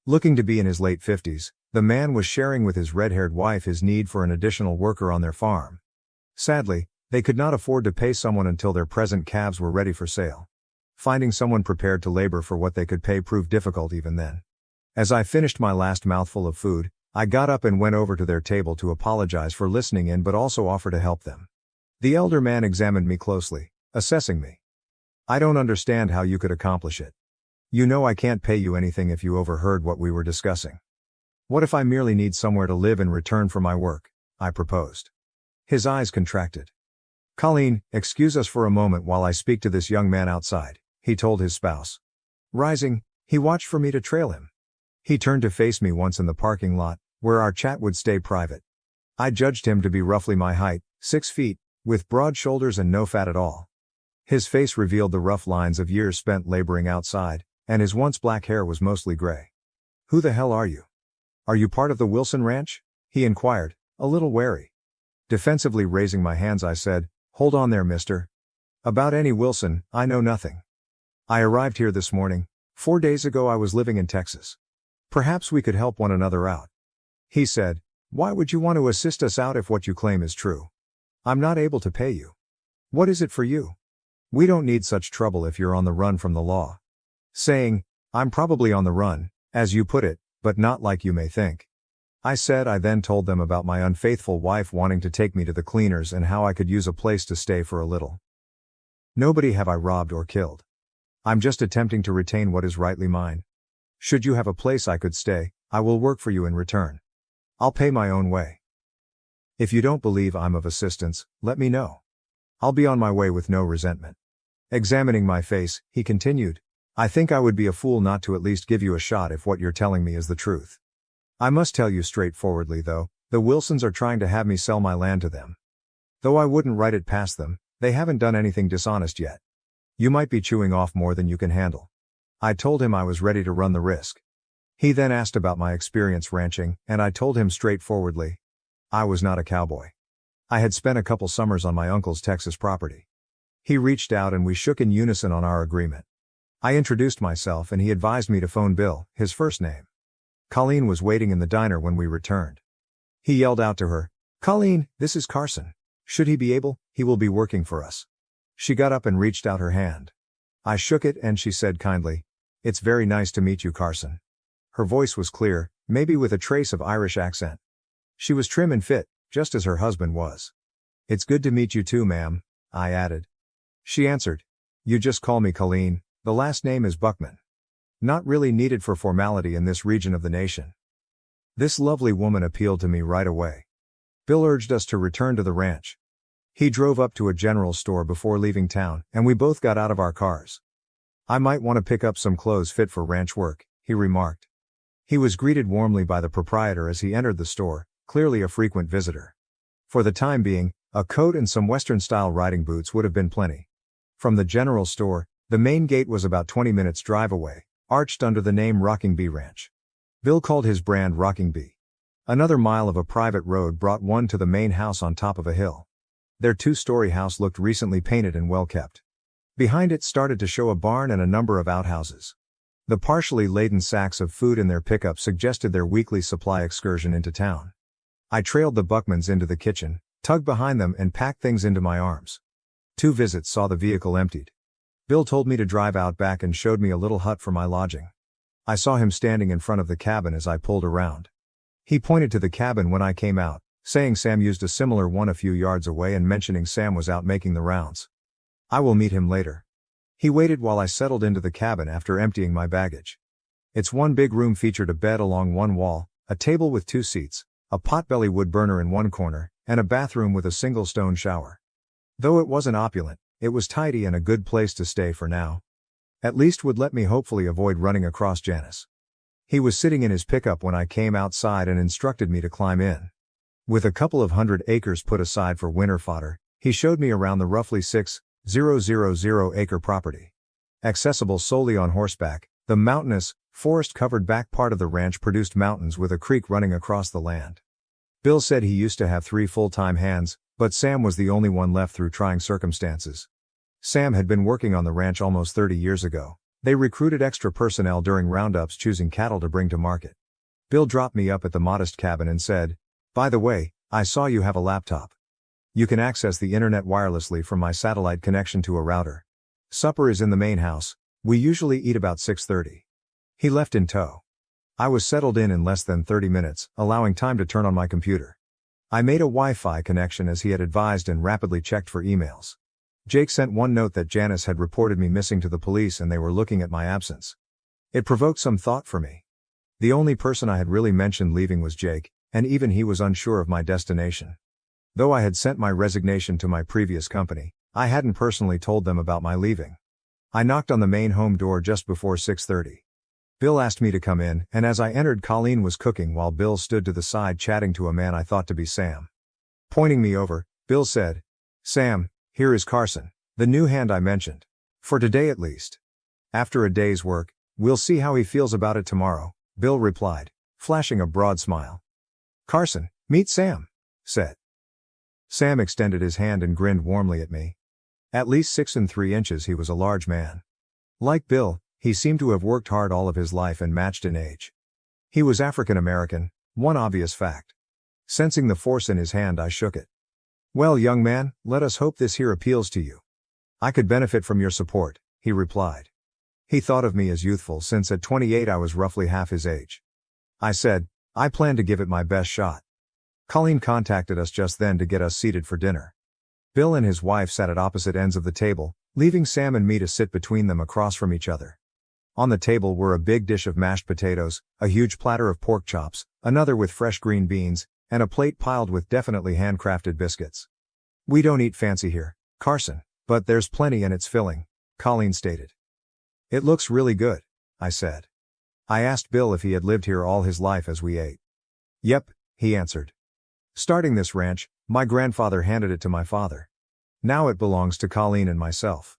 Looking to be in his late 50s, the man was sharing with his red-haired wife his need for an additional worker on their farm. Sadly, they could not afford to pay someone until their present calves were ready for sale. Finding someone prepared to labor for what they could pay proved difficult even then. As I finished my last mouthful of food, I got up and went over to their table to apologize for listening in but also offer to help them. The elder man examined me closely, assessing me. I don't understand how you could accomplish it. You know I can't pay you anything if you overheard what we were discussing. What if I merely need somewhere to live in return for my work? I proposed. His eyes contracted. Colleen, excuse us for a moment while I speak to this young man outside, he told his spouse. Rising, he watched for me to trail him. He turned to face me once in the parking lot, where our chat would stay private. I judged him to be roughly my height, 6 feet, with broad shoulders and no fat at all. His face revealed the rough lines of years spent laboring outside, and his once black hair was mostly gray. Who the hell are you? Are you part of the Wilson Ranch? He inquired, a little wary. Defensively raising my hands I said, hold on there mister. About any Wilson, I know nothing. I arrived here this morning. 4 days ago I was living in Texas. Perhaps we could help one another out. He said, why would you want to assist us out if what you claim is true? I'm not able to pay you. What is it for you? We don't need such trouble if you're on the run from the law. Saying, I'm probably on the run, as you put it, but not like you may think. I then told them about my unfaithful wife wanting to take me to the cleaners and how I could use a place to stay for a little. Nobody have I robbed or killed. I'm just attempting to retain what is rightly mine. Should you have a place I could stay, I will work for you in return. I'll pay my own way. If you don't believe I'm of assistance, let me know. I'll be on my way with no resentment. Examining my face, he continued. I think I would be a fool not to at least give you a shot if what you're telling me is the truth. I must tell you straightforwardly though, the Wilsons are trying to have me sell my land to them. Though I wouldn't write it past them, they haven't done anything dishonest yet. You might be chewing off more than you can handle. I told him I was ready to run the risk. He then asked about my experience ranching, and I told him straightforwardly. I was not a cowboy. I had spent a couple summers on my uncle's Texas property. He reached out and we shook in unison on our agreement. I introduced myself and he advised me to phone Bill, his first name. Colleen was waiting in the diner when we returned. He yelled out to her, Colleen, this is Carson. Should he be able, he will be working for us. She got up and reached out her hand. I shook it and she said kindly, It's very nice to meet you, Carson. Her voice was clear, maybe with a trace of Irish accent. She was trim and fit, just as her husband was. It's good to meet you too, ma'am, I added. She answered, You just call me Colleen, the last name is Buckman. Not really needed for formality in this region of the nation. This lovely woman appealed to me right away. Bill urged us to return to the ranch. He drove up to a general store before leaving town, and we both got out of our cars. I might want to pick up some clothes fit for ranch work, he remarked. He was greeted warmly by the proprietor as he entered the store, clearly a frequent visitor. For the time being, a coat and some Western-style riding boots would have been plenty. From the general store, the main gate was about 20 minutes drive away, arched under the name Rocking Bee Ranch. Bill called his brand Rocking Bee. Another mile of a private road brought one to the main house on top of a hill. Their two-story house looked recently painted and well-kept. Behind it started to show a barn and a number of outhouses. The partially laden sacks of food in their pickup suggested their weekly supply excursion into town. I trailed the Buckmans into the kitchen, tugged behind them and packed things into my arms. 2 visits saw the vehicle emptied. Bill told me to drive out back and showed me a little hut for my lodging. I saw him standing in front of the cabin as I pulled around. He pointed to the cabin when I came out, saying Sam used a similar one a few yards away and mentioning Sam was out making the rounds. I will meet him later. He waited while I settled into the cabin after emptying my baggage. Its one big room featured a bed along one wall, a table with 2 seats, a potbelly wood burner in one corner, and a bathroom with a single stone shower. Though it wasn't opulent, it was tidy and a good place to stay for now. At least would let me hopefully avoid running across Janice. He was sitting in his pickup when I came outside and instructed me to climb in. With a couple of 100 acres put aside for winter fodder, he showed me around the roughly 6,000-acre property. Accessible solely on horseback, the mountainous, forest-covered back part of the ranch produced mountains with a creek running across the land. Bill said he used to have 3 full-time hands, but Sam was the only one left through trying circumstances. Sam had been working on the ranch almost 30 years ago. They recruited extra personnel during roundups choosing cattle to bring to market. Bill dropped me up at the modest cabin and said, By the way, I saw you have a laptop. You can access the internet wirelessly from my satellite connection to a router. Supper is in the main house. We usually eat about 6:30. He left in tow. I was settled in less than 30 minutes, allowing time to turn on my computer. I made a Wi-Fi connection as he had advised and rapidly checked for emails. Jake sent one note that Janice had reported me missing to the police and they were looking at my absence. It provoked some thought for me. The only person I had really mentioned leaving was Jake, and even he was unsure of my destination. Though I had sent my resignation to my previous company, I hadn't personally told them about my leaving. I knocked on the main home door just before 6:30. Bill asked me to come in, and as I entered, Colleen was cooking while Bill stood to the side chatting to a man I thought to be Sam. Pointing me over, Bill said, Sam, here is Carson, the new hand I mentioned. For today at least. After a day's work, we'll see how he feels about it tomorrow, Bill replied, flashing a broad smile. Carson, meet Sam, said. Sam extended his hand and grinned warmly at me. At least 6 3/8 he was a large man. Like Bill, he seemed to have worked hard all of his life and matched in age. He was African American, one obvious fact. Sensing the force in his hand, I shook it. Well, young man, let us hope this here appeals to you. I could benefit from your support, he replied. He thought of me as youthful since at 28 I was roughly half his age. I said, I plan to give it my best shot. Colleen contacted us just then to get us seated for dinner. Bill and his wife sat at opposite ends of the table, leaving Sam and me to sit between them across from each other. On the table were a big dish of mashed potatoes, a huge platter of pork chops, another with fresh green beans, and a plate piled with definitely handcrafted biscuits. We don't eat fancy here, Carson, but there's plenty and it's filling, Colleen stated. It looks really good, I said. I asked Bill if he had lived here all his life as we ate. Yep, he answered. Starting this ranch, my grandfather handed it to my father. Now it belongs to Colleen and myself.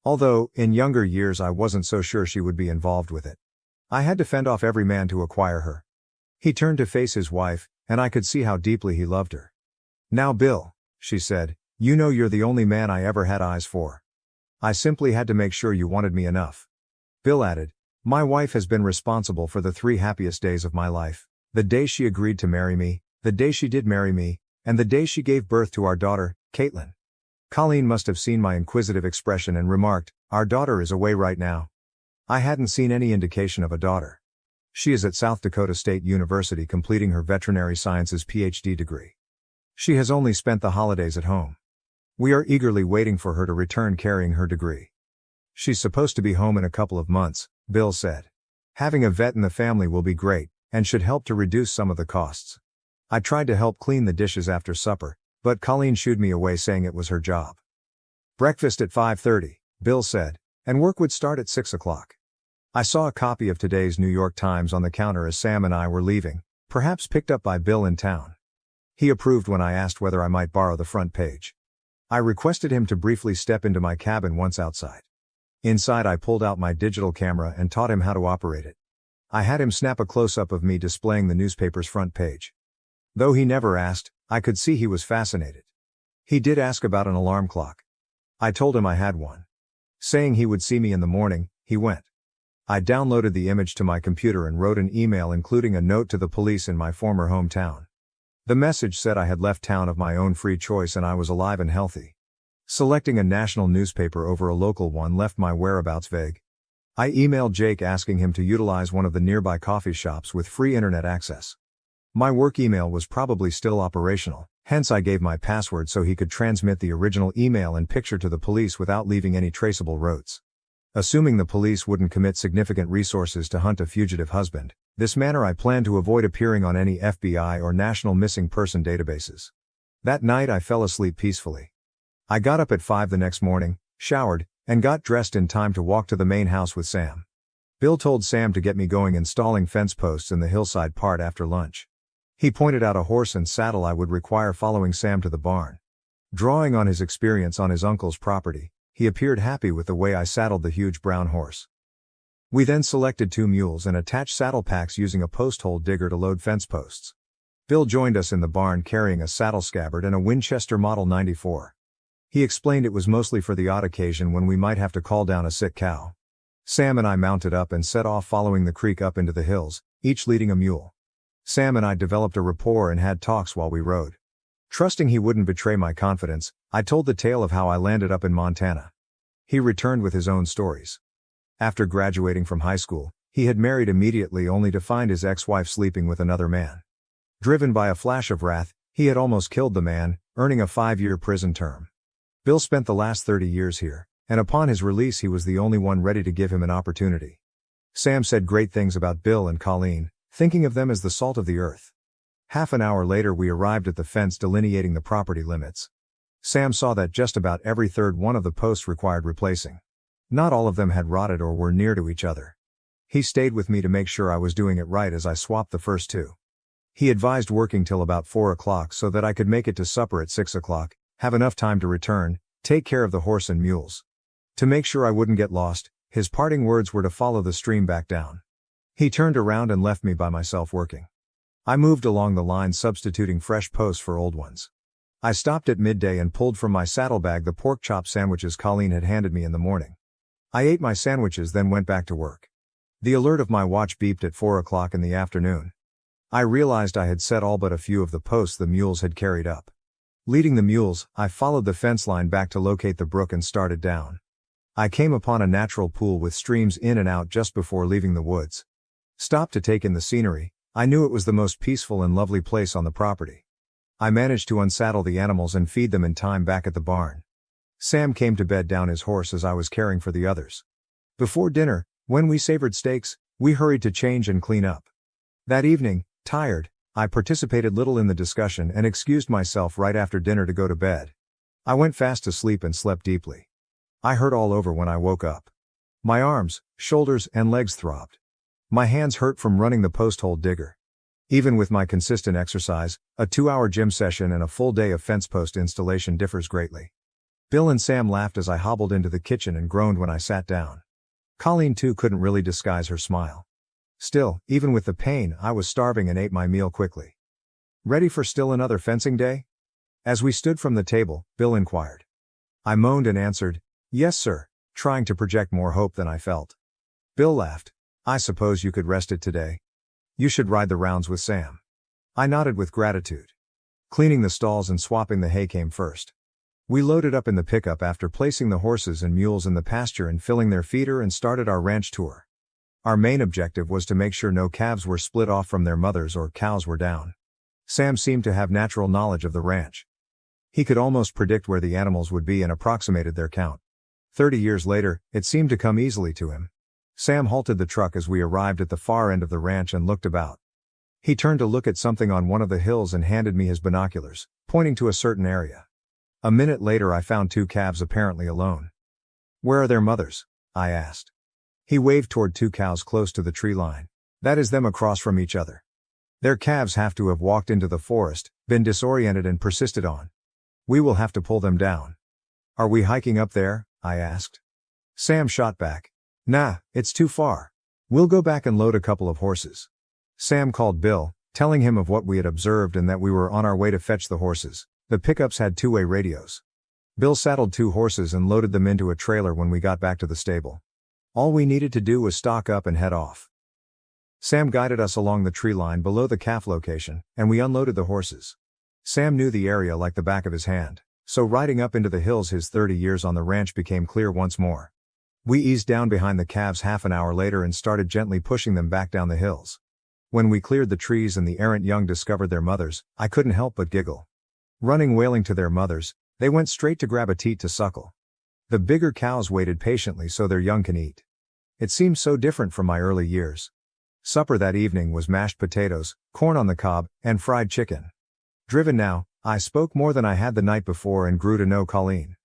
Although, in younger years I wasn't so sure she would be involved with it. I had to fend off every man to acquire her. He turned to face his wife, and I could see how deeply he loved her. Now Bill, she said, you know you're the only man I ever had eyes for. I simply had to make sure you wanted me enough. Bill added, my wife has been responsible for the 3 happiest days of my life: the day she agreed to marry me, the day she did marry me, and the day she gave birth to our daughter, Caitlin. Colleen must have seen my inquisitive expression and remarked, our daughter is away right now. I hadn't seen any indication of a daughter. She is at South Dakota State University completing her veterinary sciences PhD degree. She has only spent the holidays at home. We are eagerly waiting for her to return carrying her degree. She's supposed to be home in a couple of months, Bill said. Having a vet in the family will be great, and should help to reduce some of the costs. I tried to help clean the dishes after supper, but Colleen shooed me away saying it was her job. Breakfast at 5:30, Bill said, and work would start at 6 o'clock. I saw a copy of today's New York Times on the counter as Sam and I were leaving, perhaps picked up by Bill in town. He approved when I asked whether I might borrow the front page. I requested him to briefly step into my cabin once outside. Inside I pulled out my digital camera and taught him how to operate it. I had him snap a close-up of me displaying the newspaper's front page. Though he never asked, I could see he was fascinated. He did ask about an alarm clock. I told him I had one. Saying he would see me in the morning, he went. I downloaded the image to my computer and wrote an email including a note to the police in my former hometown. The message said I had left town of my own free choice and I was alive and healthy. Selecting a national newspaper over a local one left my whereabouts vague. I emailed Jake asking him to utilize one of the nearby coffee shops with free internet access. My work email was probably still operational, hence I gave my password so he could transmit the original email and picture to the police without leaving any traceable routes. Assuming the police wouldn't commit significant resources to hunt a fugitive husband, this manner I planned to avoid appearing on any FBI or national missing person databases. That night I fell asleep peacefully. I got up at 5 the next morning, showered, and got dressed in time to walk to the main house with Sam. Bill told Sam to get me going installing fence posts in the hillside part after lunch. He pointed out a horse and saddle I would require following Sam to the barn. Drawing on his experience on his uncle's property, he appeared happy with the way I saddled the huge brown horse. We then selected 2 mules and attached saddle packs using a post hole digger to load fence posts. Bill joined us in the barn carrying a saddle scabbard and a Winchester Model 94. He explained it was mostly for the odd occasion when we might have to call down a sick cow. Sam and I mounted up and set off following the creek up into the hills, each leading a mule. Sam and I developed a rapport and had talks while we rode. Trusting he wouldn't betray my confidence, I told the tale of how I landed up in Montana. He returned with his own stories. After graduating from high school, he had married immediately only to find his ex-wife sleeping with another man. Driven by a flash of wrath, he had almost killed the man, earning a 5-year prison term. Bill spent the last 30 years here, and upon his release he was the only one ready to give him an opportunity. Sam said great things about Bill and Colleen, thinking of them as the salt of the earth. Half an hour later we arrived at the fence delineating the property limits. Sam saw that just about every third one of the posts required replacing. Not all of them had rotted or were near to each other. He stayed with me to make sure I was doing it right as I swapped the first 2. He advised working till about 4 o'clock so that I could make it to supper at 6 o'clock, have enough time to return, take care of the horse and mules. To make sure I wouldn't get lost, his parting words were to follow the stream back down. He turned around and left me by myself working. I moved along the line substituting fresh posts for old ones. I stopped at midday and pulled from my saddlebag the pork chop sandwiches Colleen had handed me in the morning. I ate my sandwiches then went back to work. The alert of my watch beeped at 4 o'clock in the afternoon. I realized I had set all but a few of the posts the mules had carried up. Leading the mules, I followed the fence line back to locate the brook and started down. I came upon a natural pool with streams in and out just before leaving the woods. Stopped to take in the scenery. I knew it was the most peaceful and lovely place on the property. I managed to unsaddle the animals and feed them in time back at the barn. Sam came to bed down his horse as I was caring for the others. Before dinner, when we savored steaks, we hurried to change and clean up. That evening, tired, I participated little in the discussion and excused myself right after dinner to go to bed. I went fast to sleep and slept deeply. I hurt all over when I woke up. My arms, shoulders, and legs throbbed. My hands hurt from running the post hole digger. Even with my consistent exercise, a 2-hour gym session and a full day of fence post installation differs greatly. Bill and Sam laughed as I hobbled into the kitchen and groaned when I sat down. Colleen too couldn't really disguise her smile. Still, even with the pain, I was starving and ate my meal quickly. Ready for still another fencing day? As we stood from the table, Bill inquired. I moaned and answered, yes sir, trying to project more hope than I felt. Bill laughed. I suppose you could rest it today. You should ride the rounds with Sam. I nodded with gratitude. Cleaning the stalls and swapping the hay came first. We loaded up in the pickup after placing the horses and mules in the pasture and filling their feeder and started our ranch tour. Our main objective was to make sure no calves were split off from their mothers or cows were down. Sam seemed to have natural knowledge of the ranch. He could almost predict where the animals would be and approximated their count. 30 years later, it seemed to come easily to him. Sam halted the truck as we arrived at the far end of the ranch and looked about. He turned to look at something on one of the hills and handed me his binoculars, pointing to a certain area. A minute later I found 2 calves apparently alone. Where are their mothers? I asked. He waved toward 2 cows close to the tree line. That is them across from each other. Their calves have to have walked into the forest, been disoriented and persisted on. We will have to pull them down. Are we hiking up there? I asked. Sam shot back. Nah, it's too far. We'll go back and load a couple of horses. Sam called Bill, telling him of what we had observed and that we were on our way to fetch the horses. The pickups had 2-way radios. Bill saddled 2 horses and loaded them into a trailer when we got back to the stable. All we needed to do was stock up and head off. Sam guided us along the tree line below the calf location, and we unloaded the horses. Sam knew the area like the back of his hand, so riding up into the hills his 30 years on the ranch became clear once more. We eased down behind the calves half an hour later and started gently pushing them back down the hills. When we cleared the trees and the errant young discovered their mothers, I couldn't help but giggle. Running wailing to their mothers, they went straight to grab a teat to suckle. The bigger cows waited patiently so their young can eat. It seemed so different from my early years. Supper that evening was mashed potatoes, corn on the cob, and fried chicken. Driven now, I spoke more than I had the night before and grew to know Colleen.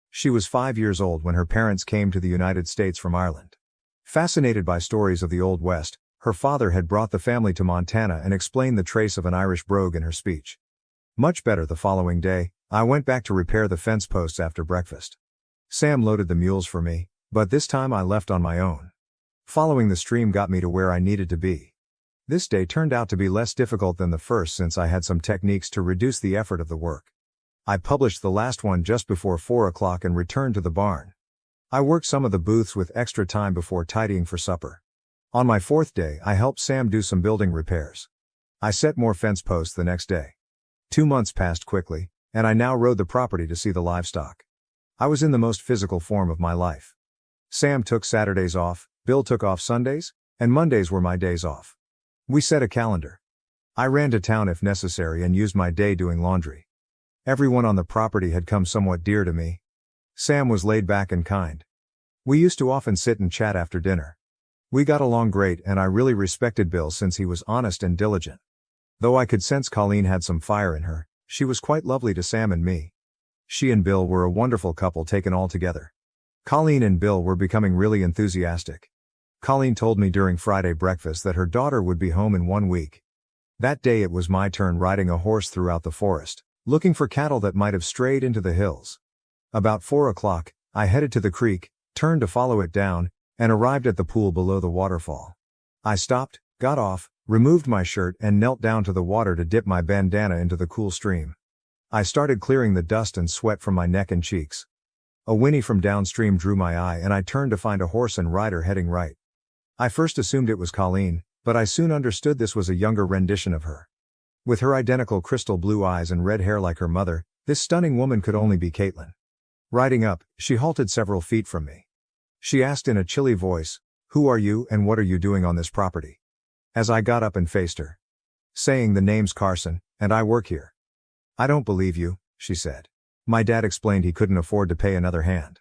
She was 5 years old when her parents came to the United States from Ireland. Fascinated by stories of the Old West, her father had brought the family to Montana and explained the trace of an Irish brogue in her speech. Much better the following day, I went back to repair the fence posts after breakfast. Sam loaded the mules for me, but this time I left on my own. Following the stream got me to where I needed to be. This day turned out to be less difficult than the first since I had some techniques to reduce the effort of the work. I published the last one just before 4 o'clock and returned to the barn. I worked some of the booths with extra time before tidying for supper. On my 4th day I helped Sam do some building repairs. I set more fence posts the next day. 2 months passed quickly, and I now rode the property to see the livestock. I was in the most physical form of my life. Sam took Saturdays off, Bill took off Sundays, and Mondays were my days off. We set a calendar. I ran to town if necessary and used my day doing laundry. Everyone on the property had come somewhat dear to me. Sam was laid back and kind. We used to often sit and chat after dinner. We got along great and I really respected Bill since he was honest and diligent. Though I could sense Colleen had some fire in her, she was quite lovely to Sam and me. She and Bill were a wonderful couple taken all together. Colleen and Bill were becoming really enthusiastic. Colleen told me during Friday breakfast that her daughter would be home in 1 week. That day it was my turn riding a horse throughout the forest, looking for cattle that might have strayed into the hills. About 4 o'clock, I headed to the creek, turned to follow it down, and arrived at the pool below the waterfall. I stopped, got off, removed my shirt and knelt down to the water to dip my bandana into the cool stream. I started clearing the dust and sweat from my neck and cheeks. A whinny from downstream drew my eye and I turned to find a horse and rider heading right. I first assumed it was Colleen, but I soon understood this was a younger rendition of her. With her identical crystal blue eyes and red hair like her mother, this stunning woman could only be Caitlin. Riding up, she halted several feet from me. She asked in a chilly voice, "Who are you and what are you doing on this property?" As I got up and faced her. "Saying the name's Carson, and I work here." "I don't believe you," she said. My dad explained he couldn't afford to pay another hand.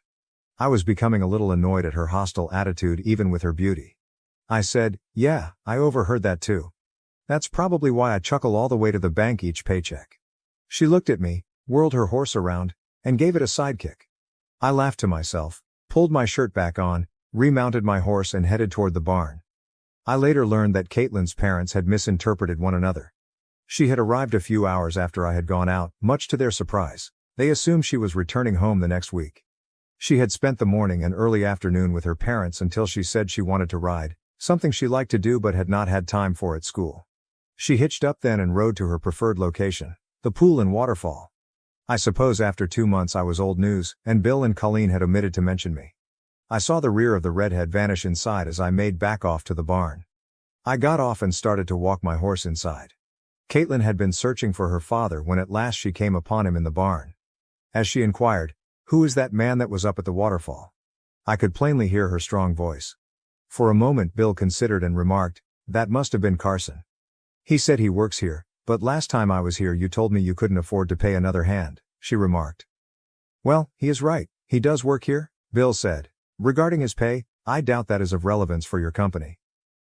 I was becoming a little annoyed at her hostile attitude even with her beauty. I said, "Yeah, I overheard that too. That's probably why I chuckle all the way to the bank each paycheck." She looked at me, whirled her horse around, and gave it a sidekick. I laughed to myself, pulled my shirt back on, remounted my horse and headed toward the barn. I later learned that Caitlin's parents had misinterpreted one another. She had arrived a few hours after I had gone out, much to their surprise. They assumed she was returning home the next week. She had spent the morning and early afternoon with her parents until she said she wanted to ride, something she liked to do but had not had time for at school. She hitched up then and rode to her preferred location, the pool and waterfall. I suppose after 2 months I was old news, and Bill and Colleen had omitted to mention me. I saw the rear of the redhead vanish inside as I made back off to the barn. I got off and started to walk my horse inside. Caitlin had been searching for her father when at last she came upon him in the barn. As she inquired, "Who is that man that was up at the waterfall?" I could plainly hear her strong voice. For a moment Bill considered and remarked, "That must have been Carson. He said he works here, but last time I was here you told me you couldn't afford to pay another hand," she remarked. "Well, he is right, he does work here," Bill said. "Regarding his pay, I doubt that is of relevance for your company.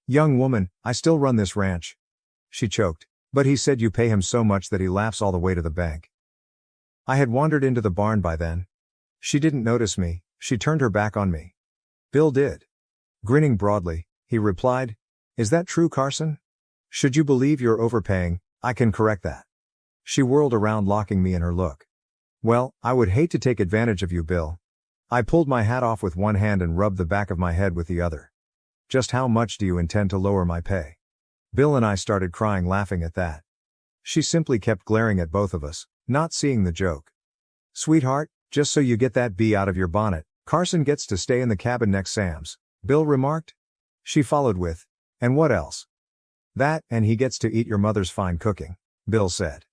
Young woman, I still run this ranch." She choked. "But he said you pay him so much that he laughs all the way to the bank." I had wandered into the barn by then. She didn't notice me, she turned her back on me. Bill did. Grinning broadly, he replied, "Is that true, Carson? Should you believe you're overpaying, I can correct that." She whirled around, locking me in her look. "Well, I would hate to take advantage of you, Bill." I pulled my hat off with one hand and rubbed the back of my head with the other. "Just how much do you intend to lower my pay?" Bill and I started crying laughing at that. She simply kept glaring at both of us, not seeing the joke. "Sweetheart, just so you get that bee out of your bonnet, Carson gets to stay in the cabin next Sam's," Bill remarked. She followed with, "And what else?" "That, and he gets to eat your mother's fine cooking," Bill said.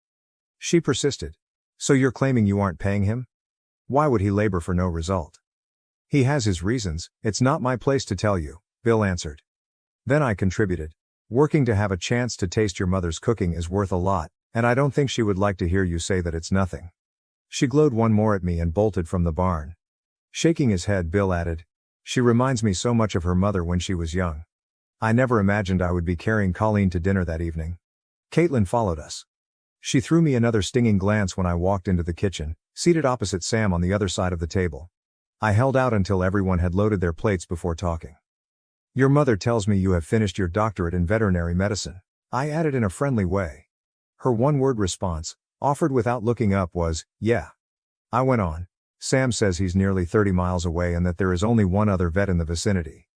She persisted. "So you're claiming you aren't paying him? Why would he labor for no result?" "He has his reasons, it's not my place to tell you," Bill answered. Then I contributed. "Working to have a chance to taste your mother's cooking is worth a lot, and I don't think she would like to hear you say that it's nothing." She glowed one more at me and bolted from the barn. Shaking his head, Bill added, "She reminds me so much of her mother when she was young. I never imagined I would be carrying Colleen to dinner that evening." Caitlin followed us. She threw me another stinging glance when I walked into the kitchen, seated opposite Sam on the other side of the table. I held out until everyone had loaded their plates before talking. "Your mother tells me you have finished your doctorate in veterinary medicine," I added in a friendly way. Her one-word response, offered without looking up, was, "Yeah." I went on. "Sam says he's nearly 30 miles away and that there is only one other vet in the vicinity.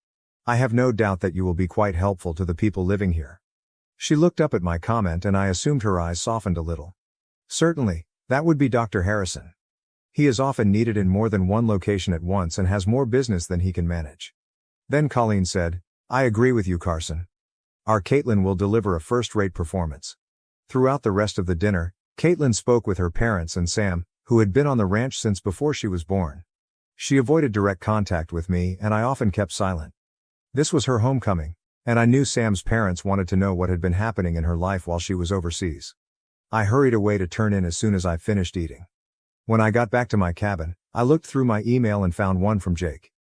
I have no doubt that you will be quite helpful to the people living here." She looked up at my comment and I assumed her eyes softened a little. "Certainly, that would be Dr. Harrison. He is often needed in more than one location at once and has more business than he can manage." Then Colleen said, "I agree with you, Carson. Our Caitlin will deliver a first-rate performance." Throughout the rest of the dinner, Caitlin spoke with her parents and Sam, who had been on the ranch since before she was born. She avoided direct contact with me and I often kept silent. This was her homecoming, and I knew Sam's parents wanted to know what had been happening in her life while she was overseas. I hurried away to turn in as soon as I finished eating. When I got back to my cabin, I looked through my email and found one from Jake.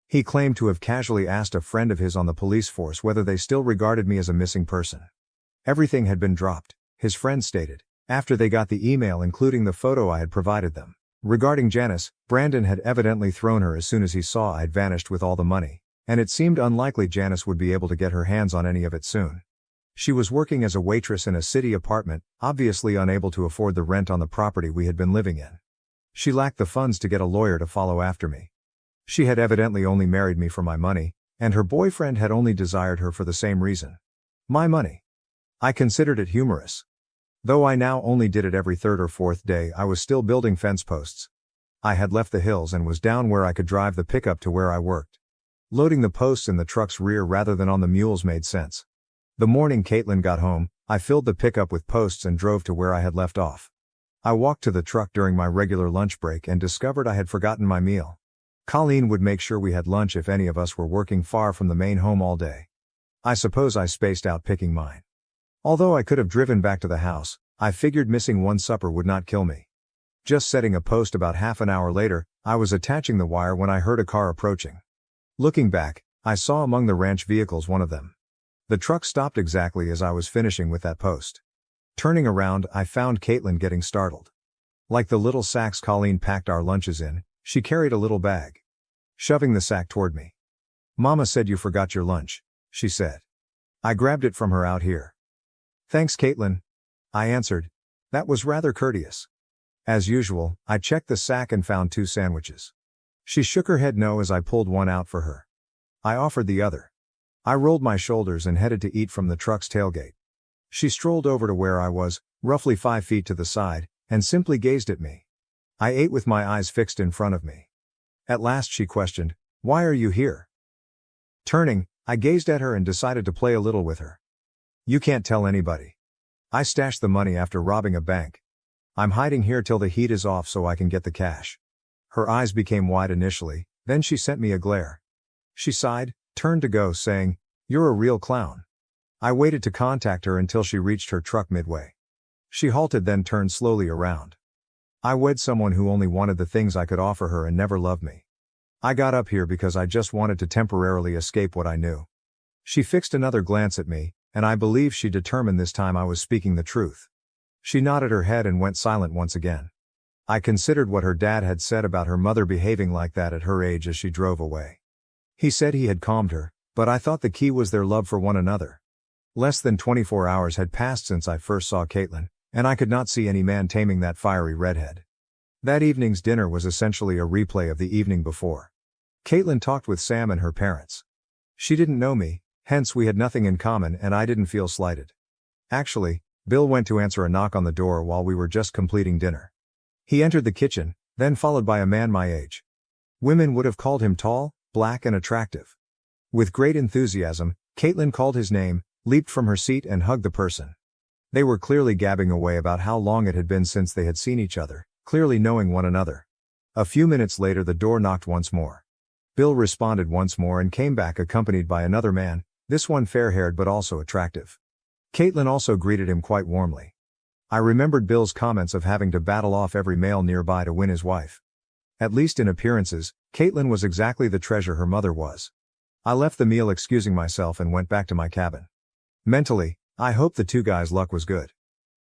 He claimed to have casually asked a friend of his on the police force whether they still regarded me as a missing person. Everything had been dropped, his friend stated, after they got the email including the photo I had provided them. Regarding Janice, Brandon had evidently thrown her as soon as he saw I had vanished with all the money, and it seemed unlikely Janice would be able to get her hands on any of it soon. She was working as a waitress in a city apartment, obviously unable to afford the rent on the property we had been living in. She lacked the funds to get a lawyer to follow after me. She had evidently only married me for my money, and her boyfriend had only desired her for the same reason. My money. I considered it humorous. Though I now only did it every third or fourth day, I was still building fence posts. I had left the hills and was down where I could drive the pickup to where I worked. Loading the posts in the truck's rear rather than on the mules made sense. The morning Caitlin got home, I filled the pickup with posts and drove to where I had left off. I walked to the truck during my regular lunch break and discovered I had forgotten my meal. Colleen would make sure we had lunch if any of us were working far from the main home all day. I suppose I spaced out picking mine. Although I could have driven back to the house, I figured missing one supper would not kill me. Just setting a post about half an hour later, I was attaching the wire when I heard a car approaching. Looking back, I saw among the ranch vehicles one of them. The truck stopped exactly as I was finishing with that post. Turning around, I found Caitlin getting startled. Like the little sacks Colleen packed our lunches in, she carried a little bag. shoving the sack toward me. "Mama said you forgot your lunch," she said. "I grabbed it from her out here." "Thanks, Caitlin," I answered. That was rather courteous. As usual, I checked the sack and found 2 sandwiches. She shook her head no as I pulled one out for her. I offered the other. I rolled my shoulders and headed to eat from the truck's tailgate. She strolled over to where I was, roughly 5 feet to the side, and simply gazed at me. I ate with my eyes fixed in front of me. At last she questioned, "Why are you here?" Turning, I gazed at her and decided to play a little with her. "You can't tell anybody. I stashed the money after robbing a bank. I'm hiding here till the heat is off so I can get the cash." Her eyes became wide initially, then she sent me a glare. She sighed, turned to go, saying, "You're a real clown." I waited to contact her until she reached her truck midway. She halted, then turned slowly around. I wed someone who only wanted the things I could offer her and never loved me. I got up here because I just wanted to temporarily escape what I knew. She fixed another glance at me, and I believe she determined this time I was speaking the truth. She nodded her head and went silent once again. I considered what her dad had said about her mother behaving like that at her age as she drove away. He said he had calmed her, but I thought the key was their love for one another. Less than 24 hours had passed since I first saw Caitlin, and I could not see any man taming that fiery redhead. That evening's dinner was essentially a replay of the evening before. Caitlin talked with Sam and her parents. She didn't know me, hence we had nothing in common, and I didn't feel slighted. Actually, Bill went to answer a knock on the door while we were just completing dinner. He entered the kitchen, then followed by a man my age. Women would have called him tall, black and attractive. With great enthusiasm, Caitlin called his name, leaped from her seat and hugged the person. They were clearly gabbing away about how long it had been since they had seen each other, clearly knowing one another. A few minutes later the door knocked once more. Bill responded once more and came back accompanied by another man, this one fair-haired but also attractive. Caitlin also greeted him quite warmly. I remembered Bill's comments of having to battle off every male nearby to win his wife. At least in appearances, Caitlin was exactly the treasure her mother was. I left the meal excusing myself and went back to my cabin. Mentally, I hoped the 2 guys' luck was good.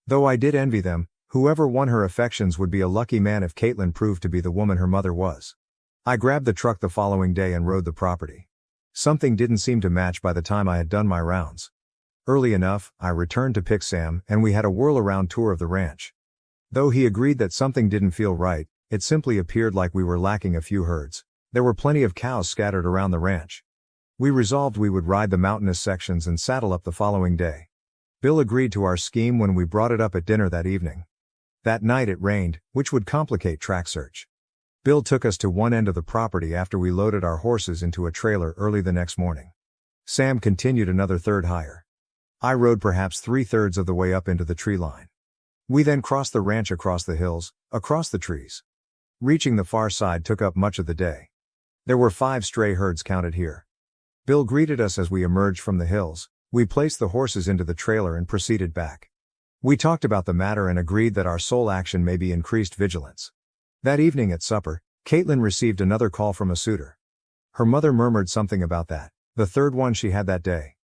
Though I did envy them, whoever won her affections would be a lucky man if Caitlin proved to be the woman her mother was. I grabbed the truck the following day and rode the property. Something didn't seem to match by the time I had done my rounds. Early enough, I returned to pick Sam and we had a whirl-around tour of the ranch. Though he agreed that something didn't feel right, it simply appeared like we were lacking a few herds. There were plenty of cows scattered around the ranch. We resolved we would ride the mountainous sections and saddle up the following day. Bill agreed to our scheme when we brought it up at dinner that evening. That night it rained, which would complicate track search. Bill took us to one end of the property after we loaded our horses into a trailer early the next morning. Sam continued another third higher. I rode perhaps 3/3 of the way up into the tree line. We then crossed the ranch across the hills, across the trees. Reaching the far side took up much of the day. There were 5 stray herds counted here. Bill greeted us as we emerged from the hills. We placed the horses into the trailer and proceeded back. We talked about the matter and agreed that our sole action may be increased vigilance. That evening at supper, Caitlin received another call from a suitor. Her mother murmured something about that, the 3rd one she had that day.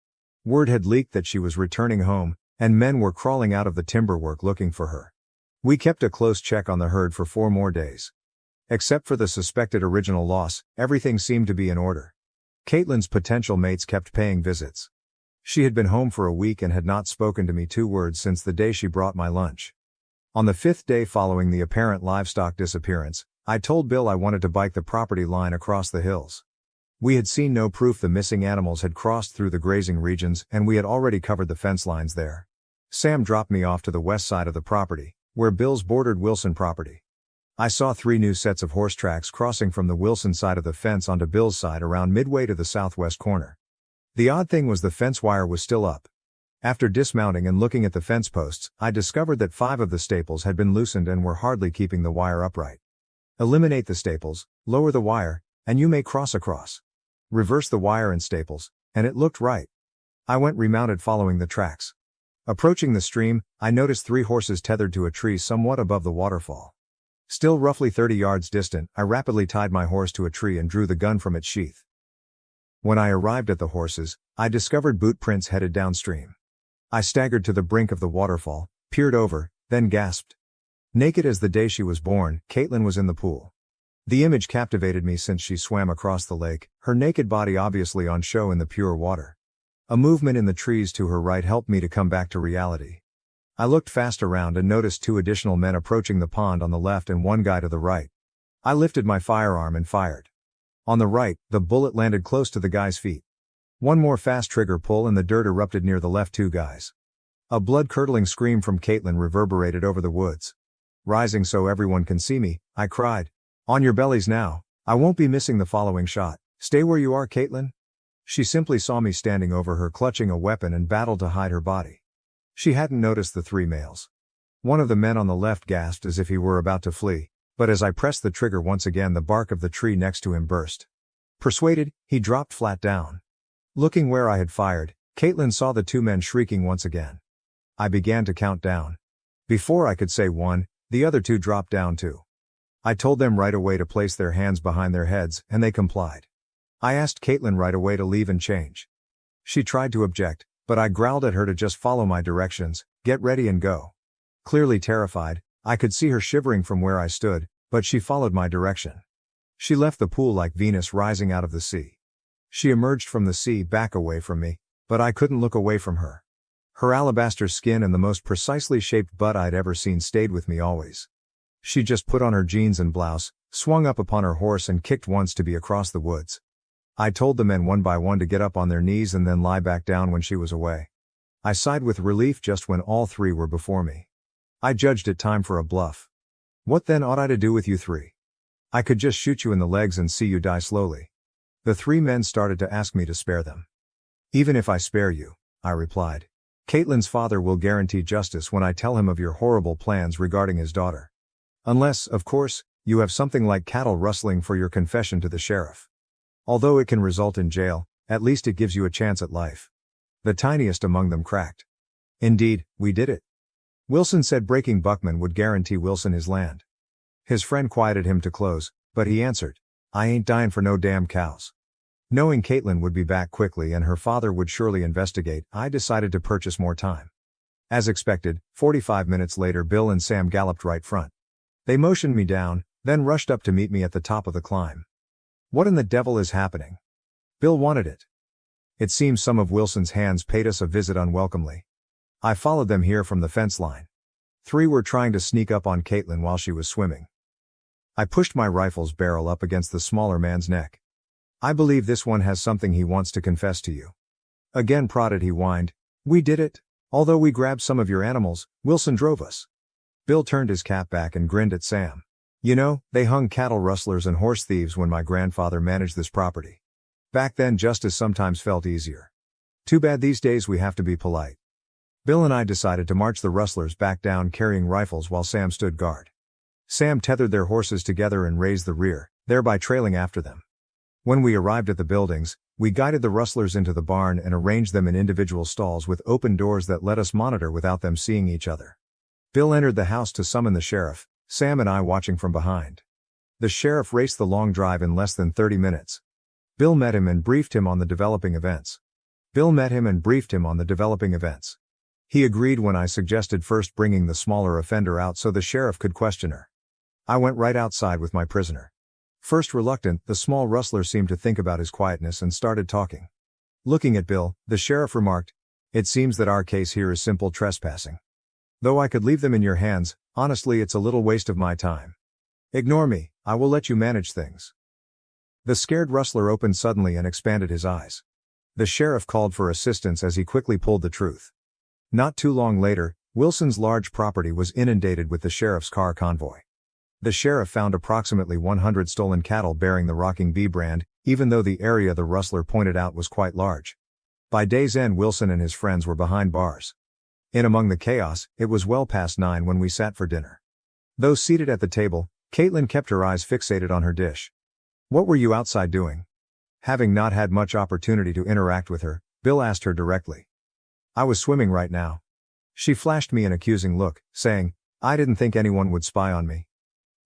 Word had leaked that she was returning home, and men were crawling out of the timber work looking for her. We kept a close check on the herd for 4 more days. Except for the suspected original loss, everything seemed to be in order. Caitlin's potential mates kept paying visits. She had been home for a week and had not spoken to me 2 words since the day she brought my lunch. On the 5th day following the apparent livestock disappearance, I told Bill I wanted to bike the property line across the hills. We had seen no proof the missing animals had crossed through the grazing regions and we had already covered the fence lines there. Sam dropped me off to the west side of the property, where Bill's bordered Wilson property. I saw 3 new sets of horse tracks crossing from the Wilson side of the fence onto Bill's side around midway to the southwest corner. The odd thing was the fence wire was still up. After dismounting and looking at the fence posts, I discovered that 5 of the staples had been loosened and were hardly keeping the wire upright. Eliminate the staples, lower the wire, and you may cross across. Reverse the wire and staples, and it looked right. I went remounted following the tracks. Approaching the stream, I noticed 3 horses tethered to a tree somewhat above the waterfall. Still roughly 30 yards distant, I rapidly tied my horse to a tree and drew the gun from its sheath. When I arrived at the horses, I discovered boot prints headed downstream. I staggered to the brink of the waterfall, peered over, then gasped. Naked as the day she was born, Caitlin was in the pool. The image captivated me since she swam across the lake, her naked body obviously on show in the pure water. A movement in the trees to her right helped me to come back to reality. I looked fast around and noticed 2 additional men approaching the pond on the left and 1 guy to the right. I lifted my firearm and fired. On the right, the bullet landed close to the guy's feet. 1 more fast trigger pull and the dirt erupted near the left 2 guys. A blood-curdling scream from Caitlin reverberated over the woods. Rising so everyone can see me, I cried. On your bellies now, I won't be missing the following shot. Stay where you are, Caitlin. She simply saw me standing over her clutching a weapon and battled to hide her body. She hadn't noticed the 3 males. One of the men on the left gasped as if he were about to flee, but as I pressed the trigger once again the bark of the tree next to him burst. Persuaded, he dropped flat down. Looking where I had fired, Caitlin saw the 2 men shrieking once again. I began to count down. Before I could say 1, the other 2 dropped down too. I told them right away to place their hands behind their heads, and they complied. I asked Caitlin right away to leave and change. She tried to object, but I growled at her to just follow my directions, get ready and go. Clearly terrified, I could see her shivering from where I stood, but she followed my direction. She left the pool like Venus rising out of the sea. She emerged from the sea back away from me, but I couldn't look away from her. Her alabaster skin and the most precisely shaped butt I'd ever seen stayed with me always. She just put on her jeans and blouse, swung up upon her horse and kicked once to be across the woods. I told the men one by one to get up on their knees and then lie back down when she was away. I sighed with relief just when all 3 were before me. I judged it time for a bluff. What then ought I to do with you 3? I could just shoot you in the legs and see you die slowly. The 3 men started to ask me to spare them. Even if I spare you, I replied, Caitlin's father will guarantee justice when I tell him of your horrible plans regarding his daughter. Unless, of course, you have something like cattle rustling for your confession to the sheriff. Although it can result in jail, at least it gives you a chance at life. The tiniest among them cracked. Indeed, we did it. Wilson said breaking Buckman would guarantee Wilson his land. His friend quieted him to close, but he answered, I ain't dying for no damn cows. Knowing Caitlin would be back quickly and her father would surely investigate, I decided to purchase more time. As expected, 45 minutes later Bill and Sam galloped right front. They motioned me down, then rushed up to meet me at the top of the climb. What in the devil is happening? Bill wanted it. It seems some of Wilson's hands paid us a visit unwelcomely. I followed them here from the fence line. 3 were trying to sneak up on Caitlin while she was swimming. I pushed my rifle's barrel up against the smaller man's neck. I believe this one has something he wants to confess to you. Again prodded he whined, we did it. Although we grabbed some of your animals, Wilson drove us. Bill turned his cap back and grinned at Sam. You know, they hung cattle rustlers and horse thieves when my grandfather managed this property. Back then justice sometimes felt easier. Too bad these days we have to be polite. Bill and I decided to march the rustlers back down carrying rifles while Sam stood guard. Sam tethered their horses together and raised the rear, thereby trailing after them. When we arrived at the buildings, we guided the rustlers into the barn and arranged them in individual stalls with open doors that let us monitor without them seeing each other. Bill entered the house to summon the sheriff, Sam and I watching from behind. The sheriff raced the long drive in less than 30 minutes. Bill met him and briefed him on the developing events. He agreed when I suggested first bringing the smaller offender out so the sheriff could question her. I went right outside with my prisoner. First reluctant, the small rustler seemed to think about his quietness and started talking. Looking at Bill, the sheriff remarked, it seems that our case here is simple trespassing. Though I could leave them in your hands, honestly it's a little waste of my time. Ignore me, I will let you manage things. The scared rustler opened suddenly and expanded his eyes. The sheriff called for assistance as he quickly pulled the truth. Not too long later, Wilson's large property was inundated with the sheriff's car convoy. The sheriff found approximately 100 stolen cattle bearing the Rocking Bee brand, even though the area the rustler pointed out was quite large. By day's end Wilson and his friends were behind bars. In among the chaos, it was well past 9 when we sat for dinner. Though seated at the table, Caitlin kept her eyes fixated on her dish. What were you outside doing? Having not had much opportunity to interact with her, Bill asked her directly. I was swimming right now. She flashed me an accusing look, saying, I didn't think anyone would spy on me.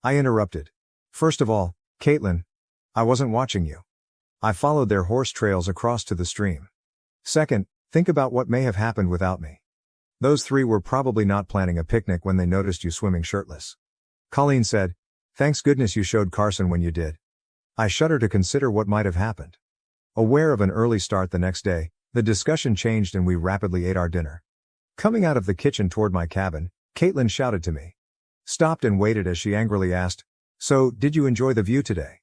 I interrupted. First of all, Caitlin, I wasn't watching you. I followed their horse trails across to the stream. Second, think about what may have happened without me. Those 3 were probably not planning a picnic when they noticed you swimming shirtless. Colleen said, Thanks goodness you showed Carson when you did. I shudder to consider what might have happened. Aware of an early start the next day, the discussion changed and we rapidly ate our dinner. Coming out of the kitchen toward my cabin, Caitlin shouted to me. Stopped and waited as she angrily asked, "So, did you enjoy the view today?"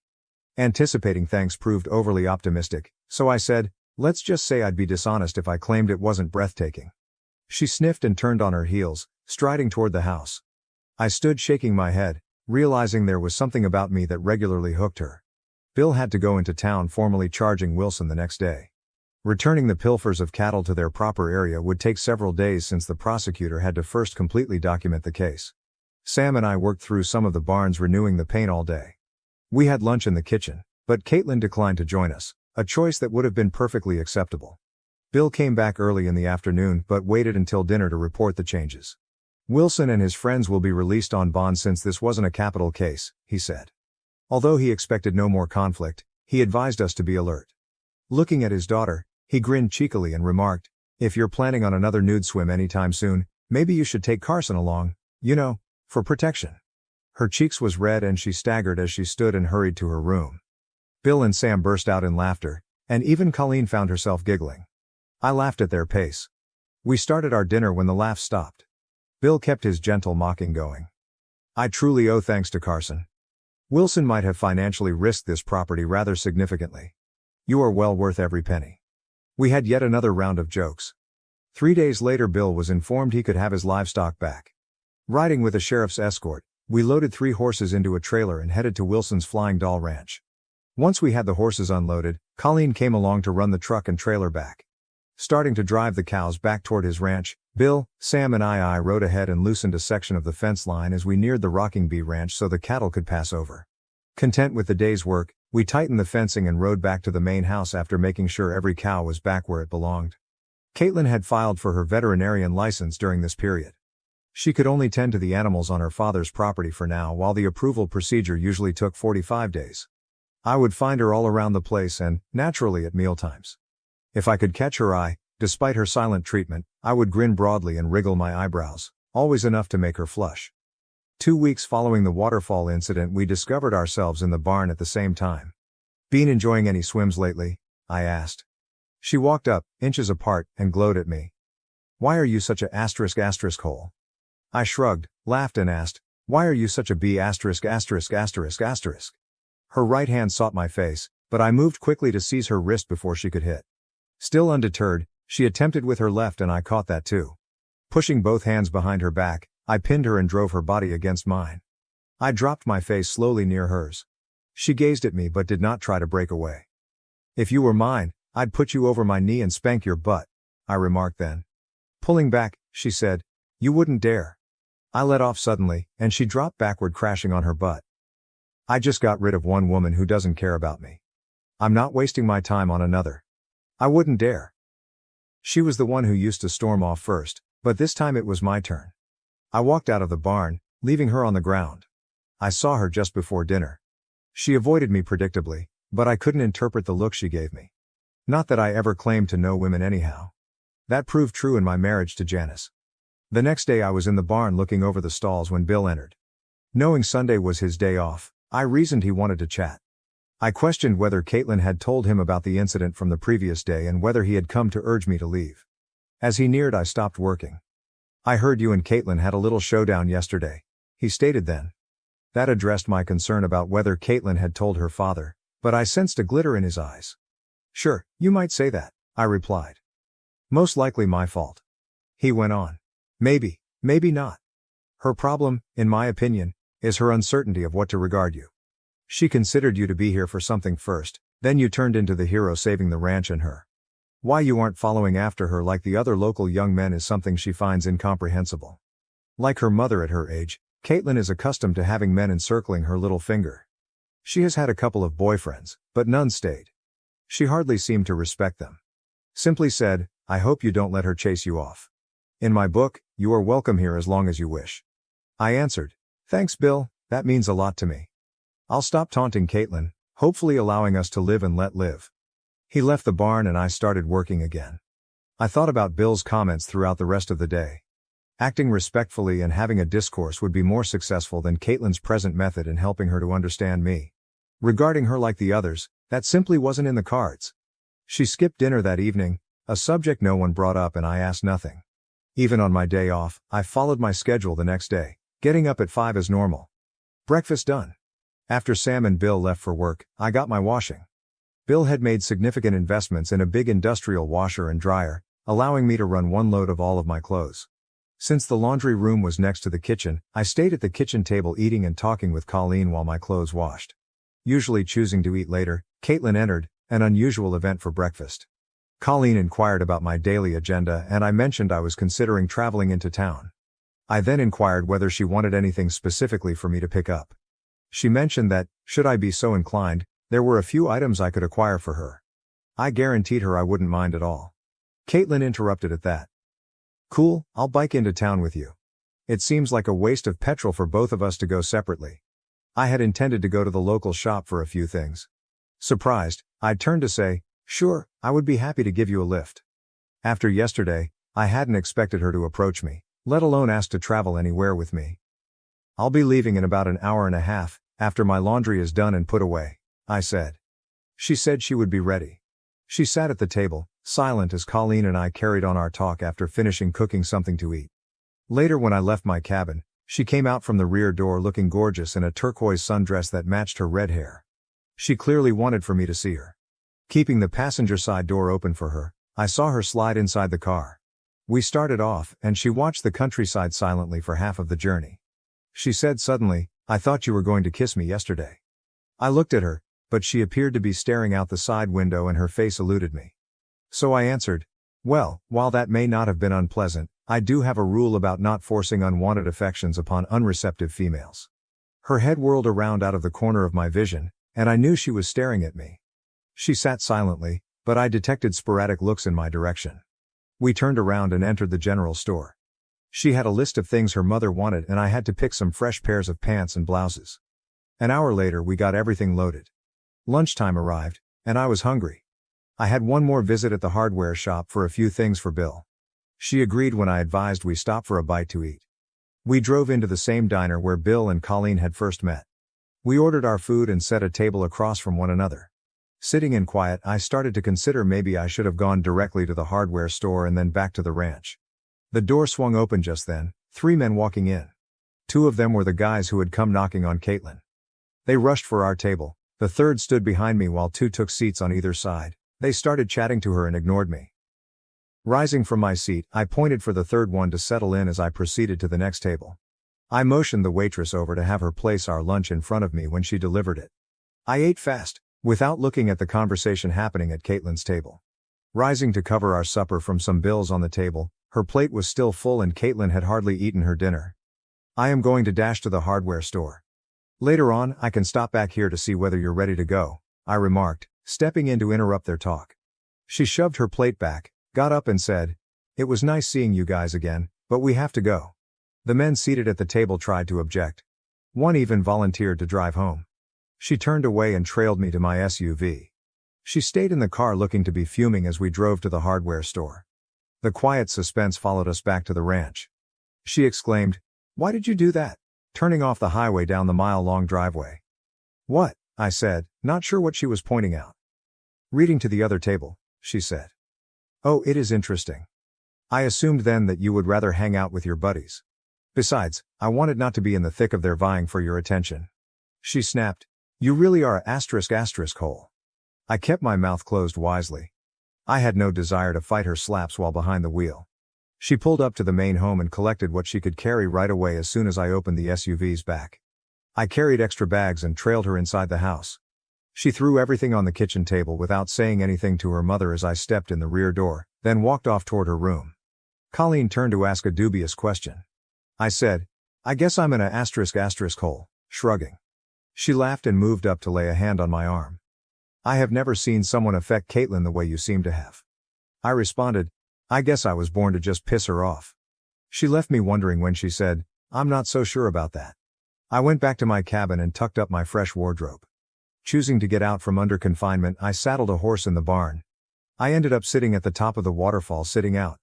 Anticipating thanks proved overly optimistic, so I said, "Let's just say I'd be dishonest if I claimed it wasn't breathtaking." She sniffed and turned on her heels, striding toward the house. I stood shaking my head, realizing there was something about me that regularly hooked her. Bill had to go into town formally charging Wilson the next day. Returning the pilfers of cattle to their proper area would take several days since the prosecutor had to first completely document the case. Sam and I worked through some of the barns renewing the paint all day. We had lunch in the kitchen, but Caitlin declined to join us, a choice that would have been perfectly acceptable. Bill came back early in the afternoon but waited until dinner to report the changes. Wilson and his friends will be released on bond since this wasn't a capital case, he said. Although he expected no more conflict, he advised us to be alert. Looking at his daughter, he grinned cheekily and remarked, "If you're planning on another nude swim anytime soon, maybe you should take Carson along, for protection." Her cheeks was red and she staggered as she stood and hurried to her room. Bill and Sam burst out in laughter, and even Colleen found herself giggling. I laughed at their pace. We started our dinner when the laughs stopped. Bill kept his gentle mocking going. "I truly owe thanks to Carson. Wilson might have financially risked this property rather significantly. You are well worth every penny." We had yet another round of jokes. 3 days later Bill was informed he could have his livestock back. Riding with a sheriff's escort, we loaded 3 horses into a trailer and headed to Wilson's Flying Doll Ranch. Once we had the horses unloaded, Colleen came along to run the truck and trailer back. Starting to drive the cows back toward his ranch, Bill, Sam and I rode ahead and loosened a section of the fence line as we neared the Rocking Bee Ranch so the cattle could pass over. Content with the day's work, we tightened the fencing and rode back to the main house after making sure every cow was back where it belonged. Caitlin had filed for her veterinarian license during this period. She could only tend to the animals on her father's property for now, while the approval procedure usually took 45 days. I would find her all around the place and, naturally, at mealtimes. If I could catch her eye, despite her silent treatment, I would grin broadly and wriggle my eyebrows, always enough to make her flush. 2 weeks following the waterfall incident, we discovered ourselves in the barn at the same time. "Been enjoying any swims lately?" I asked. She walked up, inches apart, and glowed at me. "Why are you such a **** hole?" I shrugged, laughed and asked, "Why are you such a B**********?" Her right hand sought my face, but I moved quickly to seize her wrist before she could hit. Still undeterred, she attempted with her left and I caught that too. Pushing both hands behind her back, I pinned her and drove her body against mine. I dropped my face slowly near hers. She gazed at me but did not try to break away. "If you were mine, I'd put you over my knee and spank your butt," I remarked then. Pulling back, she said, "You wouldn't dare." I let off suddenly, and she dropped backward crashing on her butt. I just got rid of one woman who doesn't care about me. I'm not wasting my time on another. I wouldn't dare. She was the one who used to storm off first, but this time it was my turn. I walked out of the barn, leaving her on the ground. I saw her just before dinner. She avoided me predictably, but I couldn't interpret the look she gave me. Not that I ever claimed to know women anyhow. That proved true in my marriage to Janice. The next day I was in the barn looking over the stalls when Bill entered. Knowing Sunday was his day off, I reasoned he wanted to chat. I questioned whether Caitlin had told him about the incident from the previous day and whether he had come to urge me to leave. As he neared, I stopped working. "I heard you and Caitlin had a little showdown yesterday," he stated then. That addressed my concern about whether Caitlin had told her father, but I sensed a glitter in his eyes. "Sure, you might say that," I replied. "Most likely my fault." He went on. "Maybe, maybe not. Her problem, in my opinion, is her uncertainty of what to regard you. She considered you to be here for something first, then you turned into the hero saving the ranch and her. Why you aren't following after her like the other local young men is something she finds incomprehensible. Like her mother at her age, Caitlin is accustomed to having men encircling her little finger. She has had a couple of boyfriends, but none stayed. She hardly seemed to respect them. Simply said, 'I hope you don't let her chase you off. In my book, you are welcome here as long as you wish.' I answered, 'Thanks, Bill, that means a lot to me. I'll stop taunting Caitlin, hopefully allowing us to live and let live.' He left the barn and I started working again. I thought about Bill's comments throughout the rest of the day. Acting respectfully and having a discourse would be more successful than Caitlin's present method in helping her to understand me. Regarding her like the others, that simply wasn't in the cards. She skipped dinner that evening, a subject no one brought up, and I asked nothing. Even on my day off, I followed my schedule the next day, getting up at 5 as normal. Breakfast done. After Sam and Bill left for work, I got my washing. Bill had made significant investments in a big industrial washer and dryer, allowing me to run one load of all of my clothes. Since the laundry room was next to the kitchen, I stayed at the kitchen table eating and talking with Colleen while my clothes washed. Usually choosing to eat later, Caitlin entered, an unusual event for breakfast. Colleen inquired about my daily agenda, and I mentioned I was considering traveling into town. I then inquired whether she wanted anything specifically for me to pick up. She mentioned that, should I be so inclined, there were a few items I could acquire for her. I guaranteed her I wouldn't mind at all. Caitlin interrupted at that. "Cool, I'll bike into town with you. It seems like a waste of petrol for both of us to go separately." I had intended to go to the local shop for a few things. Surprised, I turned to say, "Sure, I would be happy to give you a lift." After yesterday, I hadn't expected her to approach me, let alone ask to travel anywhere with me. "I'll be leaving in about an hour and a half, after my laundry is done and put away," I said. She said she would be ready. She sat at the table, silent as Colleen and I carried on our talk after finishing cooking something to eat. Later, when I left my cabin, she came out from the rear door looking gorgeous in a turquoise sundress that matched her red hair. She clearly wanted for me to see her. Keeping the passenger side door open for her, I saw her slide inside the car. We started off, and she watched the countryside silently for half of the journey. She said suddenly, "I thought you were going to kiss me yesterday." I looked at her, but she appeared to be staring out the side window and her face eluded me. So I answered, "Well, while that may not have been unpleasant, I do have a rule about not forcing unwanted affections upon unreceptive females." Her head whirled around out of the corner of my vision, and I knew she was staring at me. She sat silently, but I detected sporadic looks in my direction. We turned around and entered the general store. She had a list of things her mother wanted, and I had to pick some fresh pairs of pants and blouses. An hour later, we got everything loaded. Lunchtime arrived, and I was hungry. I had one more visit at the hardware shop for a few things for Bill. She agreed when I advised we stop for a bite to eat. We drove into the same diner where Bill and Colleen had first met. We ordered our food and set a table across from one another. Sitting in quiet, I started to consider maybe I should have gone directly to the hardware store and then back to the ranch. The door swung open just then, 3 men walking in. 2 of them were the guys who had come knocking on Caitlin. They rushed for our table. The third stood behind me while 2 took seats on either side. They started chatting to her and ignored me. Rising from my seat, I pointed for the third one to settle in as I proceeded to the next table. I motioned the waitress over to have her place our lunch in front of me when she delivered it. I ate fast, without looking at the conversation happening at Caitlin's table. Rising to cover our supper from some bills on the table, her plate was still full and Caitlin had hardly eaten her dinner. "I am going to dash to the hardware store. Later on, I can stop back here to see whether you're ready to go," I remarked, stepping in to interrupt their talk. She shoved her plate back, got up and said, "It was nice seeing you guys again, but we have to go." The men seated at the table tried to object. One even volunteered to drive home. She turned away and trailed me to my SUV. She stayed in the car looking to be fuming as we drove to the hardware store. The quiet suspense followed us back to the ranch. She exclaimed, "Why did you do that?" turning off the highway down the mile-long driveway. "What?" I said, not sure what she was pointing out. "Reading to the other table," she said. "Oh, it is interesting. I assumed then that you would rather hang out with your buddies. Besides, I wanted not to be in the thick of their vying for your attention." She snapped, "You really are a **** hole." I kept my mouth closed wisely. I had no desire to fight her slaps while behind the wheel. She pulled up to the main home and collected what she could carry right away as soon as I opened the SUV's back. I carried extra bags and trailed her inside the house. She threw everything on the kitchen table without saying anything to her mother as I stepped in the rear door, then walked off toward her room. Colleen turned to ask a dubious question. I said, "I guess I'm in a *** hole," shrugging. She laughed and moved up to lay a hand on my arm. "I have never seen someone affect Caitlin the way you seem to have." I responded, "I guess I was born to just piss her off." She left me wondering when she said, "I'm not so sure about that." I went back to my cabin and tucked up my fresh wardrobe. Choosing to get out from under confinement, I saddled a horse in the barn. I ended up sitting at the top of the waterfall sitting out.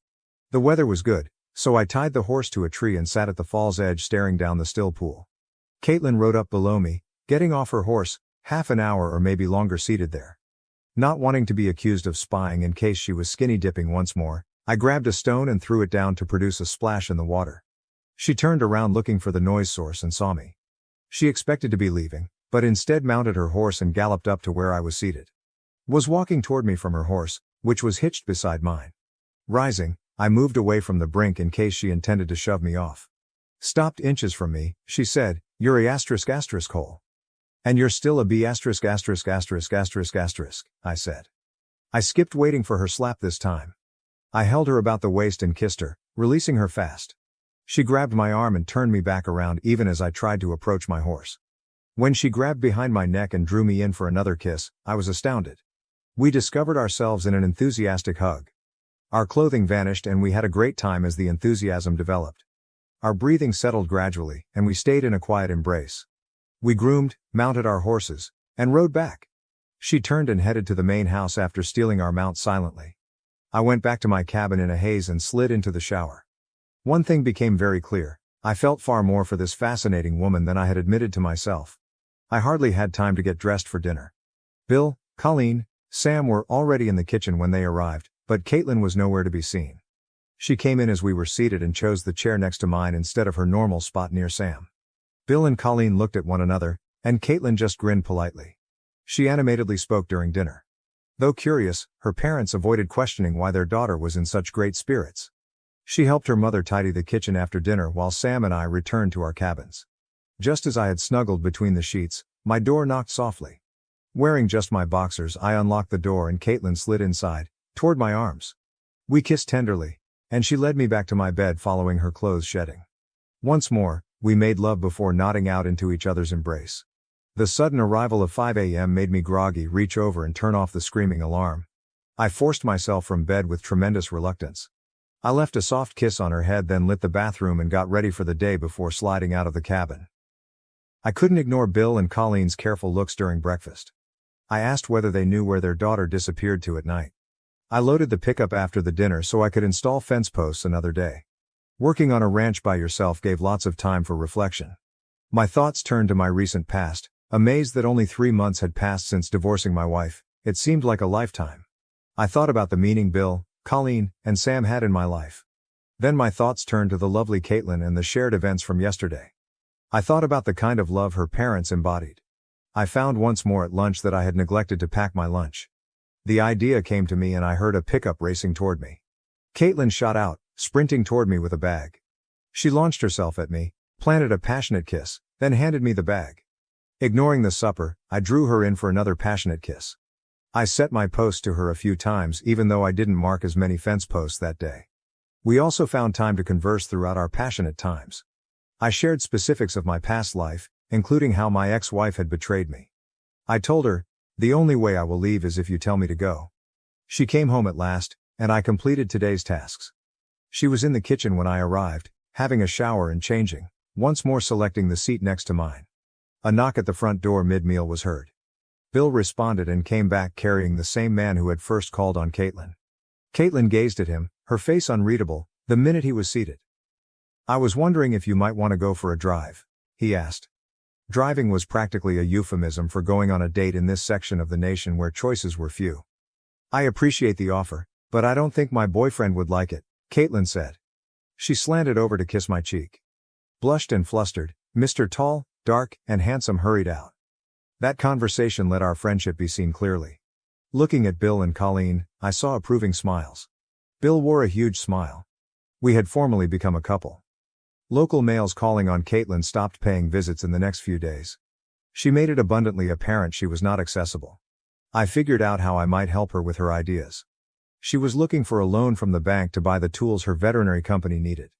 The weather was good, So I tied the horse to a tree and sat at the fall's edge staring down the still pool. Caitlin rode up below me, getting off her horse, half an hour or maybe longer seated there. Not wanting to be accused of spying in case she was skinny dipping once more, I grabbed a stone and threw it down to produce a splash in the water. She turned around looking for the noise source and saw me. She expected to be leaving, but instead mounted her horse and galloped up to where I was seated. Was walking toward me from her horse, which was hitched beside mine. Rising, I moved away from the brink in case she intended to shove me off. Stopped inches from me, she said, "You're a **** hole. And you're still a B************, I said. I skipped waiting for her slap this time. I held her about the waist and kissed her, releasing her fast. She grabbed my arm and turned me back around even as I tried to approach my horse. When she grabbed behind my neck and drew me in for another kiss, I was astounded. We discovered ourselves in an enthusiastic hug. Our clothing vanished and we had a great time as the enthusiasm developed. Our breathing settled gradually, and we stayed in a quiet embrace. We groomed, mounted our horses, and rode back. She turned and headed to the main house after stealing our mount silently. I went back to my cabin in a haze and slid into the shower. One thing became very clear: I felt far more for this fascinating woman than I had admitted to myself. I hardly had time to get dressed for dinner. Bill, Colleen, Sam were already in the kitchen when they arrived, but Caitlin was nowhere to be seen. She came in as we were seated and chose the chair next to mine instead of her normal spot near Sam. Bill and Colleen looked at one another, and Caitlin just grinned politely. She animatedly spoke during dinner. Though curious, her parents avoided questioning why their daughter was in such great spirits. She helped her mother tidy the kitchen after dinner while Sam and I returned to our cabins. Just as I had snuggled between the sheets, my door knocked softly. Wearing just my boxers, I unlocked the door and Caitlin slid inside, toward my arms. We kissed tenderly, and she led me back to my bed following her clothes shedding. Once more, we made love before nodding out into each other's embrace. The sudden arrival of 5 a.m. made me groggy, reach over and turn off the screaming alarm. I forced myself from bed with tremendous reluctance. I left a soft kiss on her head, then lit the bathroom and got ready for the day before sliding out of the cabin. I couldn't ignore Bill and Colleen's careful looks during breakfast. I asked whether they knew where their daughter disappeared to at night. I loaded the pickup after the dinner so I could install fence posts another day. Working on a ranch by yourself gave lots of time for reflection. My thoughts turned to my recent past, amazed that only 3 months had passed since divorcing my wife. It seemed like a lifetime. I thought about the meaning Bill, Colleen, and Sam had in my life. Then my thoughts turned to the lovely Caitlin and the shared events from yesterday. I thought about the kind of love her parents embodied. I found once more at lunch that I had neglected to pack my lunch. The idea came to me and I heard a pickup racing toward me. Caitlin shot out, sprinting toward me with a bag. She launched herself at me, planted a passionate kiss, then handed me the bag. Ignoring the supper, I drew her in for another passionate kiss. I set my post to her a few times even though I didn't mark as many fence posts that day. We also found time to converse throughout our passionate times. I shared specifics of my past life, including how my ex-wife had betrayed me. I told her, "The only way I will leave is if you tell me to go." She came home at last, and I completed today's tasks. She was in the kitchen when I arrived, having a shower and changing, once more selecting the seat next to mine. A knock at the front door mid-meal was heard. Bill responded and came back carrying the same man who had first called on Caitlin. Caitlin gazed at him, her face unreadable, the minute he was seated. "I was wondering if you might want to go for a drive," he asked. Driving was practically a euphemism for going on a date in this section of the nation where choices were few. "I appreciate the offer, but I don't think my boyfriend would like it," Caitlin said. She slanted over to kiss my cheek. Blushed and flustered, Mr. Tall, Dark, and Handsome hurried out. That conversation let our friendship be seen clearly. Looking at Bill and Colleen, I saw approving smiles. Bill wore a huge smile. We had formally become a couple. Local males calling on Caitlin stopped paying visits in the next few days. She made it abundantly apparent she was not accessible. I figured out how I might help her with her ideas. She was looking for a loan from the bank to buy the tools her veterinary company needed.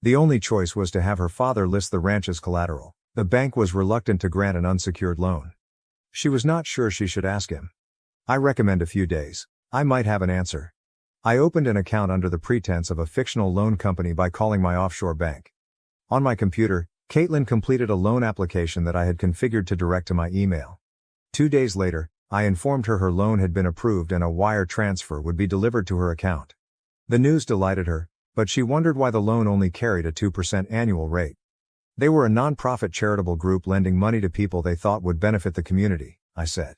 The only choice was to have her father list the ranch as collateral. The bank was reluctant to grant an unsecured loan. She was not sure she should ask him. "I recommend a few days. I might have an answer." I opened an account under the pretense of a fictional loan company by calling my offshore bank. On my computer, Caitlin completed a loan application that I had configured to direct to my email. 2 days later, I informed her her loan had been approved and a wire transfer would be delivered to her account. The news delighted her, but she wondered why the loan only carried a 2% annual rate. They were a non-profit charitable group lending money to people they thought would benefit the community, I said.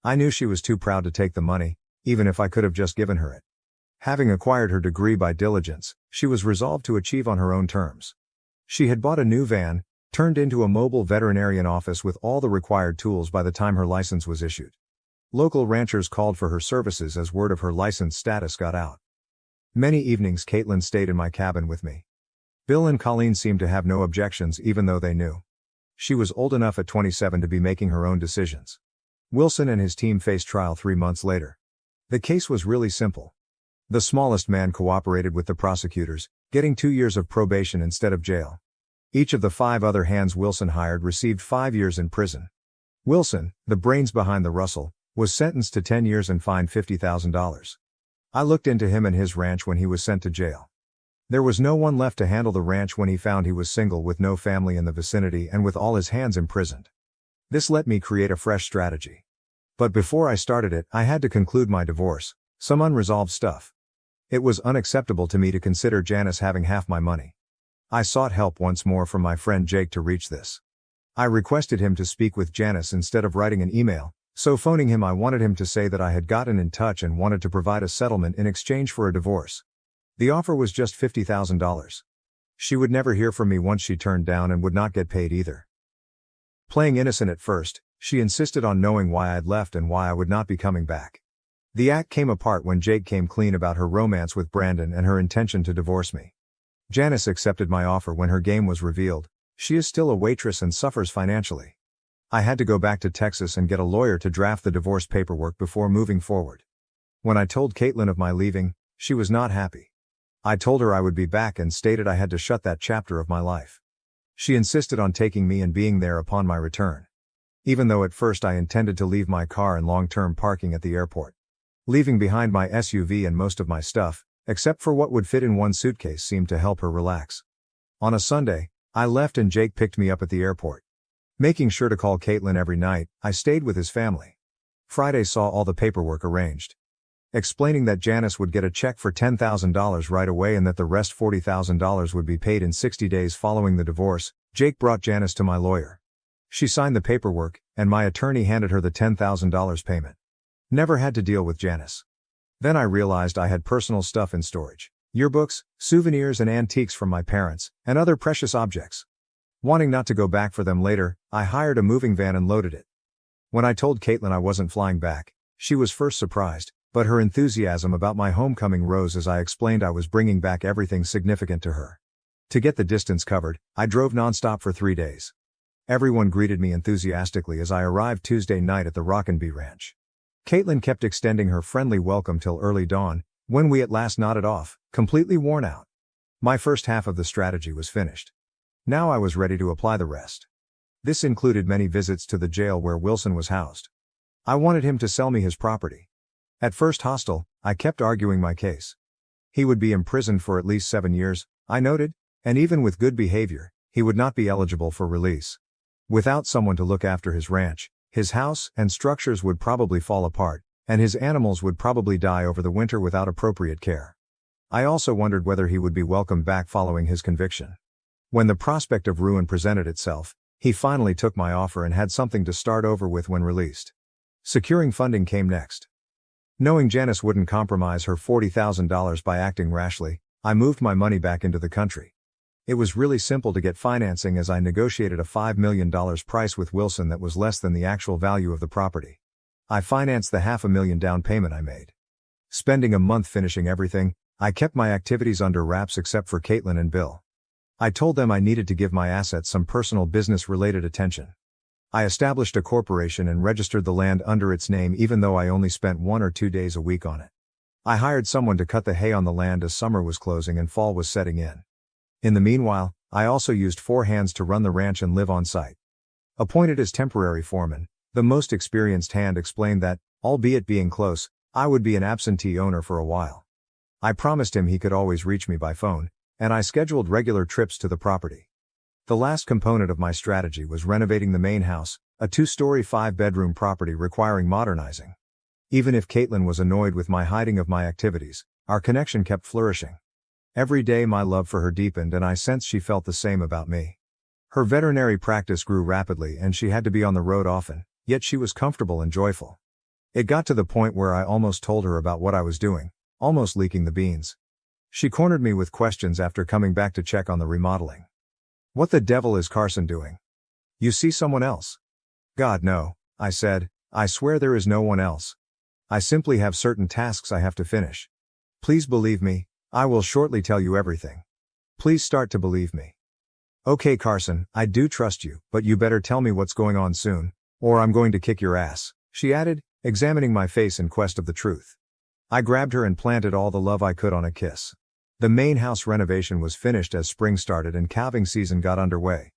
I knew she was too proud to take the money, even if I could have just given her it. Having acquired her degree by diligence, she was resolved to achieve on her own terms. She had bought a new van, turned into a mobile veterinarian office with all the required tools by the time her license was issued. Local ranchers called for her services as word of her license status got out. Many evenings Caitlin stayed in my cabin with me. Bill and Colleen seemed to have no objections even though they knew. She was old enough at 27 to be making her own decisions. Wilson and his team faced trial 3 months later. The case was really simple. The smallest man cooperated with the prosecutors, getting 2 years of probation instead of jail. Each of the 5 other hands Wilson hired received 5 years in prison. Wilson, the brains behind the rustle, was sentenced to 10 years and fined $50,000. I looked into him and his ranch when he was sent to jail. There was no one left to handle the ranch when he found he was single with no family in the vicinity and with all his hands imprisoned. This let me create a fresh strategy. But before I started it, I had to conclude my divorce, some unresolved stuff. It was unacceptable to me to consider Janice having half my money. I sought help once more from my friend Jake to reach this. I requested him to speak with Janice instead of writing an email, so phoning him I wanted him to say that I had gotten in touch and wanted to provide a settlement in exchange for a divorce. The offer was just $50,000. She would never hear from me once she turned down and would not get paid either. Playing innocent at first, she insisted on knowing why I'd left and why I would not be coming back. The act came apart when Jake came clean about her romance with Brandon and her intention to divorce me. Janice accepted my offer when her game was revealed. She is still a waitress and suffers financially. I had to go back to Texas and get a lawyer to draft the divorce paperwork before moving forward. When I told Caitlin of my leaving, she was not happy. I told her I would be back and stated I had to shut that chapter of my life. She insisted on taking me and being there upon my return. Even though at first I intended to leave my car in long-term parking at the airport. Leaving behind my SUV and most of my stuff, except for what would fit in one suitcase, seemed to help her relax. On a Sunday, I left and Jake picked me up at the airport. Making sure to call Caitlin every night, I stayed with his family. Friday saw all the paperwork arranged. Explaining that Janice would get a check for $10,000 right away and that the rest $40,000 would be paid in 60 days following the divorce, Jake brought Janice to my lawyer. She signed the paperwork, and my attorney handed her the $10,000 payment. Never had to deal with Janice. Then I realized I had personal stuff in storage. Yearbooks, souvenirs and antiques from my parents, and other precious objects. Wanting not to go back for them later, I hired a moving van and loaded it. When I told Caitlin I wasn't flying back, she was first surprised, but her enthusiasm about my homecoming rose as I explained I was bringing back everything significant to her. To get the distance covered, I drove nonstop for 3 days. Everyone greeted me enthusiastically as I arrived Tuesday night at the Rockinby Ranch. Caitlin kept extending her friendly welcome till early dawn, when we at last nodded off, completely worn out. My first half of the strategy was finished. Now I was ready to apply the rest. This included many visits to the jail where Wilson was housed. I wanted him to sell me his property. At first hostile, I kept arguing my case. He would be imprisoned for at least 7 years, I noted, and even with good behavior, he would not be eligible for release. Without someone to look after his ranch, his house and structures would probably fall apart, and his animals would probably die over the winter without appropriate care. I also wondered whether he would be welcomed back following his conviction. When the prospect of ruin presented itself, he finally took my offer and had something to start over with when released. Securing funding came next. Knowing Janice wouldn't compromise her $40,000 by acting rashly, I moved my money back into the country. It was really simple to get financing as I negotiated a $5 million price with Wilson that was less than the actual value of the property. I financed the $500,000 down payment I made. Spending a month finishing everything, I kept my activities under wraps except for Caitlin and Bill. I told them I needed to give my assets some personal business-related attention. I established a corporation and registered the land under its name even though I only spent 1 or 2 days a week on it. I hired someone to cut the hay on the land as summer was closing and fall was setting in. In the meanwhile, I also used 4 hands to run the ranch and live on site. Appointed as temporary foreman, the most experienced hand explained that, albeit being close, I would be an absentee owner for a while. I promised him he could always reach me by phone, and I scheduled regular trips to the property. The last component of my strategy was renovating the main house, a 2-story 5-bedroom property requiring modernizing. Even if Caitlin was annoyed with my hiding of my activities, our connection kept flourishing. Every day my love for her deepened and I sensed she felt the same about me. Her veterinary practice grew rapidly and she had to be on the road often, yet she was comfortable and joyful. It got to the point where I almost told her about what I was doing, almost leaking the beans. She cornered me with questions after coming back to check on the remodeling. "What the devil is Carson doing? You see someone else?" "God, no," I said. "I swear there is no one else. I simply have certain tasks I have to finish. Please believe me, I will shortly tell you everything. Please start to believe me." "Okay Carson, I do trust you, but you better tell me what's going on soon, or I'm going to kick your ass," she added, examining my face in quest of the truth. I grabbed her and planted all the love I could on a kiss. The main house renovation was finished as spring started and calving season got underway.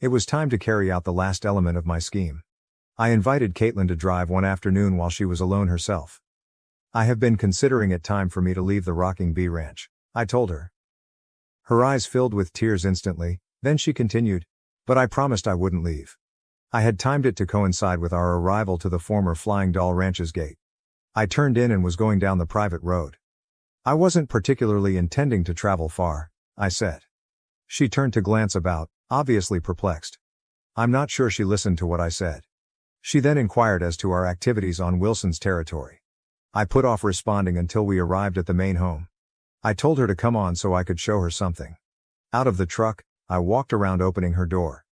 It was time to carry out the last element of my scheme. I invited Caitlin to drive one afternoon while she was alone herself. "I have been considering it time for me to leave the Rocking Bee Ranch," I told her. Her eyes filled with tears instantly, then she continued, "But I promised I wouldn't leave." I had timed it to coincide with our arrival to the former Flying Doll Ranch's gate. I turned in and was going down the private road. "I wasn't particularly intending to travel far," I said. She turned to glance about, obviously perplexed. I'm not sure she listened to what I said. She then inquired as to our activities on Wilson's territory. I put off responding until we arrived at the main home. I told her to come on so I could show her something. Out of the truck, I walked around opening her door.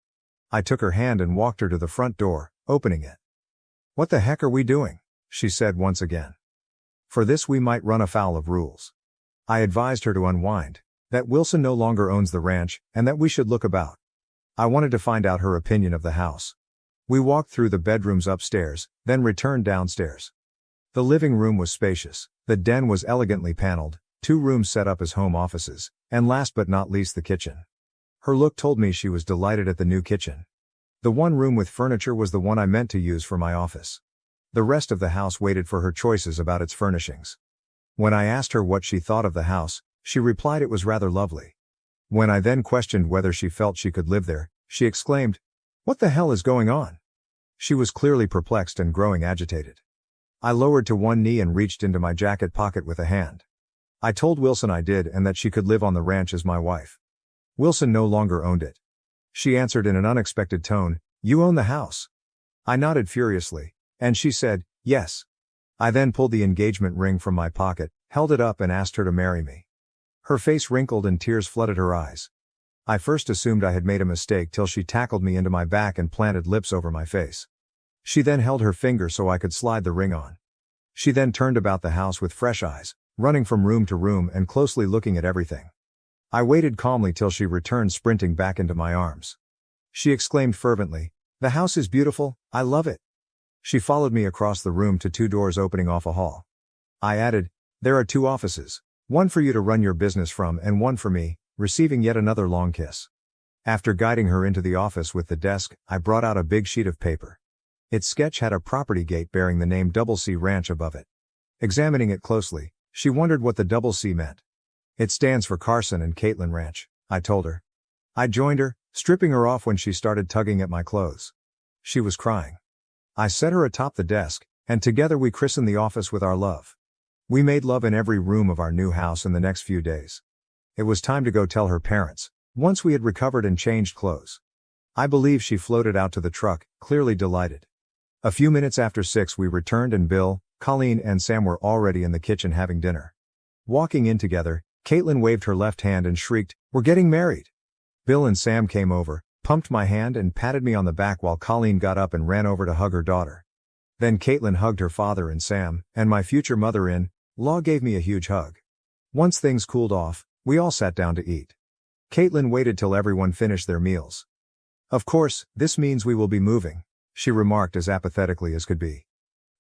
I took her hand and walked her to the front door, opening it. "What the heck are we doing?" she said once again. For this we might run afoul of rules. I advised her to unwind, that Wilson no longer owns the ranch, and that we should look about. I wanted to find out her opinion of the house. We walked through the bedrooms upstairs, then returned downstairs. The living room was spacious, the den was elegantly paneled, 2 rooms set up as home offices, and last but not least the kitchen. Her look told me she was delighted at the new kitchen. The one room with furniture was the one I meant to use for my office. The rest of the house waited for her choices about its furnishings. When I asked her what she thought of the house, she replied it was rather lovely. When I then questioned whether she felt she could live there, she exclaimed, "What the hell is going on?" She was clearly perplexed and growing agitated. I lowered to one knee and reached into my jacket pocket with a hand. I told Wilson I did and that she could live on the ranch as my wife. Wilson no longer owned it. She answered in an unexpected tone, "You own the house?" I nodded furiously, and she said, "Yes." I then pulled the engagement ring from my pocket, held it up and asked her to marry me. Her face wrinkled and tears flooded her eyes. I first assumed I had made a mistake till she tackled me into my back and planted lips over my face. She then held her finger so I could slide the ring on. She then turned about the house with fresh eyes, running from room to room and closely looking at everything. I waited calmly till she returned sprinting back into my arms. She exclaimed fervently, "The house is beautiful, I love it." She followed me across the room to 2 doors opening off a hall. I added, "There are 2 offices, one for you to run your business from and one for me," receiving yet another long kiss. After guiding her into the office with the desk, I brought out a big sheet of paper. Its sketch had a property gate bearing the name C Ranch above it. Examining it closely, she wondered what the C meant. "It stands for Carson and Caitlin Ranch," I told her. I joined her, stripping her off when she started tugging at my clothes. She was crying. I set her atop the desk, and together we christened the office with our love. We made love in every room of our new house in the next few days. It was time to go tell her parents, once we had recovered and changed clothes. I believe she floated out to the truck, clearly delighted. A few minutes after 6 we returned and Bill, Colleen and Sam were already in the kitchen having dinner. Walking in together, Caitlin waved her left hand and shrieked, "We're getting married!" Bill and Sam came over, pumped my hand and patted me on the back while Colleen got up and ran over to hug her daughter. Then Caitlin hugged her father and Sam, and my future mother-in-law gave me a huge hug. Once things cooled off, we all sat down to eat. Caitlin waited till everyone finished their meals. "Of course, this means we will be moving," she remarked as apathetically as could be.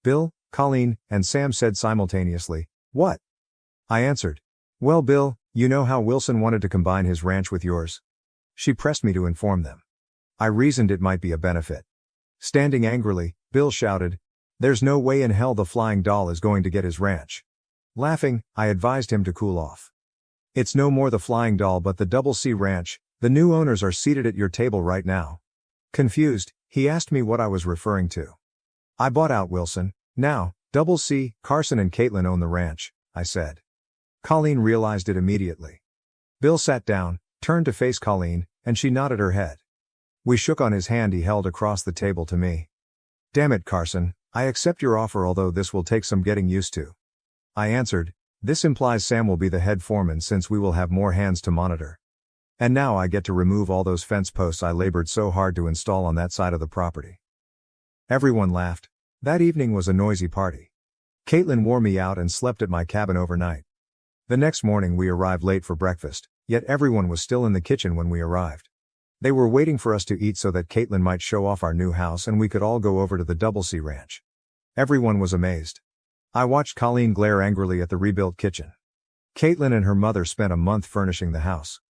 Bill, Colleen, and Sam said simultaneously, "What?" I answered, "Well Bill, you know how Wilson wanted to combine his ranch with yours?" She pressed me to inform them. I reasoned it might be a benefit. Standing angrily, Bill shouted, "There's no way in hell the Flying Doll is going to get his ranch." Laughing, I advised him to cool off. "It's no more the Flying Doll but the C Ranch, the new owners are seated at your table right now." Confused, he asked me what I was referring to. "I bought out Wilson, now, C, Carson and Caitlin own the ranch," I said. Colleen realized it immediately. Bill sat down, turned to face Colleen, and she nodded her head. We shook on his hand he held across the table to me. "Damn it, Carson, I accept your offer, although this will take some getting used to." I answered, "This implies Sam will be the head foreman since we will have more hands to monitor. And now I get to remove all those fence posts I labored so hard to install on that side of the property." Everyone laughed. That evening was a noisy party. Caitlin wore me out and slept at my cabin overnight. The next morning we arrived late for breakfast, yet everyone was still in the kitchen when we arrived. They were waiting for us to eat so that Caitlin might show off our new house and we could all go over to the Double C Ranch. Everyone was amazed. I watched Colleen glare angrily at the rebuilt kitchen. Caitlin and her mother spent a month furnishing the house.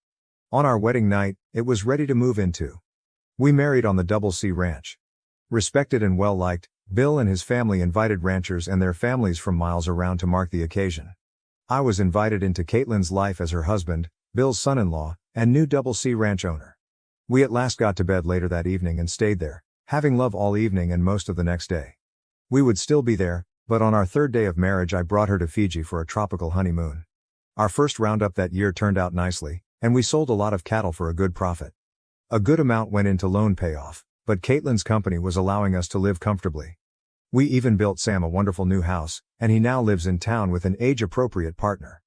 On our wedding night, it was ready to move into. We married on the Double C Ranch. Respected and well-liked, Bill and his family invited ranchers and their families from miles around to mark the occasion. I was invited into Caitlin's life as her husband, Bill's son-in-law, and new Double C Ranch owner. We at last got to bed later that evening and stayed there, having love all evening and most of the next day. We would still be there, but on our third day of marriage I brought her to Fiji for a tropical honeymoon. Our first roundup that year turned out nicely, and we sold a lot of cattle for a good profit. A good amount went into loan payoff, but Caitlin's company was allowing us to live comfortably. We even built Sam a wonderful new house, and he now lives in town with an age-appropriate partner.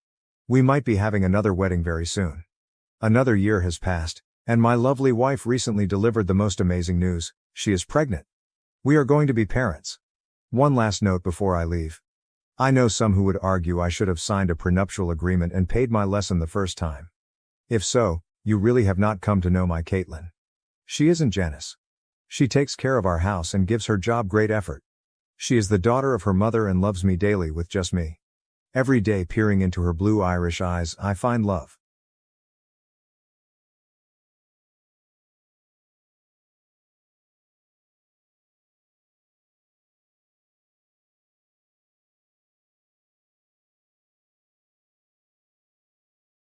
We might be having another wedding very soon. Another year has passed, and my lovely wife recently delivered the most amazing news: she is pregnant. We are going to be parents. One last note before I leave. I know some who would argue I should have signed a prenuptial agreement and paid my lesson the first time. If so, you really have not come to know my Caitlin. She isn't Janice. She takes care of our house and gives her job great effort. She is the daughter of her mother and loves me daily with just me. Every day peering into her blue Irish eyes I find love.